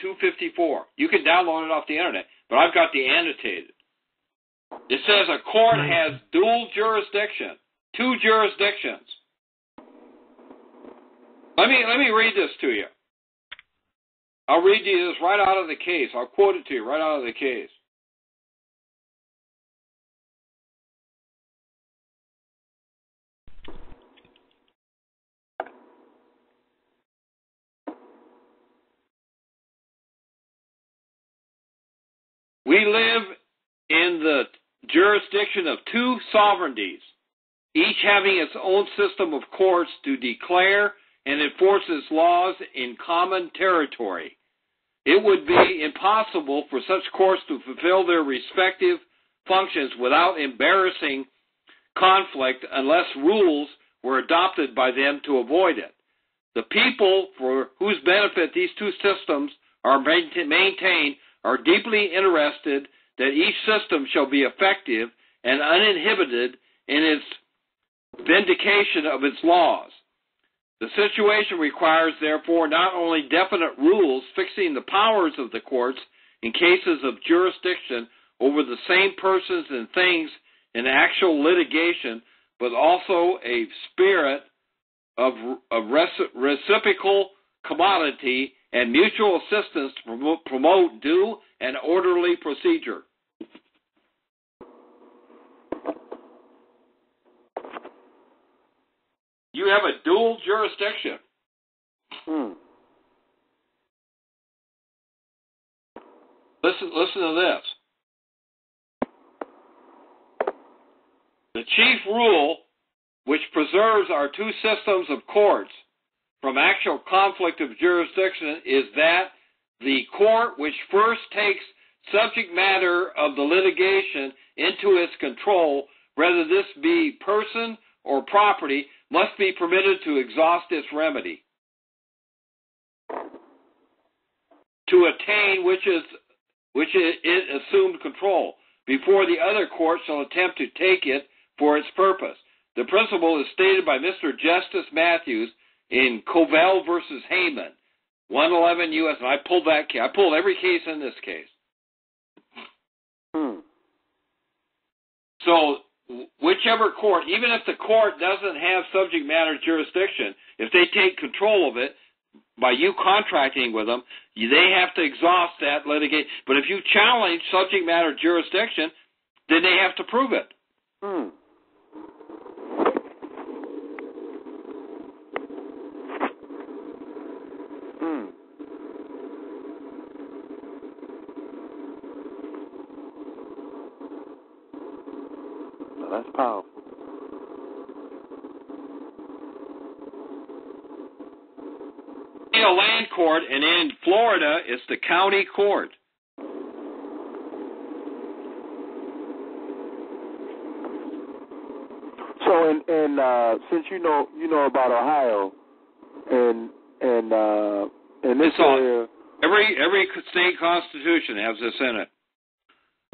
C: 254. You can download it off the internet, but I've got the annotated. It says a court has dual jurisdiction, 2 jurisdictions. Let me read this to you. I'll read you this right out of the case. I'll quote it to you right out of the case. We live in the jurisdiction of 2 sovereignties, each having its own system of courts to declare and enforce its laws in common territory. It would be impossible for such courts to fulfill their respective functions without embarrassing conflict unless rules were adopted by them to avoid it. The people for whose benefit these 2 systems are maintained are deeply interested that each system shall be effective and uninhibited in its vindication of its laws. The situation requires, therefore, not only definite rules fixing the powers of the courts in cases of jurisdiction over the same persons and things in actual litigation, but also a spirit of reciprocal commodity and mutual assistance to promote due and orderly procedure. You have a dual jurisdiction. Listen to this. The chief rule which preserves our 2 systems of courts from actual conflict of jurisdiction is that the court which first takes subject matter of the litigation into its control, whether this be person or property, must be permitted to exhaust its remedy, to attain which it assumed control, before the other court shall attempt to take it for its purpose. The principle is stated by Mr. Justice Matthews in Covell versus Heyman, 111 U.S. And I pulled that case. I pulled every case in this case. So whichever court, even if the court doesn't have subject matter jurisdiction, if they take control of it by you contracting with them, they have to exhaust that litigation. But if you challenge subject matter jurisdiction, then they have to prove it.
J: That's powerful.
C: In a land court, and in Florida, it's the county court.
J: So, and since you know about Ohio, and this area,
C: every state constitution has this in it.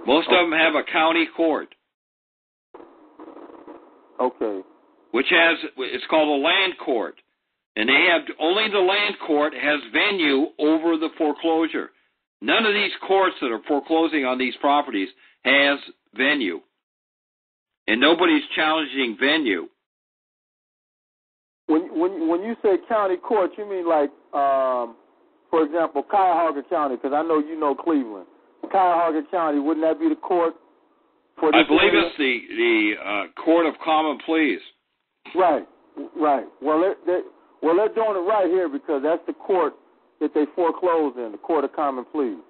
C: Most of them have a county court.
J: Okay.
C: It's called a land court. And they have, only the land court has venue over the foreclosure. None of these courts that are foreclosing on these properties has venue. And nobody's challenging venue.
J: When you say county court, you mean like, for example, Cuyahoga County, because I know you know Cleveland. Cuyahoga County, wouldn't that be the court?
C: I believe it's the Court of Common Pleas.
J: Right. Well, they're doing it right here because that's the court that they foreclose in, the Court of Common Pleas.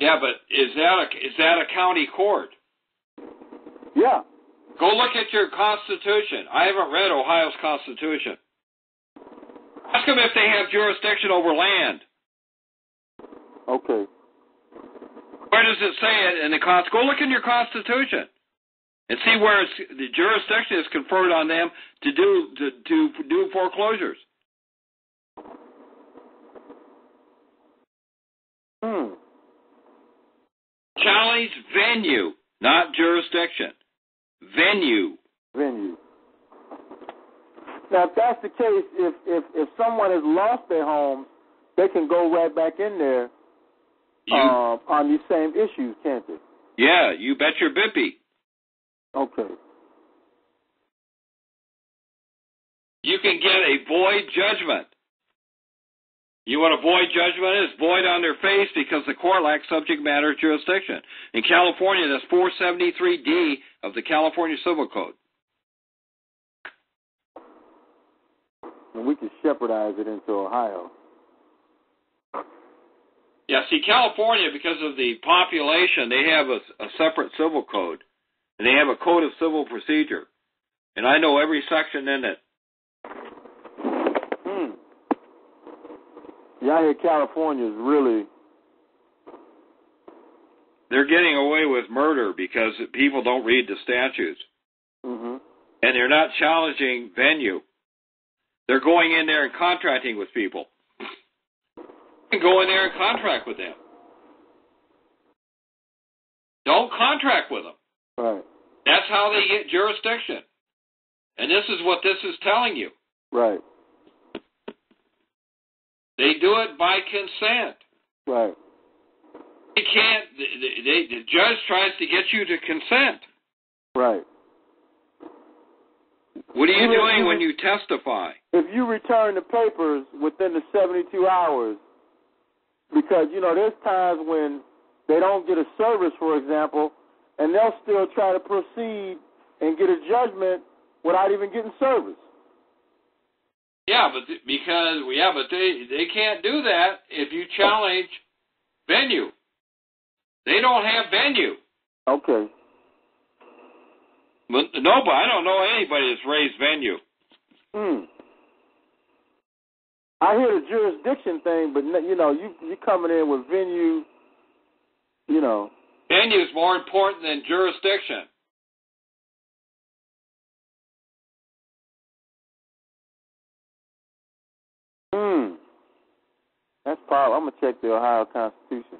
C: Yeah, but is that a county court?
J: Yeah.
C: Go look at your Constitution. I haven't read Ohio's Constitution. Ask them if they have jurisdiction over land.
J: Okay.
C: Where does it say it in the Constitution? Go look in your Constitution. and see where the jurisdiction is conferred on them to do foreclosures. Challenge venue, not jurisdiction. Venue.
J: Now, if that's the case, if someone has lost their home, they can go right back in there on these same issues, can't they?
C: Yeah, you bet your bippy.
J: Okay.
C: You can get a void judgment. You want a void judgment? It's void on their face because the court lacks subject matter jurisdiction. In California, that's 473D of the California Civil Code.
J: And we can shepherdize it into Ohio.
C: Yeah, see, California, because of the population, they have a separate civil code. And they have a code of civil procedure. And I know every section in it.
J: Yeah, I hear California is really...
C: They're getting away with murder because people don't read the statutes.
J: Mm-hmm.
C: And they're not challenging venue. They're going in there and contracting with people. You can go in there and contract with them. Don't contract with them.
J: Right.
C: That's how they get jurisdiction. And this is what this is telling you.
J: Right.
C: They do it by consent.
J: Right.
C: They can't. The judge tries to get you to consent.
J: Right.
C: What are you doing when you testify?
J: If you return the papers within the 72 hours, because, there's times when they don't get a service, for example, and they'll still try to proceed and get a judgment without even getting service.
C: Yeah, but they can't do that if you challenge venue. They don't have venue.
J: Okay.
C: But I don't know anybody that's raised venue.
J: I hear the jurisdiction thing, but you coming in with venue,
C: Venue is more important than jurisdiction.
J: That's powerful. I'm gonna check the Ohio Constitution.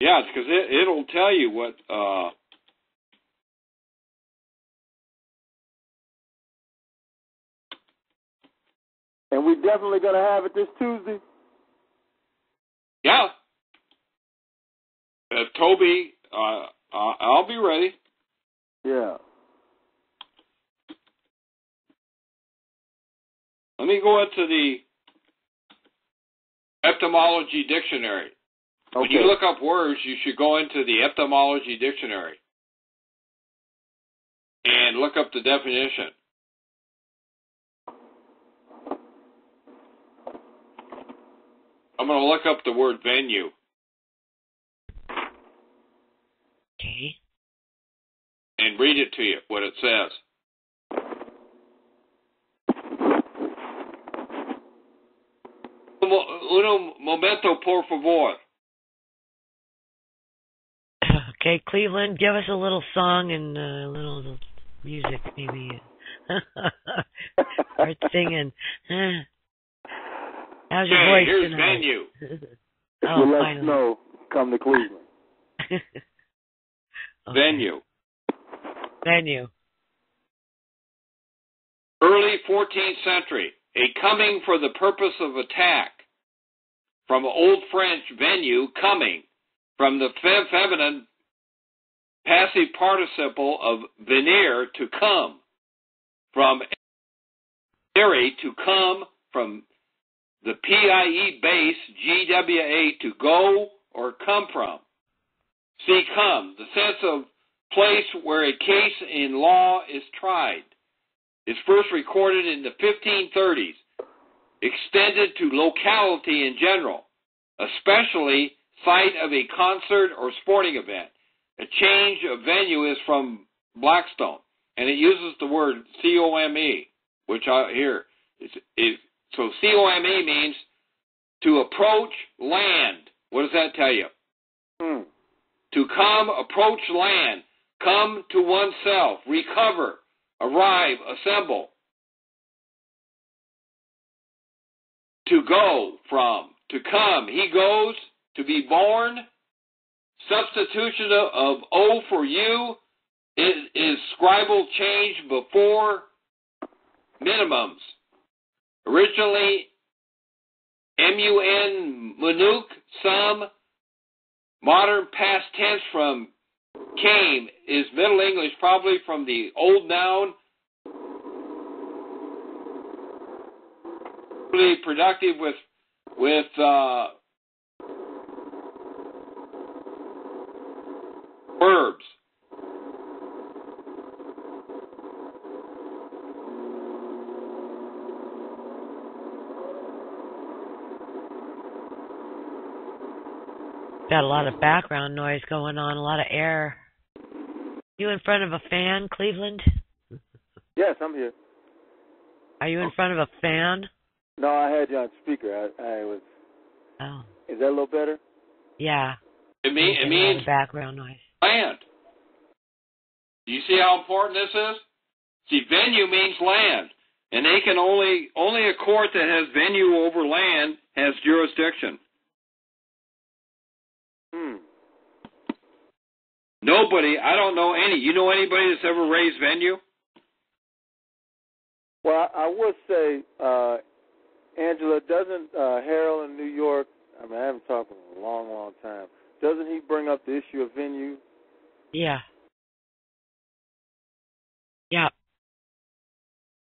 C: Yeah, it's because it'll tell you what.
J: And we definitely gonna have it this Tuesday.
C: Yeah. Toby, I'll be ready.
J: Yeah.
C: Let me go into the etymology dictionary.
J: Okay.
C: When you look up words, you should go into the etymology dictionary and look up the definition. I'm going to look up the word venue.
B: Okay.
C: And read it to you, what it says. Un momento, por favor.
B: Okay, Cleveland, give us a little song and a little music, maybe. Start singing. How's your voice
C: here's
B: tonight?
C: venue.
J: Let us know. Come to Cleveland.
C: Okay. Venue. Early 14th century. A coming for the purpose of attack. From Old French venue, coming. From the feminine passive participle of venir, to come. From venire, to come. From the PIE base, GWA, to go or come from. See, come, the sense of place where a case in law is tried. Is first recorded in the 1530s, extended to locality in general, especially site of a concert or sporting event. A change of venue is from Blackstone, and it uses the word COME, which I hear. So COME means to approach land. What does that tell you? to come, approach land, come to oneself, recover, arrive, assemble. To go from, to come, he goes, to be born. Substitution of O for you is scribal change before minimums. Originally, M-U-N, Manuk, some. Modern past tense from came is Middle English, probably from the old noun. Really productive with verbs.
B: Got a lot of background noise going on, a lot of air. You in front of a fan, Cleveland?
J: Yes, I'm here.
B: Are you in front of a fan?
J: No, I had you on speaker. I was.
B: Oh.
J: Is that a little better?
B: Yeah.
C: It means
B: background noise.
C: Land. Do you see how important this is? See, venue means land, and they can only a court that has venue over land has jurisdiction. Nobody, I don't know any. You know anybody that's ever raised venue?
J: Well, I would say, Angela, doesn't Harold in New York, I mean, I haven't talked to him in a long, long time, doesn't he bring up the issue of venue?
B: Yeah. Yeah.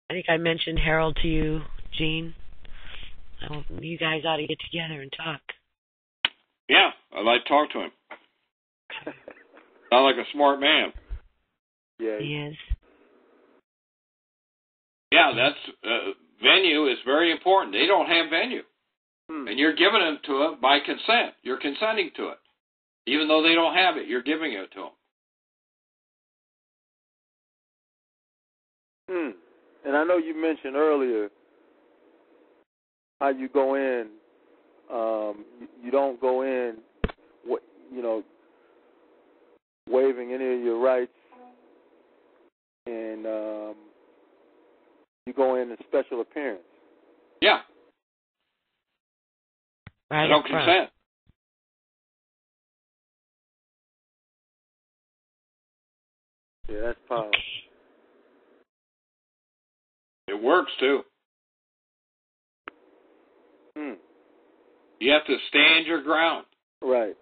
B: I think I mentioned Harold to you, Gene. You guys ought to get together and talk.
C: Yeah, I'd like to talk to him. Sound like a smart man.
J: Yeah,
B: he is.
C: Yeah, that's venue is very important. They don't have venue, and you're giving it to them by consent. You're consenting to it, even though they don't have it. You're giving it to them.
J: And I know you mentioned earlier how you go in. You don't go in, waiving any of your rights, and you go in special appearance.
C: Yeah.
B: Right.
C: I don't consent.
J: Yeah, that's powerful.
C: It works too. You have to stand your ground.
J: Right.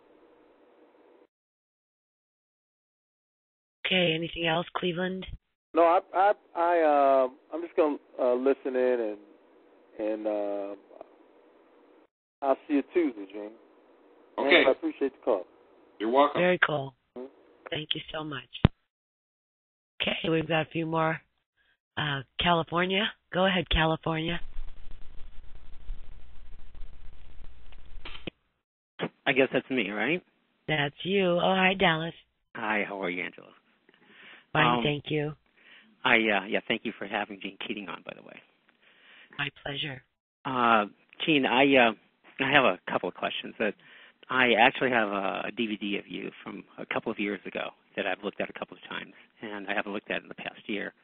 B: Okay. Anything else, Cleveland?
J: No, I'm just gonna listen in and I'll see you Tuesday, Gene.
C: Okay.
J: I appreciate the call.
C: You're welcome.
B: Very cool. Thank you so much. Okay, we've got a few more. California. Go ahead, California.
K: I guess that's me, right?
B: That's you. Oh, hi, Dallas.
K: Hi, how are you, Angela?
B: Fine, thank you.
K: Thank you for having Gene Keating on, by the way.
B: My pleasure.
K: Gene, I have a couple of questions. That I actually have a DVD of you from a couple of years ago that I've looked at a couple of times, and I haven't looked at it in the past year.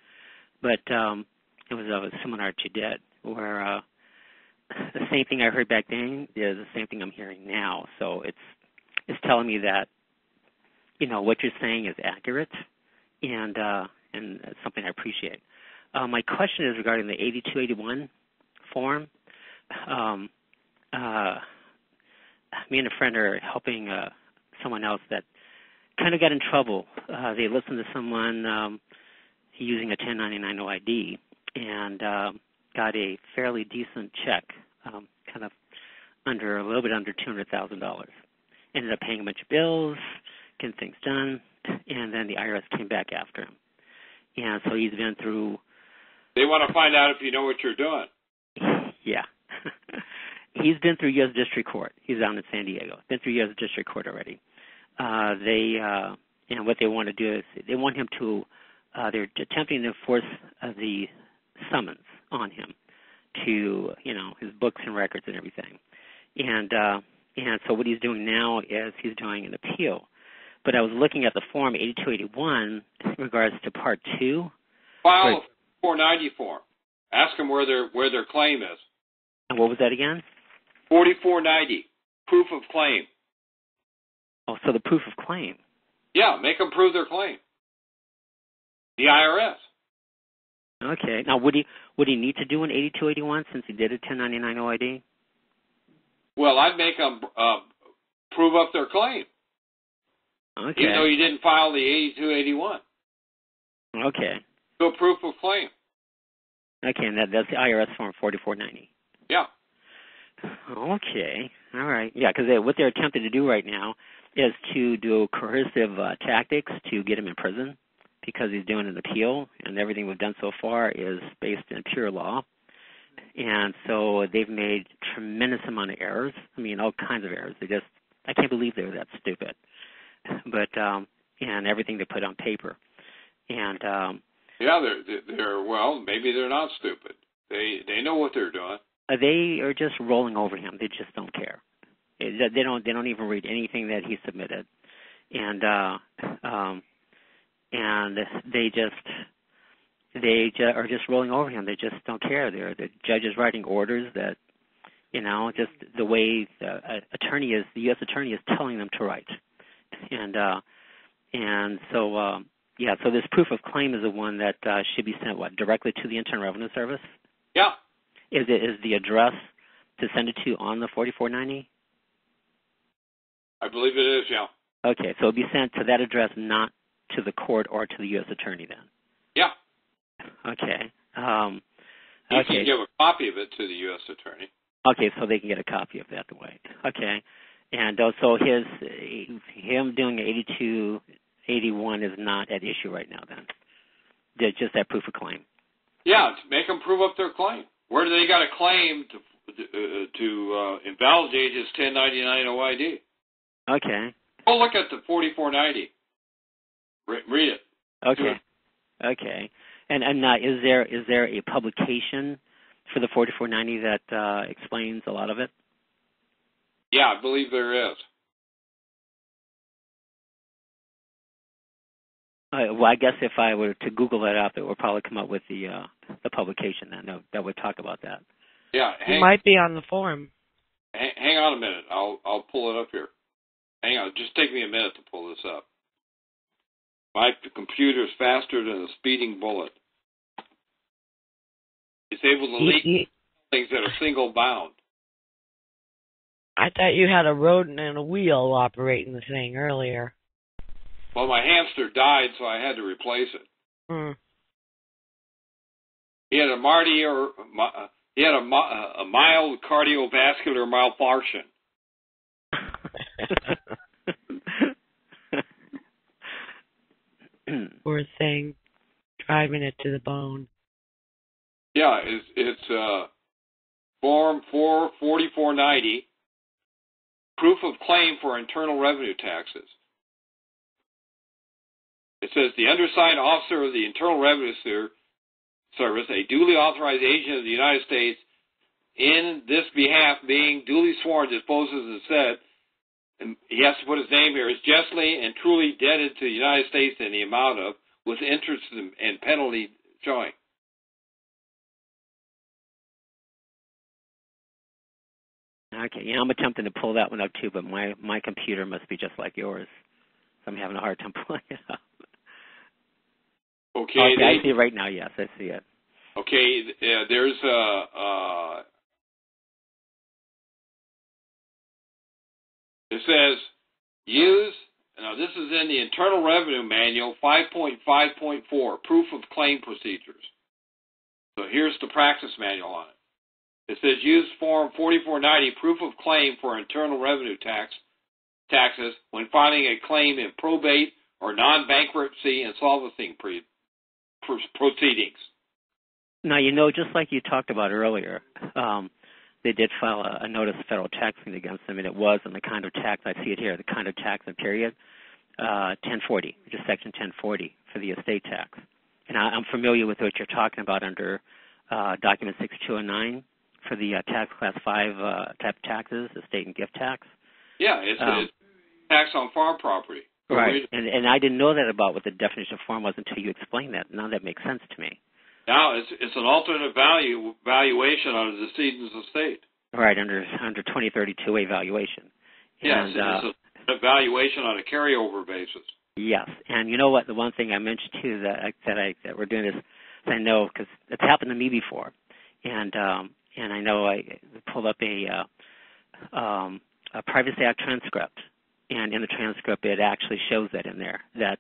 K: But it was a seminar that you did where the same thing I heard back then is the same thing I'm hearing now. So it's telling me that what you're saying is accurate, and it's something I appreciate. My question is regarding the 8281 form. Me and a friend are helping someone else that kind of got in trouble. They listened to someone using a 1099 OID and got a fairly decent check, kind of a little bit under $200,000. Ended up paying a bunch of bills, getting things done, and then the IRS came back after him. And so he's been through...
C: They want to find out if you know what you're doing.
K: Yeah. He's been through U.S. District Court. He's down in San Diego. Been through U.S. District Court already. What they want to do is they want him to... they're attempting to enforce the summons on him to, his books and records and everything. And so what he's doing now is he's doing an appeal. But I was looking at the Form 8281 in regards to Part 2.
C: File a 490 form. Ask them where their claim is.
K: And what was that again?
C: 4490, proof of claim.
K: Oh, so the proof of claim.
C: Yeah, make them prove their claim. The IRS.
K: Okay. Now, would he need to do an 8281 since he did a 1099 OID?
C: Well, I'd make them prove up their claim.
K: Okay.
C: Even though you didn't file the 8281.
K: Okay.
C: So proof of claim.
K: Okay, and that's the IRS Form 4490.
C: Yeah.
K: Okay. All right. Yeah, because what they're attempting to do right now is to do coercive tactics to get him in prison because he's doing an appeal, and everything we've done so far is based in pure law. And so they've made tremendous amount of errors. I mean, all kinds of errors. I can't believe they're that stupid. But and everything they put on paper. And
C: yeah, they're well, maybe they're not stupid. They know what they're doing.
K: They are just rolling over him. They just don't care. They don't even read anything that he submitted, and they are just rolling over him. They just don't care. The judge is writing orders that, just the way the U.S. attorney is telling them to write, and so so this proof of claim is the one that should be sent directly to the Internal Revenue Service.
C: Yeah.
K: Is the address to send it to on the 4490?
C: I believe it is, yeah.
K: Okay, so it'll be sent to that address, not to the court or to the U.S. attorney then?
C: Yeah.
K: Okay.
C: You can give a copy of it to the U.S. attorney.
K: Okay, so they can get a copy of that way. Okay. And so him doing 8281 is not at issue right now then? Just that proof of claim? Yeah,
C: make them prove up their claim. Where do they got a claim to invalidate his 1099 OID?
K: Okay.
C: Oh, look at the 4490. Read it.
K: Okay. Okay. And is there a publication for the 4490 that explains a lot of it?
C: Yeah, I believe there is.
K: Well, I guess if I were to Google that up, it would probably come up with the publication then that would talk about that.
C: Yeah,
B: it might be on the forum.
C: Hang on a minute. I'll pull it up here. Hang on. Just take me a minute to pull this up. My computer's faster than a speeding bullet. It's able to leak things that are single bound.
B: I thought you had a rodent and a wheel operating the thing earlier.
C: Well, my hamster died, so I had to replace it. He had a mild cardiovascular malfunction.
B: Poor thing, driving it to the bone.
C: Yeah, it's Form 4490, proof of claim for internal revenue taxes. It says the undersigned officer of the Internal Revenue Service, a duly authorized agent of the United States, in this behalf being duly sworn, disposes as said, and he has to put his name here, is justly and truly indebted to the United States in the amount of, with interest and penalty showing.
K: Okay, I'm attempting to pull that one up too, but my computer must be just like yours. So I'm having a hard time pulling it up.
C: Okay,
K: I see it right now. Yes, I see it.
C: Okay, there's it says use. Now this is in the Internal Revenue Manual 5.5.4, proof of claim procedures. So here's the practice manual on it. It says use Form 4490, proof of claim for internal revenue taxes when filing a claim in probate or non-bankruptcy insolvency proceedings.
K: Now, just like you talked about earlier, they did file a notice of federal taxing against them, and it was on the kind of tax, I see it here, the kind of tax and period, 1040, which is Section 1040 for the estate tax. And I'm familiar with what you're talking about under Document 6209 for the tax class 5 type taxes, estate and gift tax.
C: Yeah, it's tax on farm property.
K: Right, and I didn't know that about what the definition of form was until you explained that. Now that makes sense to me.
C: Now it's an alternate valuation on a decedent's estate.
K: Right, under 2032A valuation.
C: Yes, it's a valuation on a carryover basis.
K: Yes, and you know what? The one thing I mentioned too that we're doing is I know because it's happened to me before, and I know I pulled up a Privacy Act transcript, and in the transcript it actually shows that in there that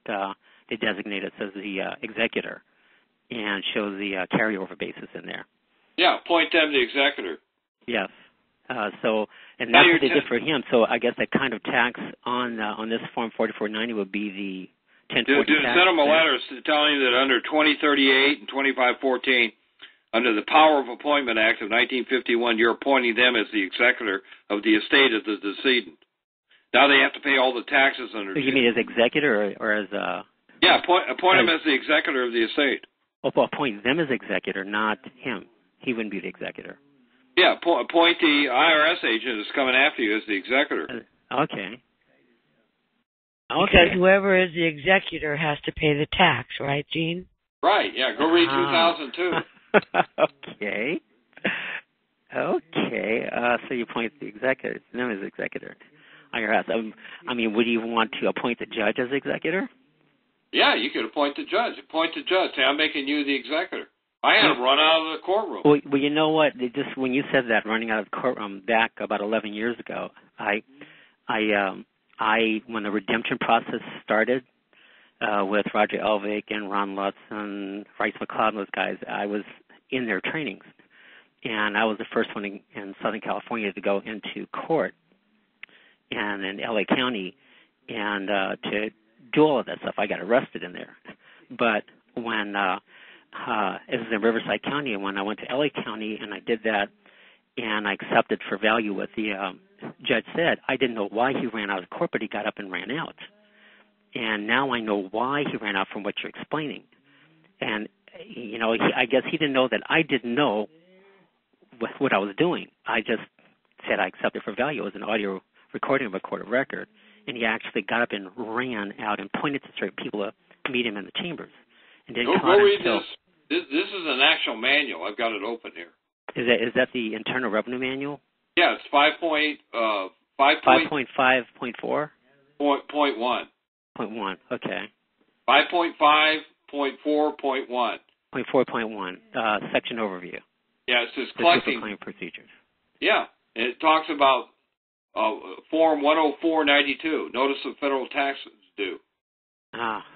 K: they designate us as the executor, and shows the carryover basis in there.
C: Yeah, appoint them the executor.
K: Yes. And that's what they did for him. So I guess that kind of tax on this Form 4490 would be the 1040 tax.
C: Send them a letter telling you that under 2038 and 2514, under the Power of Appointment Act of 1951, you're appointing them as the executor of the estate of the decedent. Now they have to pay all the taxes under.
K: So you mean as executor or as a?
C: Yeah, appoint him as the executor of the estate.
K: Oh, appoint them as executor, not him. He wouldn't be the executor.
C: Yeah, appoint the IRS agent that's coming after you as the executor.
K: Okay.
B: Because whoever is the executor has to pay the tax, right, Gene?
C: Right, yeah. Go read 2002.
K: Okay. So you appoint the executor, them as executor. IRS. I mean, would you want to appoint the judge as executor?
C: Yeah, you could appoint the judge. Appoint the judge. Say, I'm making you the executor. I had him run out of the courtroom.
K: Well, you know what? Just when you said that, running out of the courtroom back about 11 years ago, I when the redemption process started with Roger Elvig and Ron Lutz and Rice McLeod and those guys, I was in their trainings, and I was the first one in Southern California to go into court and in LA County and to do all of that stuff. I got arrested in there, but when it was in Riverside County, and when I went to LA County and I did that and I accepted for value what the judge said, I didn't know why he ran out of court, but he got up and ran out. And now I know why he ran out from what you're explaining. And, you know, I guess he didn't know that I didn't know what I was doing. I just said I accepted for value. It was an audio recording of a court of record. And he actually got up and ran out and pointed to certain people to meet him in the chambers. And didn't
C: go read this. This is an actual manual. I've got it open here.
K: Is that the Internal Revenue Manual?
C: Yeah, it's 5.5.4.
K: 0.1. Okay.
C: 5.5.4.1.
K: 0.4.1. Section overview.
C: Yeah, it says collecting
K: claim procedures.
C: Yeah, and it talks about Form 10492, Notice of Federal Taxes Due.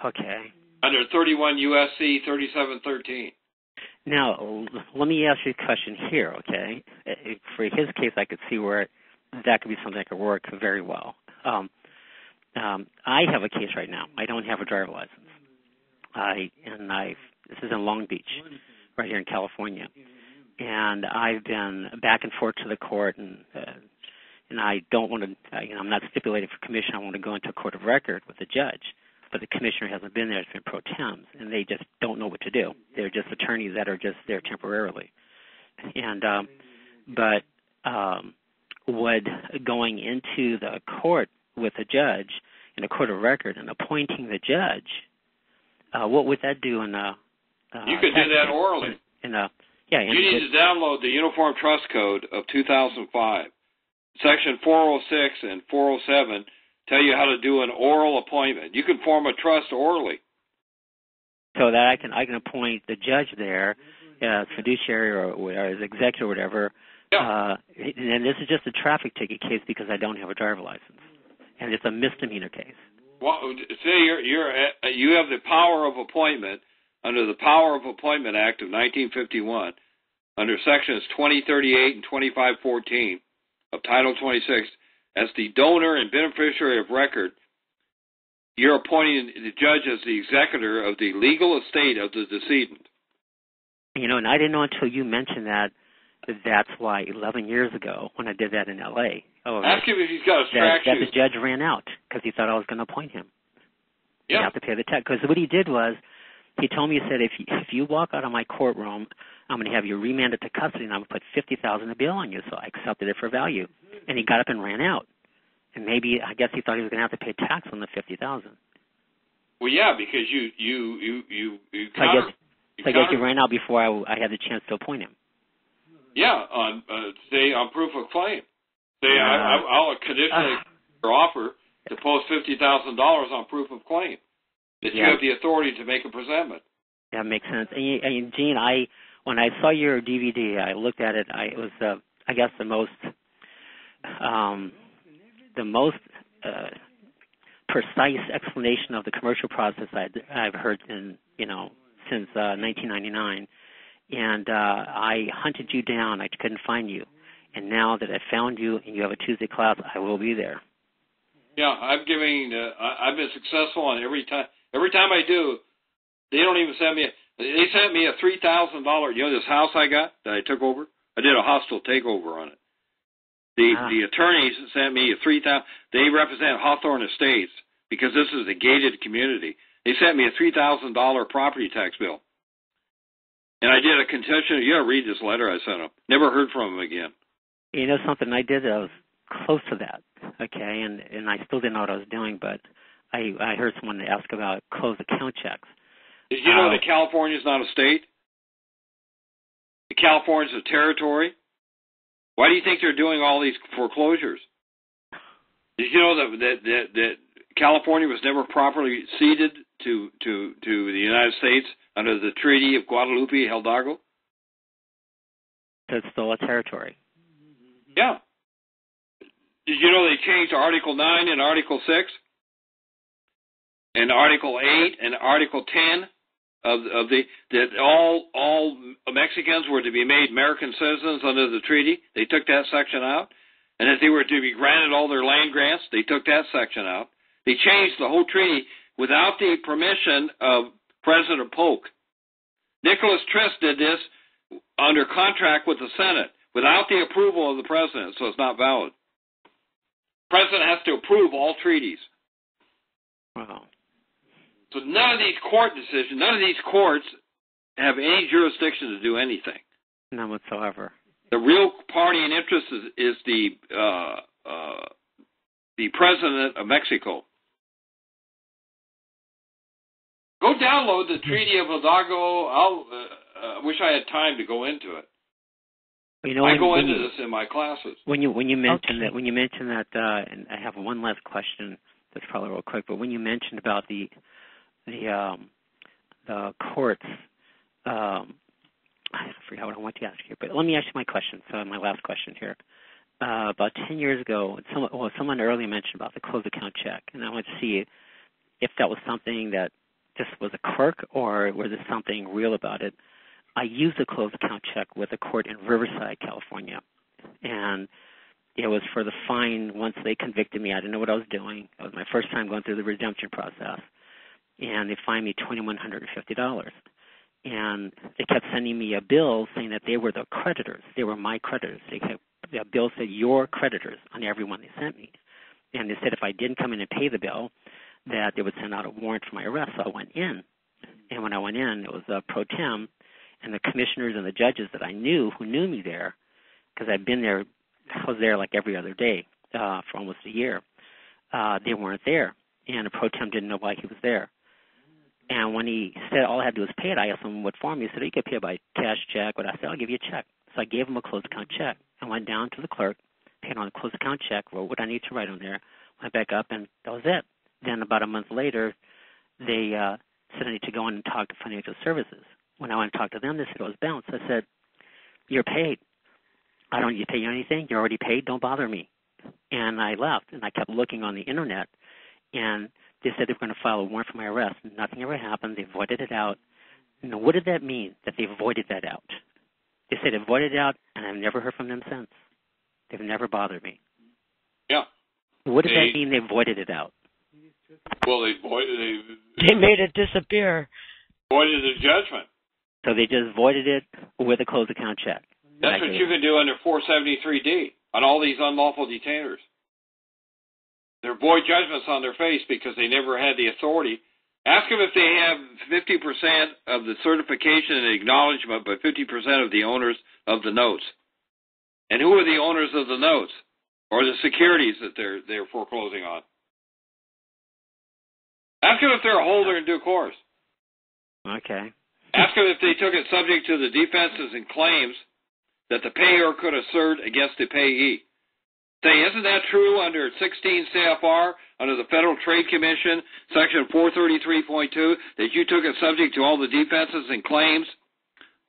K: Okay.
C: Under 31 U.S.C. 3713.
K: Now, let me ask you a question here, okay? For his case, I could see where that could be something that could work very well. I have a case right now. I don't have a driver's license. This is in Long Beach, right here in California. And I've been back and forth to the court, and I don't want to, I'm not stipulating for commission. I want to go into a court of record with the judge. But the commissioner hasn't been there. It's been pro tem, and they just don't know what to do. They're just attorneys that are just there temporarily. And would going into the court with a judge in a court of record and appointing the judge, what would that do in a
C: you could do that orally.
K: You
C: need to download the Uniform Trust Code of 2005. Section 406 and 407 tell you how to do an oral appointment. You can form a trust orally.
K: So that I can appoint the judge there as fiduciary or as executive or whatever.
C: Yeah.
K: And this is just a traffic ticket case because I don't have a driver's license, and it's a misdemeanor case. Well,
C: say you have the power of appointment under the Power of Appointment Act of 1951, under sections 2038 and 2514 of Title 26. As the donor and beneficiary of record, you're appointing the judge as the executor of the legal estate of the decedent.
K: And I didn't know until you mentioned that's why 11 years ago when I did that in L.A.
C: Ask him if he's got a track
K: that the judge ran out because he thought I was going to appoint him.
C: Yeah.
K: You have to pay the tax. Because what he did was he told me, he said, if you walk out of my courtroom, I'm going to have you remanded to custody, and I'm going to put $50,000 a bill on you. So I accepted it for value. And he got up and ran out. And maybe, I guess he thought he was going to have to pay tax on the $50,000.
C: Well, yeah, because you
K: I guess you ran out before I had the chance to appoint him.
C: Yeah, on proof of claim. I'll conditionally your offer to post $50,000 on proof of claim that you have the authority to make a presentment.
K: That makes sense. And Gene, when I saw your DVD, I looked at it. It was, I guess, the most precise explanation of the commercial process I've heard since 1999. And I hunted you down. I couldn't find you. And now that I found you and you have a Tuesday class, I will be there.
C: Yeah, I've been successful on every time. Every time I do, they don't even send me. They sent me a $3,000. You know this house I got that I took over? I did a hostile takeover on it. The attorneys sent me a $3,000. They represent Hawthorne Estates because this is a gated community. They sent me a $3,000 property tax bill. And I did a contention. You got to read this letter I sent them. Never heard from them again.
K: You know something? I did. I was close to that. Okay, and I still didn't know what I was doing, but I heard someone ask about closed account checks.
C: Did you know that California is not a state? California is a territory. Why do you think they're doing all these foreclosures? Did you know that California was never properly ceded to the United States under the Treaty of Guadalupe Hidalgo?
K: It's still a territory.
C: Yeah. Did you know they changed Article 9 and Article 6? And Article 8 and Article 10 that all Mexicans were to be made American citizens under the treaty? They took that section out. And that they were to be granted all their land grants? They took that section out. They changed the whole treaty without the permission of President Polk. Nicholas Trist did this under contract with the Senate without the approval of the president, so it's not valid. The president has to approve all treaties.
K: Wow.
C: So none of these court decisions, none of these courts have any jurisdiction to do anything.
K: None whatsoever.
C: The real party in interest is the president of Mexico. Go download the Treaty of Hidalgo. I wish I had time to go into it. I go into this in my classes.
K: When you mentioned that, and I have one last question that's probably real quick. But when you mentioned about the courts, I forgot what I wanted to ask you. But let me ask you my question. So my last question here. About 10 years ago, someone earlier mentioned about the closed account check, and I wanted to see if that was something that just was a quirk or was there something real about it. I used a closed account check with a court in Riverside, California, and it was for the fine once they convicted me. I didn't know what I was doing. It was my first time going through the redemption process, and they fined me $2,150. And they kept sending me a bill saying that they were the creditors. They were my creditors. The bill said, your creditors on every one they sent me. And they said if I didn't come in and pay the bill, that they would send out a warrant for my arrest. So I went in. And when I went in, it was pro tem, and the commissioners and the judges that I knew who knew me there, because I'd been there, I was there like every other day for almost a year. They weren't there. And the pro tem didn't know why he was there. And when he said all I had to do was pay it, I asked him what form. He said, you could pay by cash check. But I said, I'll give you a check. So I gave him a closed account check. I went down to the clerk, paid on a closed account check, wrote what I need to write on there, went back up, and that was it. Then about a month later, they said I need to go in and talk to financial services. When I went and talked to them, they said it was bounced. I said, you're paid. I don't need to pay you anything. You're already paid. Don't bother me. And I left, and I kept looking on the Internet, and they said they were going to file a warrant for my arrest. Nothing ever happened. They voided it out. Now, what did that mean, that they voided that out? They said they voided it out, and I've never heard from them since. They've never bothered me.
C: Yeah.
K: What did that mean, they voided it out?
C: Well, they
B: made it disappear.
C: Voided the judgment.
K: So they just voided it with a closed account check.
C: That's what you can do under 473D on all these unlawful detainers. They're void judgments on their face because they never had the authority. Ask them if they have 50% of the certification and acknowledgement, but 50% of the owners of the notes. And who are the owners of the notes? or the securities that they're foreclosing on. Ask them if they're a holder in due course.
K: Okay.
C: Ask them if they took it subject to the defenses and claims that the payer could assert against the payee. Say, isn't that true under 16 CFR, under the Federal Trade Commission, Section 433.2, that you took it subject to all the defenses and claims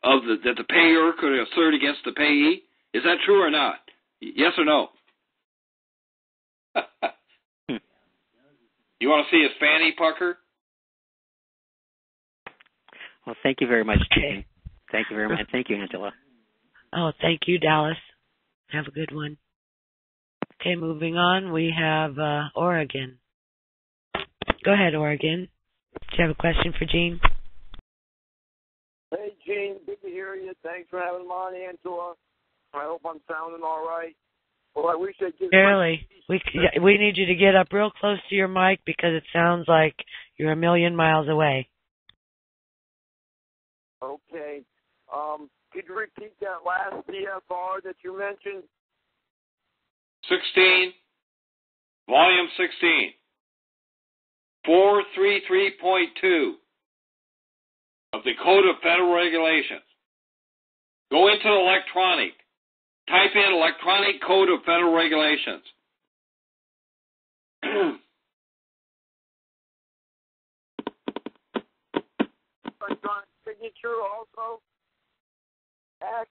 C: that the payer could assert against the payee? Is that true or not? Yes or no? You want to see his fanny pucker?
K: Well, thank you very much, Jane. Thank you very much. Thank you, Angela.
B: Oh, thank you, Dallas. Have a good one. Okay, moving on, we have Oregon. Go ahead, Oregon. Do you have a question for Gene?
L: Hey, Gene. Good to hear you. Thanks for having me on, Angela. I hope I'm sounding all right. Well, I wish I'd give
B: Barely. We need you to get up real close to your mic because it sounds like you're a million miles away.
L: Okay. Could you repeat that last CFR that you mentioned?
C: 16, Volume 16, 433.2 of the Code of Federal Regulations. Go into the electronic. Type in Electronic Code of Federal Regulations.
L: Electronic signature also? Act?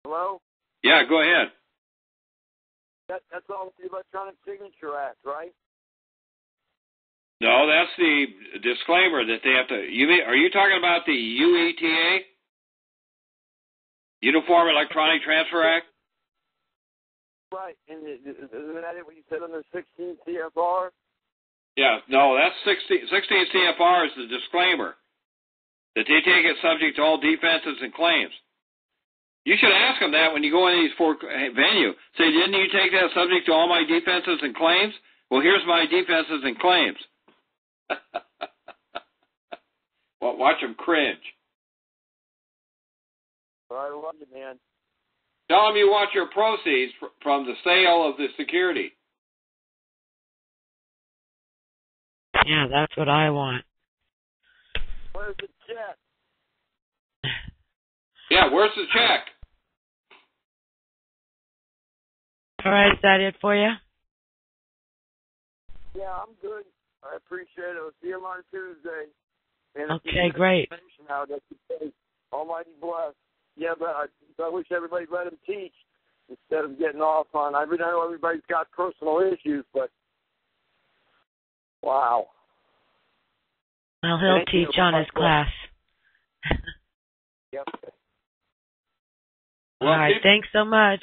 L: Hello?
C: Yeah, go ahead.
L: That's all the Electronic Signature Act, right?
C: No, that's the disclaimer that they have to. Are you talking about the UETA? Uniform Electronic Transfer Act?
L: Right. And isn't that what you said under 16 CFR?
C: Yeah, no, that's 16 CFR is the disclaimer that they take it subject to all defenses and claims. You should ask them that when you go in these venue. Say, didn't you take that subject to all my defenses and claims? Well, here's my defenses and claims. Well, watch them cringe.
L: I love you, man.
C: Tell them you want your proceeds from the sale of the security.
B: Yeah, that's what I want.
L: Where's the check?
C: Yeah, where's the check?
B: All right, is that it for you?
L: Yeah, I'm good. I appreciate it. I'll see you on Tuesday. And
B: okay, great.
L: Now that you say, Almighty bless. Yeah, but I wish everybody let him teach instead of getting off on. I know everybody's got personal issues, but wow.
B: Well, he'll teach on his class.
L: Yep.
B: All right, thanks so much.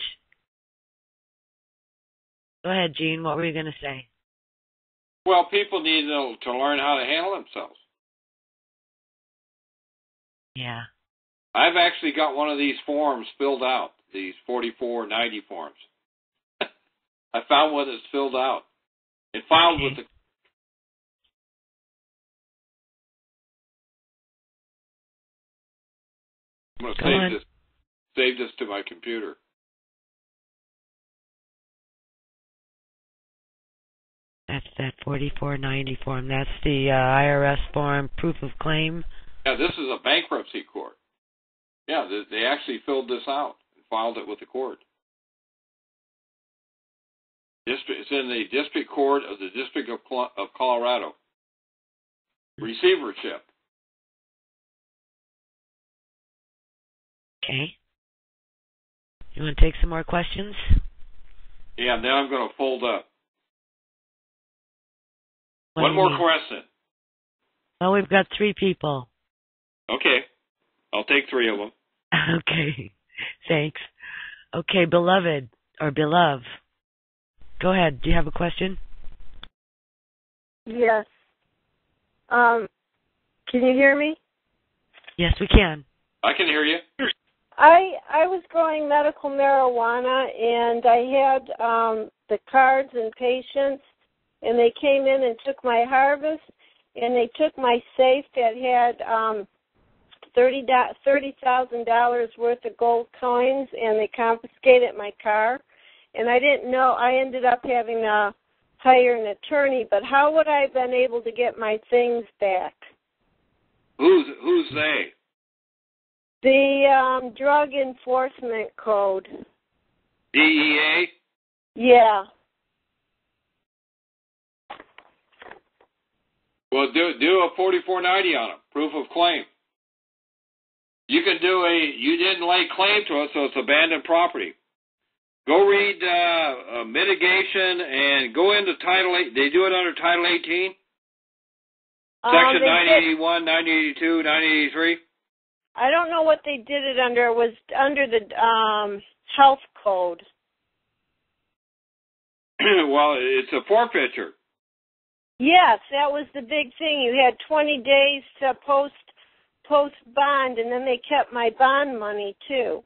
B: Go ahead, Gene. What were you going to say?
C: Well, people need to learn how to handle themselves.
B: Yeah.
C: I've actually got one of these forms filled out, these 4490 forms. I found one that's filled out. It filed with the... I'm going to save this to my computer.
B: That's that 4490 form. That's the IRS form, proof of claim.
C: Yeah, this is a bankruptcy court. Yeah, they actually filled this out and filed it with the court. It's in the District Court of the District of Colorado. Receivership.
B: Okay. You want to take some more questions?
C: Yeah, now I'm going to fold up.
B: What
C: One more question.
B: Well, we've got 3 people.
C: Okay. I'll take 3 of them.
B: Okay. Thanks. Okay, beloved or beloved. Go ahead. Do you have a question?
M: Yes. Can you hear me?
B: Yes, we can.
C: I can hear you.
M: I was growing medical marijuana, and I had the cards and patients, and they came in and took my harvest, and they took my safe that had $30,000 worth of gold coins, and they confiscated my car. And I didn't know. I ended up having to hire an attorney. But how would I have been able to get my things back?
C: Who's they?
M: The Drug Enforcement Code.
C: DEA?
M: Yeah.
C: Well, do a 4490 on it, proof of claim. You can do you didn't lay claim to it, so it's abandoned property. Go read mitigation and go into Title 8. They do it under Title 18? Section 981, 982, 983?
M: I don't know what they did it under. It was under the health code.
C: Well, it's a forfeiture.
M: Yes, that was the big thing. You had 20 days to post bond, and then they kept my bond money, too.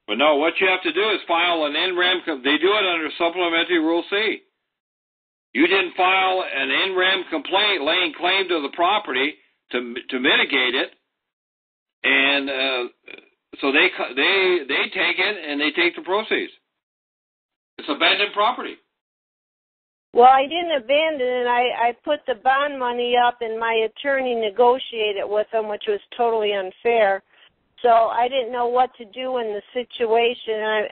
C: But no, what you have to do is file an NREM. They do it under Supplementary Rule C. You didn't file an NREM complaint laying claim to the property to mitigate it, and so they take it and they take the proceeds. It's abandoned property.
M: Well, I didn't abandon it. I put the bond money up, and my attorney negotiated with them, which was totally unfair. So I didn't know what to do in the situation.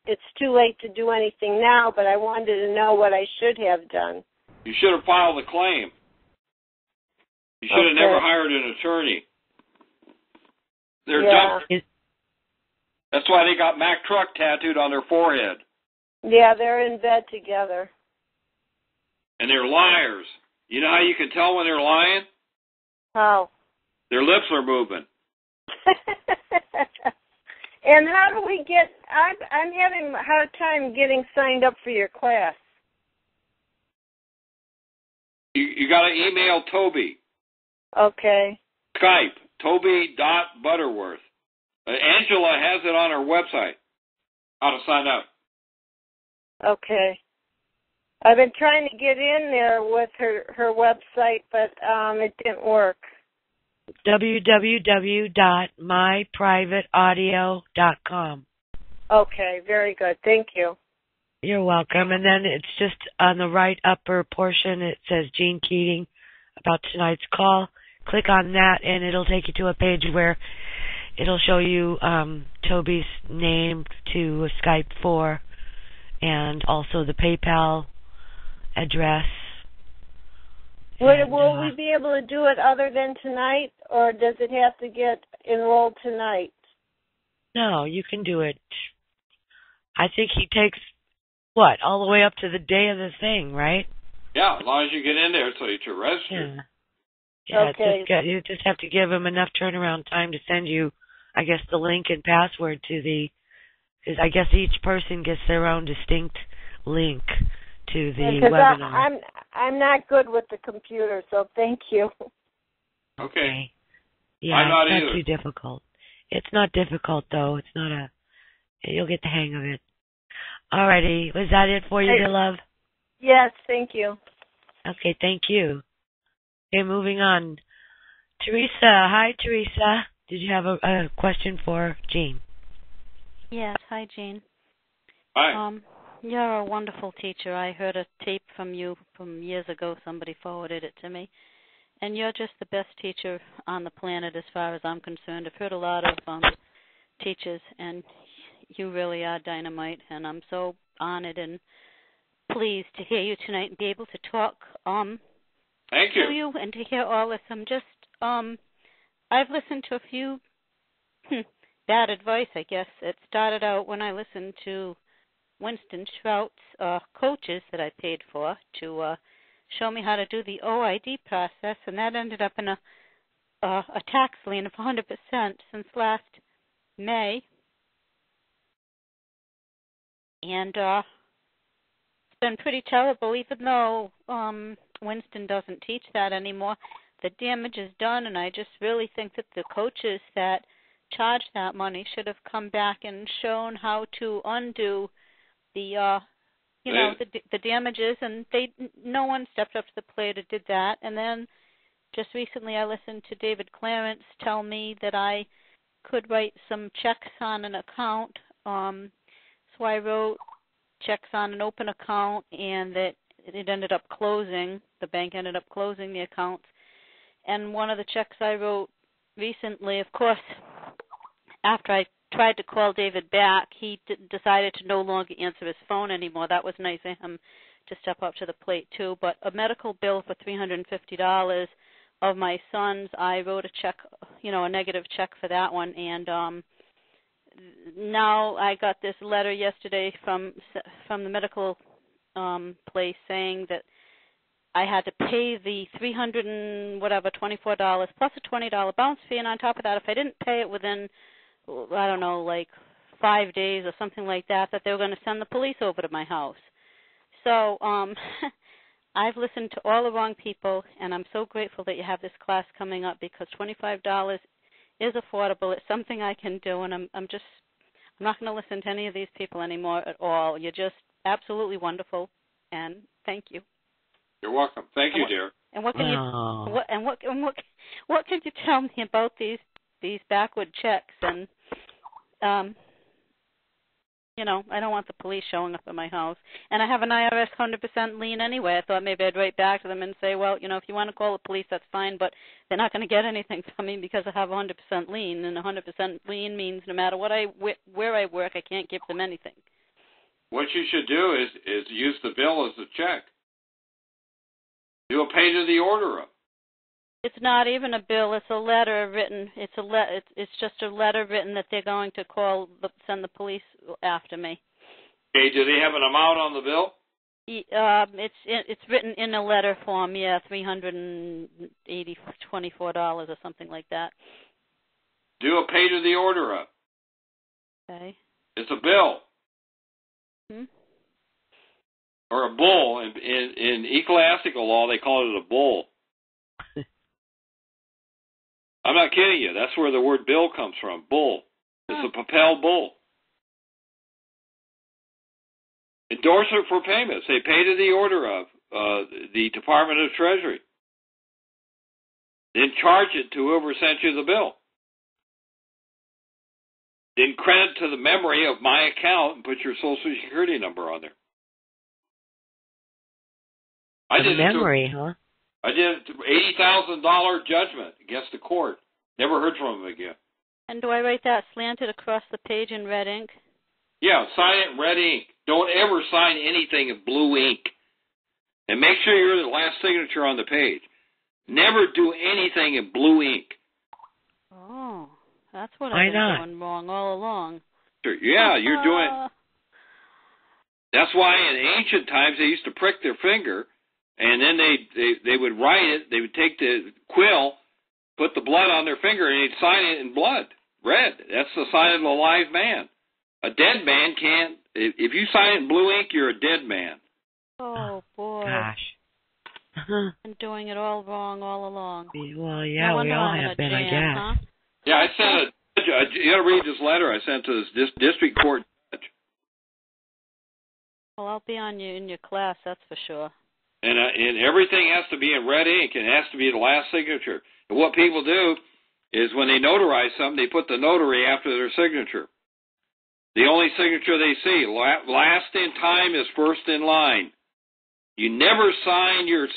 M: It's too late to do anything now, but I wanted to know what I should have done.
C: You should have filed a claim. You should have never hired an attorney. They're dumb. That's why they got Mack Truck tattooed on their forehead.
M: Yeah, they're in bed together.
C: And they're liars. You know how you can tell when they're lying?
M: How?
C: Their lips are moving.
M: And how do we get... I'm having a hard time getting signed up for your class.
C: You got to email Toby.
M: Okay.
C: Skype, Toby.Butterworth. Angela has it on her website, how to sign up.
M: Okay. I've been trying to get in there with her website, but it didn't work.
B: www.myprivateaudio.com.
M: Okay, very good. Thank you.
B: You're welcome. And then it's just on the right upper portion, it says Gene Keating about tonight's call. Click on that, and it'll take you to a page where it'll show you Toby's name to Skype for, and also the PayPal address.
M: Will we be able to do it other than tonight, or does it have to get enrolled tonight?
B: No, you can do it. I think he takes, all the way up to the day of the thing, right?
C: Yeah, as long as you get in there so you're registered.
B: Yeah,
M: okay.
B: You just have to give him enough turnaround time to send you, I guess, the link and password to because I guess each person gets their own distinct link to the webinar.
M: I'm not good with the computer, so thank you.
C: Okay.
B: Yeah,
C: I'm not
B: it's
C: either.
B: Not too difficult. It's not difficult, though. It's not you'll get the hang of it. Alrighty, was that it for you, dear love?
M: Yes, thank you.
B: Okay, thank you. Okay, moving on. Teresa, hi, Teresa. Did you have a question for Jean?
N: Yes, hi, Jean.
C: Hi.
N: You're a wonderful teacher. I heard a tape from you from years ago. Somebody forwarded it to me. And you're just the best teacher on the planet as far as I'm concerned. I've heard a lot of teachers, and you really are dynamite. And I'm so honored and pleased to hear you tonight and be able to talk
C: Thank you.
N: to you and to hear all this. I'm just, I've listened to a few bad advice, I guess. It started out when I listened to Winston Trout's coaches that I paid for to show me how to do the OID process, and that ended up in a tax lien of 100% since last May. And it's been pretty terrible, even though Winston doesn't teach that anymore. The damage is done, and I just really think that the coaches that charged that money should have come back and shown how to undo the the damages, and no one stepped up to the plate or did that. And then just recently I listened to David Clarence tell me that I could write some checks on an account. So I wrote checks on an open account, and that it ended up closing. The bank ended up closing the accounts. And one of the checks I wrote recently, of course, after I tried to call David back, he decided to no longer answer his phone anymore. That was nice of him to step up to the plate, too. But a medical bill for $350 of my son's, I wrote a check, a negative check for that one. And now I got this letter yesterday from the medical place saying that I had to pay the $24 plus a $20 bounce fee, and on top of that, if I didn't pay it within, I don't know, like 5 days or something like that, that they were going to send the police over to my house. So I've listened to all the wrong people, and I'm so grateful that you have this class coming up, because $25 is affordable. It's something I can do, and I'm not going to listen to any of these people anymore at all. You're just absolutely wonderful, and thank you.
C: You're welcome. Thank you, dear.
N: And what can what can you tell me about these backward checks? And I don't want the police showing up at my house. And I have an IRS 100% lien anyway. I thought maybe I'd write back to them and say, well, if you want to call the police, that's fine, but they're not going to get anything from me because I have a 100% lien. And a 100% lien means no matter where I work, I can't give them anything.
C: What you should do is use the bill as a check. Do a pay to the order up.
N: It's not even a bill. It's a letter written. It's just a letter written that they're going to send the police after me.
C: Okay. Do they have an amount on the bill?
N: It's written in a letter form. Yeah, $324 or something like that.
C: Do a pay to the order up.
N: Okay.
C: It's a bill. Or a bull. In ecclesiastical law, they call it a bull. I'm not kidding you. That's where the word bill comes from, bull. It's a papal bull. Endorsement for payment. Say, pay to the order of the Department of Treasury. Then charge it to whoever sent you the bill. Then credit to the memory of my account and put your Social Security number on there. I did $80,000 judgment against the court. Never heard from him again.
N: And do I write that slanted across the page in red ink?
C: Yeah, sign it in red ink. Don't ever sign anything in blue ink. And make sure you're the last signature on the page. Never do anything in blue ink.
N: Oh, that's what I've been doing wrong all along.
C: Sure. Yeah, you're doing... That's why in ancient times they used to prick their finger, and then they would write it. They would take the quill, put the blood on their finger, and they'd sign it in blood, red. That's the sign of a live man. A dead man can't. If you sign it in blue ink, you're a dead man.
N: Oh, boy.
B: Gosh.
N: I'm doing it all wrong all along.
B: Well, yeah, we all have been, I guess.
N: Huh?
C: Yeah, I sent you got to read this letter I sent to this district court judge.
N: Well, I'll be on you in your class, that's for sure.
C: And everything has to be in red ink, and it has to be the last signature. And what people do is when they notarize something, they put the notary after their signature. The only signature they see, last in time is first in line. You never sign your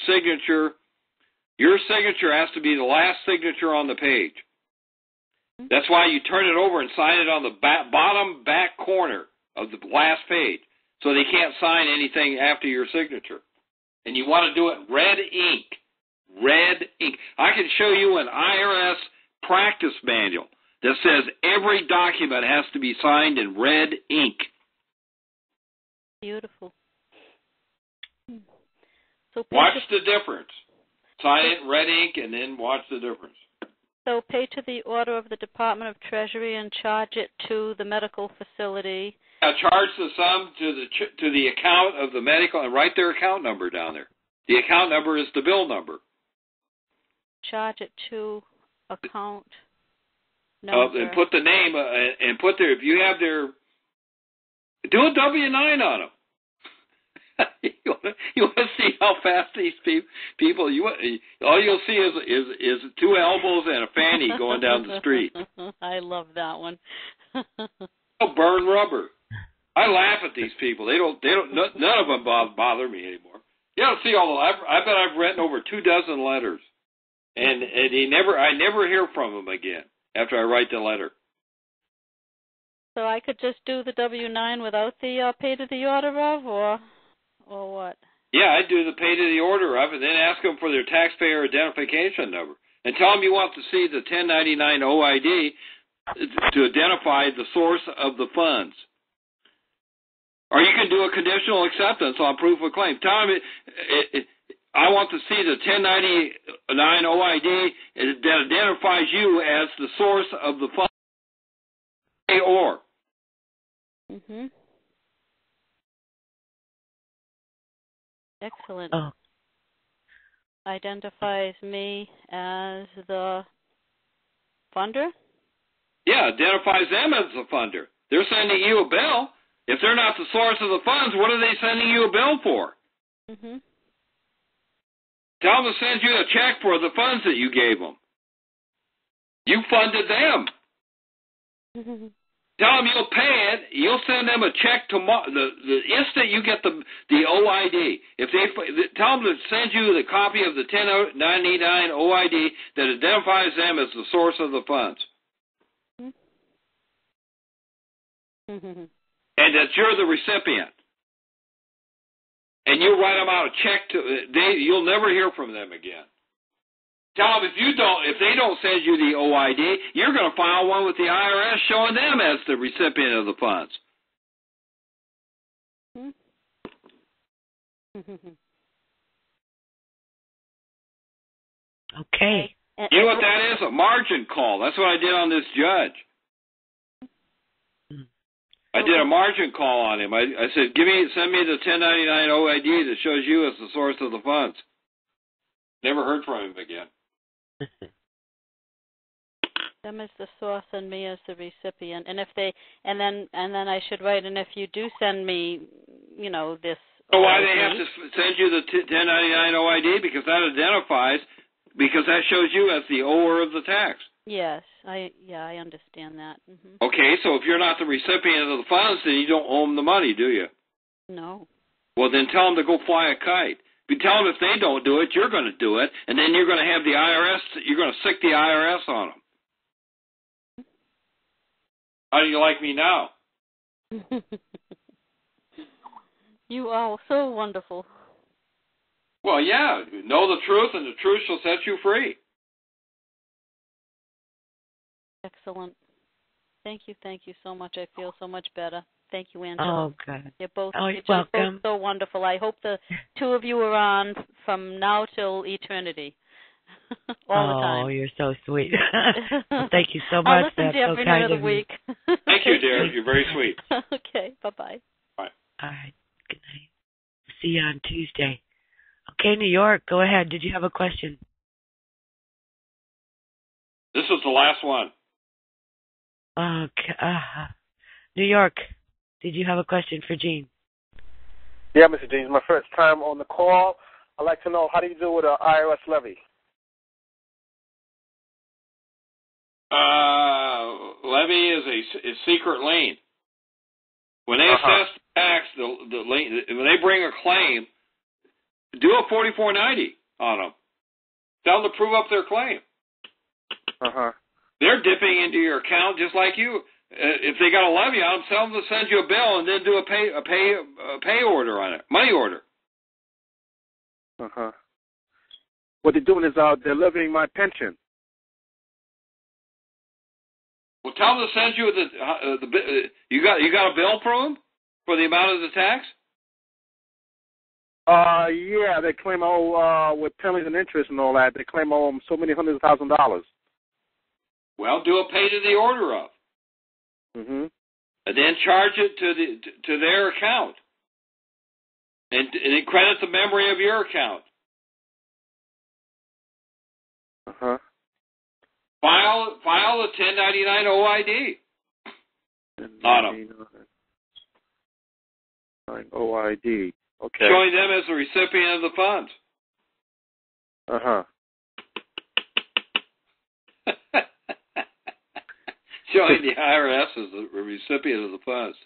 C: signature. Your signature has to be the last signature on the page. That's why you turn it over and sign it on the bottom back corner of the last page, so they can't sign anything after your signature. And you want to do it red ink. Red ink. I can show you an IRS practice manual that says every document has to be signed in red ink.
N: Beautiful.
C: So watch the difference. Sign it in red ink and then watch the difference.
N: So pay to the order of the Department of Treasury and charge it to the medical facility.
C: Yeah, charge the sum to the account of the medical and write their account number down there. The account number is the bill number.
N: Charge it to account number.
C: And put the name and put their, if you have their, do a W-9 on them. you want to see how fast these people. All you'll see is two elbows and a fanny going down the street.
N: I love that one.
C: They'll burn rubber. I laugh at these people. They don't. None of them bother me anymore. You don't see all the. I bet I've written over 24 letters, and I never hear from them again after I write the letter.
N: So I could just do the W-9 without the pay to the order of, or what?
C: Yeah, I'd do the pay to the order of, and then ask them for their taxpayer identification number, and tell them you want to see the 1099 OID to identify the source of the funds. Or you can do a conditional acceptance on proof of claim. Tell them I want to see the 1099 OID that identifies you as the source of the funds. Or.
N: Mhm. Excellent.
B: Oh.
N: Identifies me as the funder?
C: Yeah, identifies them as the funder. They're sending you a bill. If they're not the source of the funds, what are they sending you a bill for?
N: Mhm.
C: Tell them to send you a check for the funds that you gave them. You funded them. Tell them you'll pay it. You'll send them a check tomorrow. The instant you get the OID, if they tell them to send you the copy of the 1099 OID that identifies them as the source of the funds, and that you're the recipient, and you write them out a check you'll never hear from them again. Tell them if they don't send you the OID, you're going to file one with the IRS showing them as the recipient of the funds.
B: Okay.
C: You know what that is? A margin call. That's what I did on this judge. I did a margin call on him. I said, send me the 1099 OID that shows you as the source of the funds. Never heard from him again.
N: Them as the source and me as the recipient. And if they and then I should write, and if you do send me, this.
C: So why they have to send you the 1099 OID? Because that shows you as the ower of the tax.
N: Yes, I understand that. Mm-hmm.
C: Okay, so if you're not the recipient of the funds, then you don't owe them the money, do you?
N: No.
C: Well, then tell them to go fly a kite. You tell them if they don't do it, you're going to do it, and then you're going to have the IRS. You're going to sick the IRS on them. How do you like me now?
N: You are so wonderful.
C: Well, yeah. Know the truth, and the truth shall set you free.
N: Excellent. Thank you so much. I feel so much better. Thank you, Angela.
B: Oh, good.
N: You're both,
B: you're welcome.
N: Both so wonderful. I hope the two of you are on from now till eternity. All the time.
B: Oh, you're so sweet. Well, thank you so much.
N: I'll listen
B: That's
N: to every
B: so
N: night
B: kind
N: of the week.
C: Thank you, dear. You're very sweet.
N: Okay, bye-bye.
C: Bye.
B: All right. Good night. See you on Tuesday. Okay, New York, go ahead. Did you have a question?
C: This is the last one.
B: Okay. New York, did you have a question for Gene?
L: Yeah, Mr. Gene, it's my first time on the call. I'd like to know, how do you do with an IRS levy?
C: Levy is a secret lien. When they assess the tax, when they bring a claim, do a 4490 on them. Tell them to prove up their claim. They're dipping into your account just like you. If they got a levy on them, tell them to send you a bill and then do a pay order on it, money order.
L: What they're doing is they're levying my pension.
C: Well, tell them to send you you got a bill from them for the amount of the tax.
L: Yeah, they claim I owe with penalties and interest and all that. They claim I owe them so many $100,000.
C: Well, do a pay to the order of. And then charge it to their account, and then credit the memory of your account. File a 1099 OID on them.
L: OID.
J: Okay.
C: Showing them as the recipient of the funds.
J: Uh-huh.
C: Showing the IRS as the recipient of the funds.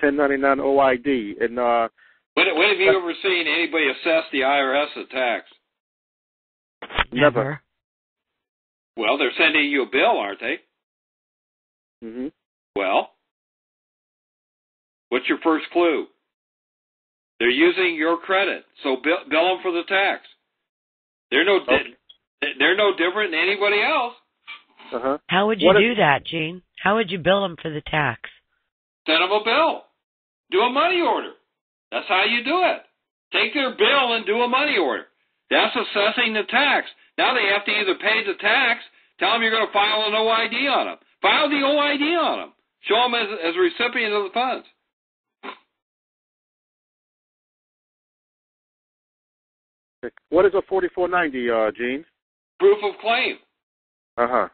J: 1099 OID. And
C: when have you ever seen anybody assess the IRS a tax?
J: Never.
C: Well, they're sending you a bill, aren't they?
J: Mm-hmm.
C: Well, what's your first clue? They're using your credit, so bill them for the tax. They're no different than anybody else.
J: Uh-huh.
B: How would you do that, Gene? How would you bill them for the tax?
C: Send them a bill. Do a money order. That's how you do it. Take their bill and do a money order. That's assessing the tax. Now they have to either pay the tax, tell them you're going to file an OID on them. File the OID on them. Show them as a recipient of the funds.
J: What is a 4490, Gene?
C: Proof of claim.
J: Uh-huh.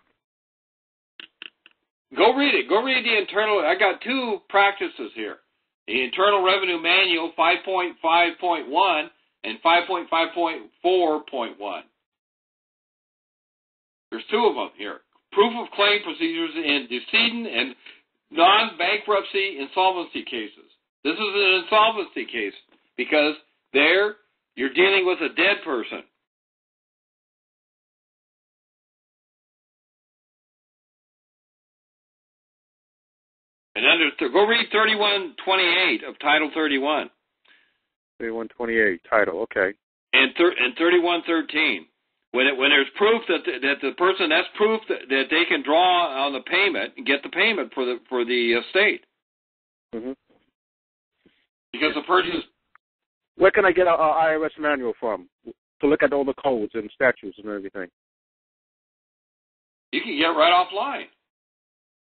C: Go read it. Go read the internal. I got two practices here. The Internal Revenue Manual 5.5.1 and 5.5.4.1. There's two of them here. Proof of claim procedures in decedent and non-bankruptcy insolvency cases. This is an insolvency case because there you're dealing with a dead person. And go read 3128 of Title 31.
J: 3128 title, okay.
C: And 3113. When there's proof that the person, that's proof that they can draw on the payment and get the payment for the estate.
J: Mm-hmm.
C: Because the person.
J: Where can I get an IRS manual from to look at all the codes and statutes and everything?
C: You can get it right offline.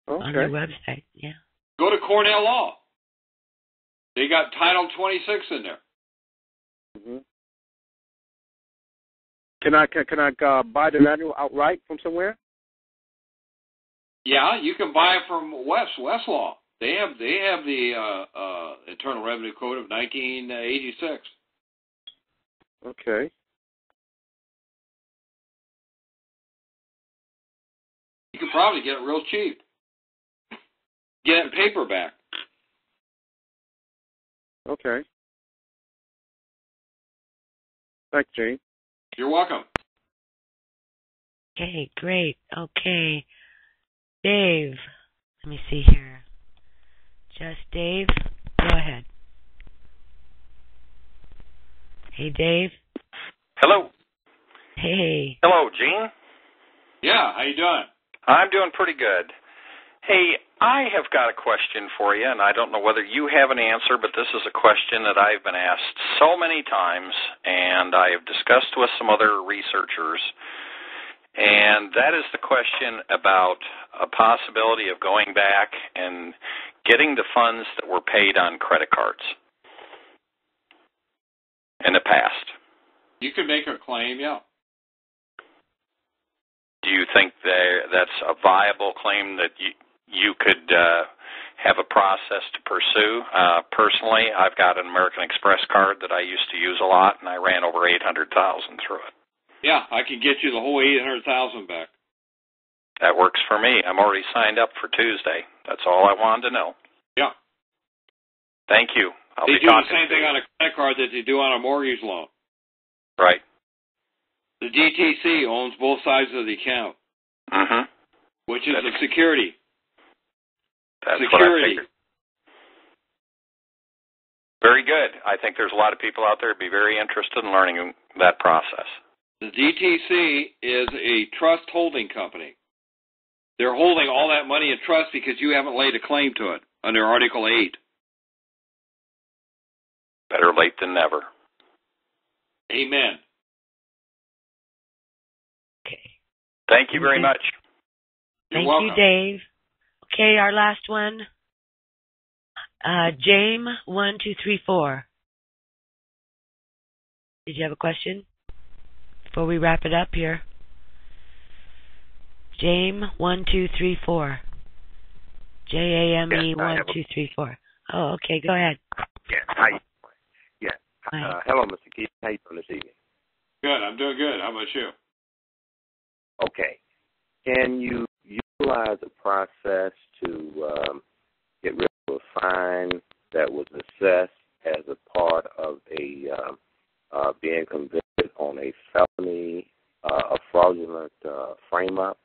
J: Okay.
B: On their website, yeah.
C: Go to Cornell Law. They got Title 26 in there.
J: Mm-hmm. Can I buy the manual outright from somewhere?
C: Yeah, you can buy it from Westlaw. They have the Internal Revenue Code of 1986.
J: Okay.
C: You could probably get it real cheap. Get it in paperback.
J: Okay. Thanks, Gene.
C: You're welcome.
B: Okay, great. Okay. Dave, let me see here. Just Dave, go ahead. Hey, Dave.
O: Hello.
B: Hey.
O: Hello, Gene.
C: Yeah, how you doing?
O: I'm doing pretty good. Hey, I have got a question for you, and I don't know whether you have an answer, but this is a question that I've been asked so many times, and I have discussed with some other researchers, and that is the question about a possibility of going back and getting the funds that were paid on credit cards in the past.
C: You could make a claim, yeah.
O: Do you think that's a viable claim that you could have a process to pursue? Personally, I've got an American Express card that I used to use a lot, and I ran over $800,000 through it.
C: Yeah, I can get you the whole $800,000 back.
O: That works for me. I'm already signed up for Tuesday. That's all I wanted to know.
C: Yeah.
O: Thank you.
C: They do the same thing on a credit card that they do on a mortgage loan.
O: Right.
C: The DTC owns both sides of the account, which is a security.
O: That's security. What I figured. Very good. I think there's a lot of people out there who'd be very interested in learning that process.
C: The DTC is a trust holding company. They're holding all that money in trust because you haven't laid a claim to it under Article 8.
O: Better late than never.
C: Amen.
B: Okay.
O: Thank you very much.
B: Thank you, Dave. Okay, our last one. Jame1234. Did you have a question before we wrap it up here? Jame1234. JAME1234. Oh, okay, go ahead.
P: Yeah. How you doing? Yeah. Hello, Mr. Keating. How you doing this evening?
C: Good. I'm doing good. How about you?
P: Okay. Can you utilize a process to get rid of a fine that was assessed as a part of a being convicted on a felony, a fraudulent frame-up,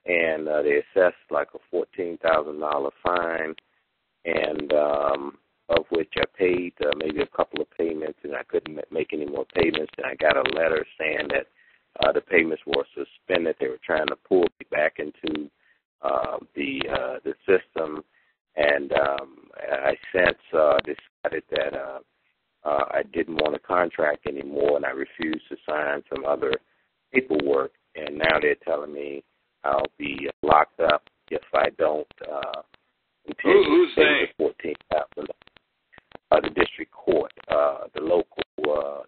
P: and they assessed like a $14,000 fine, and of which I paid maybe a couple of payments, and I couldn't make any more payments, and I got a letter saying that the payments were suspended. They were trying to pull me back into the system, and I since decided that I didn't want to contract anymore, and I refused to sign some other paperwork, and now they're telling me I'll be locked up if I don't continue to pay the $14,000. The district court, the local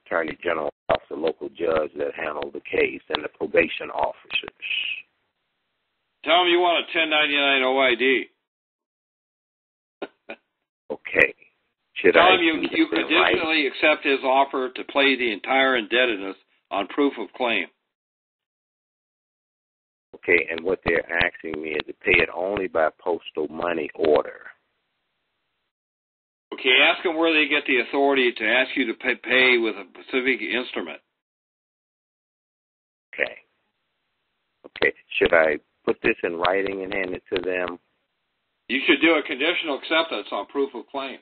P: attorney general office, the local judge that handled the case, and the probation officers.
C: Tell them you want a 1099 OID.
P: Okay.
C: Tell him you conditionally accept his offer to pay the entire indebtedness on proof of claim.
P: Okay, and what they're asking me is to pay it only by postal money order.
C: Okay, ask them where they get the authority to ask you to pay with a specific instrument.
P: Okay. Okay, should I put this in writing and hand it to them?
C: You should do a conditional acceptance on proof of claim.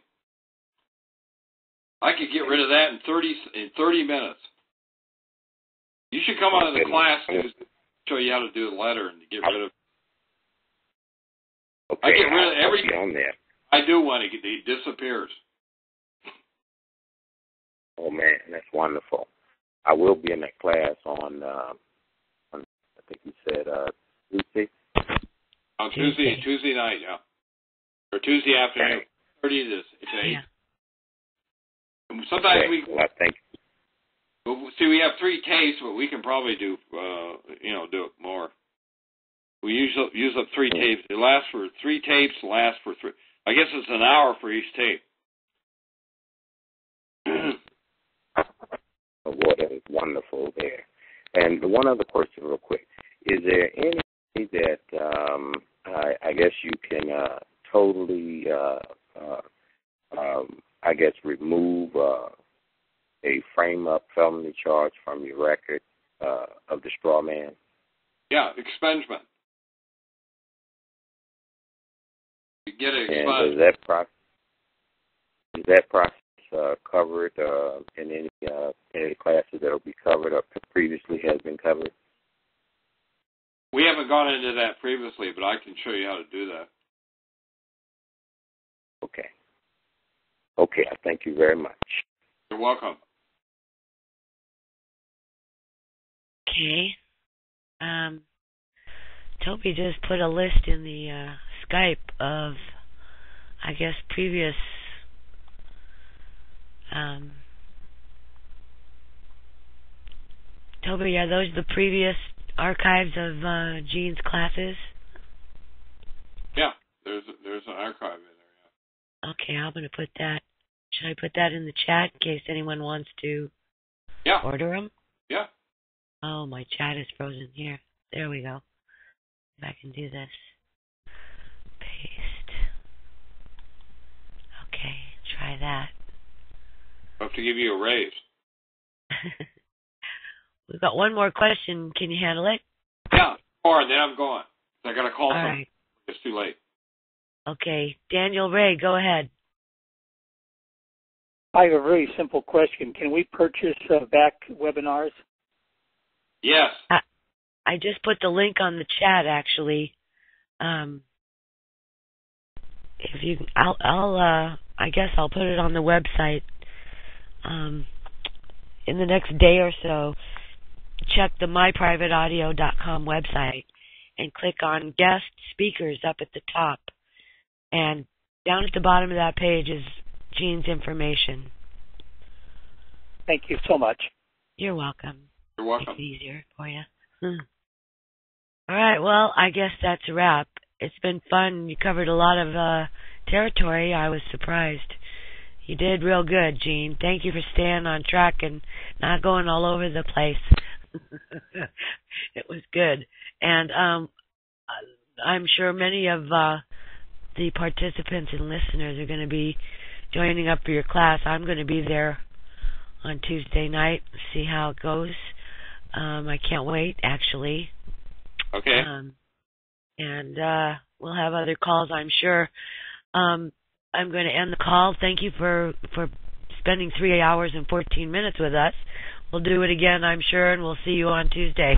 C: I could get rid of that in 30 minutes. You should come out of the class to show you how to do the letter and get rid of it.
P: Okay,
C: I get rid of everything.
P: On there.
C: I do when it disappears.
P: Oh man, that's wonderful. I will be in that class on I think you said Tuesday.
C: On Tuesday night, yeah, or Tuesday afternoon, 30 to 8.
B: Yeah.
C: Sometimes
P: I think.
C: See, we have 3 tapes, but we can probably do do it more. We use up 3 tapes. It lasts for 3 tapes. Lasts for 3. I guess it's an hour for each tape.
P: Well, that is wonderful there. And one other question real quick. Is there any way that I guess you can totally, I guess, remove a frame-up felony charge from your record of the straw man?
C: Yeah, expungement. You get it expunged.
P: And is that process covered in any classes that will be covered or previously has been covered?
C: We haven't gone into that previously, but I can show you how to do that.
P: Okay. Okay, I thank you very much.
C: You're welcome.
B: Okay. Toby just put a list in the Skype of, I guess, previous Toby, are those the previous archives of Gene's classes?
C: Yeah, there's an archive in there. Yeah.
B: Okay, I'm going to put that. Should I put that in the chat in case anyone wants to order them?
C: Yeah.
B: Oh, my chat is frozen here. There we go. If I can do this. Paste. Okay, try that.
C: I'll have to give you a raise.
B: We've got one more question. Can you handle it?
C: Yeah, or then I'm going. I got to call someone.
B: Right.
C: It's too late.
B: Okay, Daniel Ray, go ahead.
Q: I have a very simple question. Can we purchase back webinars?
C: Yes.
B: I just put the link on the chat. Actually, if you, I guess I'll put it on the website. In the next day or so, check the myprivateaudio.com website and click on guest speakers up at the top. And down at the bottom of that page is Gene's information.
Q: Thank you so much.
B: You're welcome.
C: You're welcome.
B: It's easier for you. All right, well, I guess that's a wrap. It's been fun. You covered a lot of territory. I was surprised. You did real good, Gene. Thank you for staying on track and not going all over the place. It was good. And I'm sure many of the participants and listeners are going to be joining up for your class. I'm going to be there on Tuesday night, see how it goes. I can't wait, actually.
C: Okay.
B: And we'll have other calls, I'm sure. I'm going to end the call. Thank you for spending 3 hours and 14 minutes with us. We'll do it again, I'm sure, and we'll see you on Tuesday.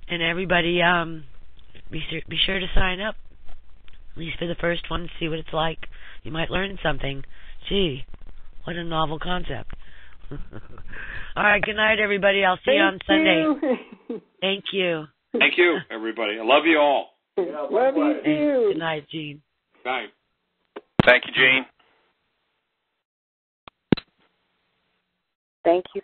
B: And everybody, be sure to sign up, at least for the first one, see what it's like. You might learn something. Gee, what a novel concept. All right, good night, everybody. I'll see you on Sunday. Thank you.
C: Thank you, everybody. I love you all.
L: Yeah,
G: love you too.
B: Good night, Gene.
C: Bye.
O: Thank you, Gene.
R: Thank you.